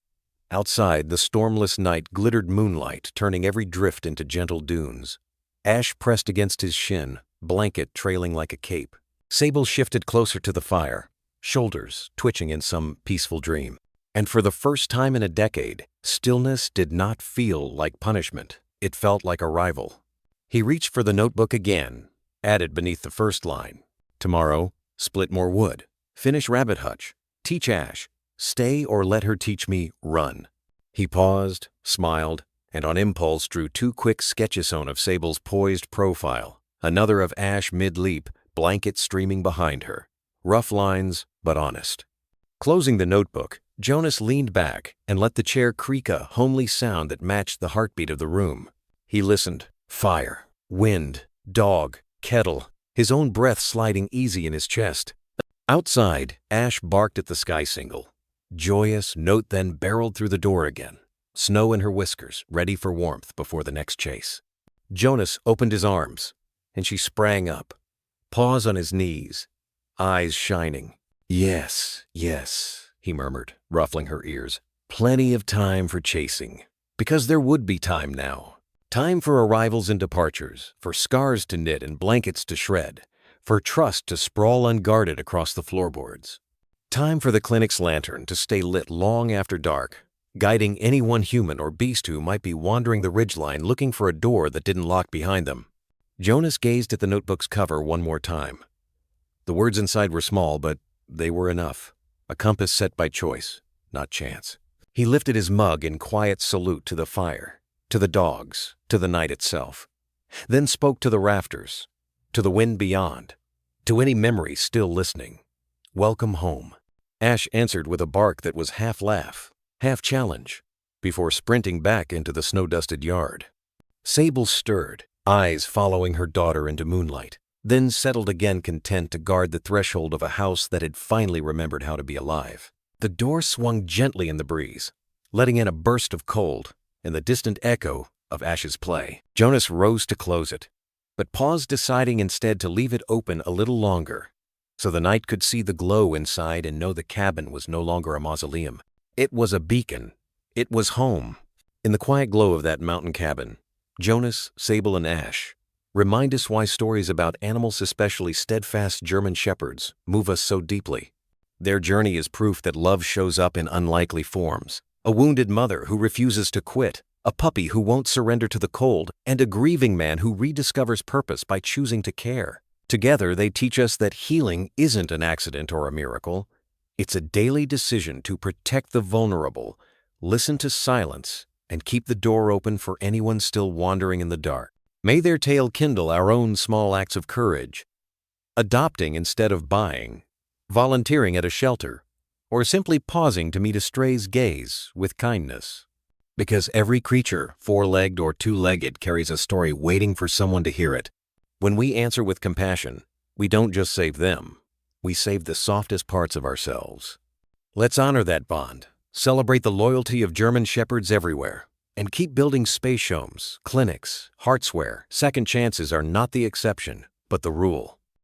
Outside, the stormless night glittered moonlight, turning every drift into gentle dunes. Ash pressed against his shin, blanket trailing like a cape. Sable shifted closer to the fire, shoulders twitching in some peaceful dream. And for the first time in a decade, stillness did not feel like punishment. It felt like arrival. He reached for the notebook again, added beneath the first line. Tomorrow, split more wood, finish rabbit hutch, teach Ash, stay or let her teach me run. He paused, smiled, and on impulse drew 2 quick sketches of Sable's poised profile, another of Ash mid-leap, blanket streaming behind her. Rough lines, but honest. Closing the notebook, Jonas leaned back and let the chair creak, a homely sound that matched the heartbeat of the room. He listened. Fire, wind, dog, kettle, his own breath sliding easy in his chest. Outside, Ash barked at the sky single. Joyous note then barreled through the door again, snow in her whiskers, ready for warmth before the next chase. Jonas opened his arms, and she sprang up, paws on his knees, eyes shining. Yes, yes, he murmured, ruffling her ears. Plenty of time for chasing, because there would be time now. Time for arrivals and departures, for scars to knit and blankets to shred, for trust to sprawl unguarded across the floorboards. Time for the clinic's lantern to stay lit long after dark, guiding anyone human or beast who might be wandering the ridgeline looking for a door that didn't lock behind them. Jonas gazed at the notebook's cover one more time. The words inside were small, but they were enough. A compass set by choice, not chance. He lifted his mug in quiet salute to the fire, to the dogs, to the night itself, then spoke to the rafters, to the wind beyond, to any memory still listening. Welcome home. Ash answered with a bark that was half laugh, half challenge, before sprinting back into the snow-dusted yard. Sable stirred, eyes following her daughter into moonlight, then settled again, content to guard the threshold of a house that had finally remembered how to be alive. The door swung gently in the breeze, letting in a burst of cold and the distant echo of Ash's play. Jonas rose to close it, but paused, deciding instead to leave it open a little longer, so the night could see the glow inside and know the cabin was no longer a mausoleum. It was a beacon. It was home. In the quiet glow of that mountain cabin, Jonas, Sable, and Ash remind us why stories about animals, especially steadfast German shepherds, move us so deeply. Their journey is proof that love shows up in unlikely forms. A wounded mother who refuses to quit, a puppy who won't surrender to the cold, and a grieving man who rediscovers purpose by choosing to care. Together, they teach us that healing isn't an accident or a miracle. It's a daily decision to protect the vulnerable, listen to silence, and keep the door open for anyone still wandering in the dark. May their tale kindle our own small acts of courage, adopting instead of buying, volunteering at a shelter, or simply pausing to meet a stray's gaze with kindness. Because every creature, four-legged or two-legged, carries a story waiting for someone to hear it. When we answer with compassion, we don't just save them, we save the softest parts of ourselves. Let's honor that bond, celebrate the loyalty of German Shepherds everywhere, and keep building space homes, clinics, heartsware. Second chances are not the exception, but the rule.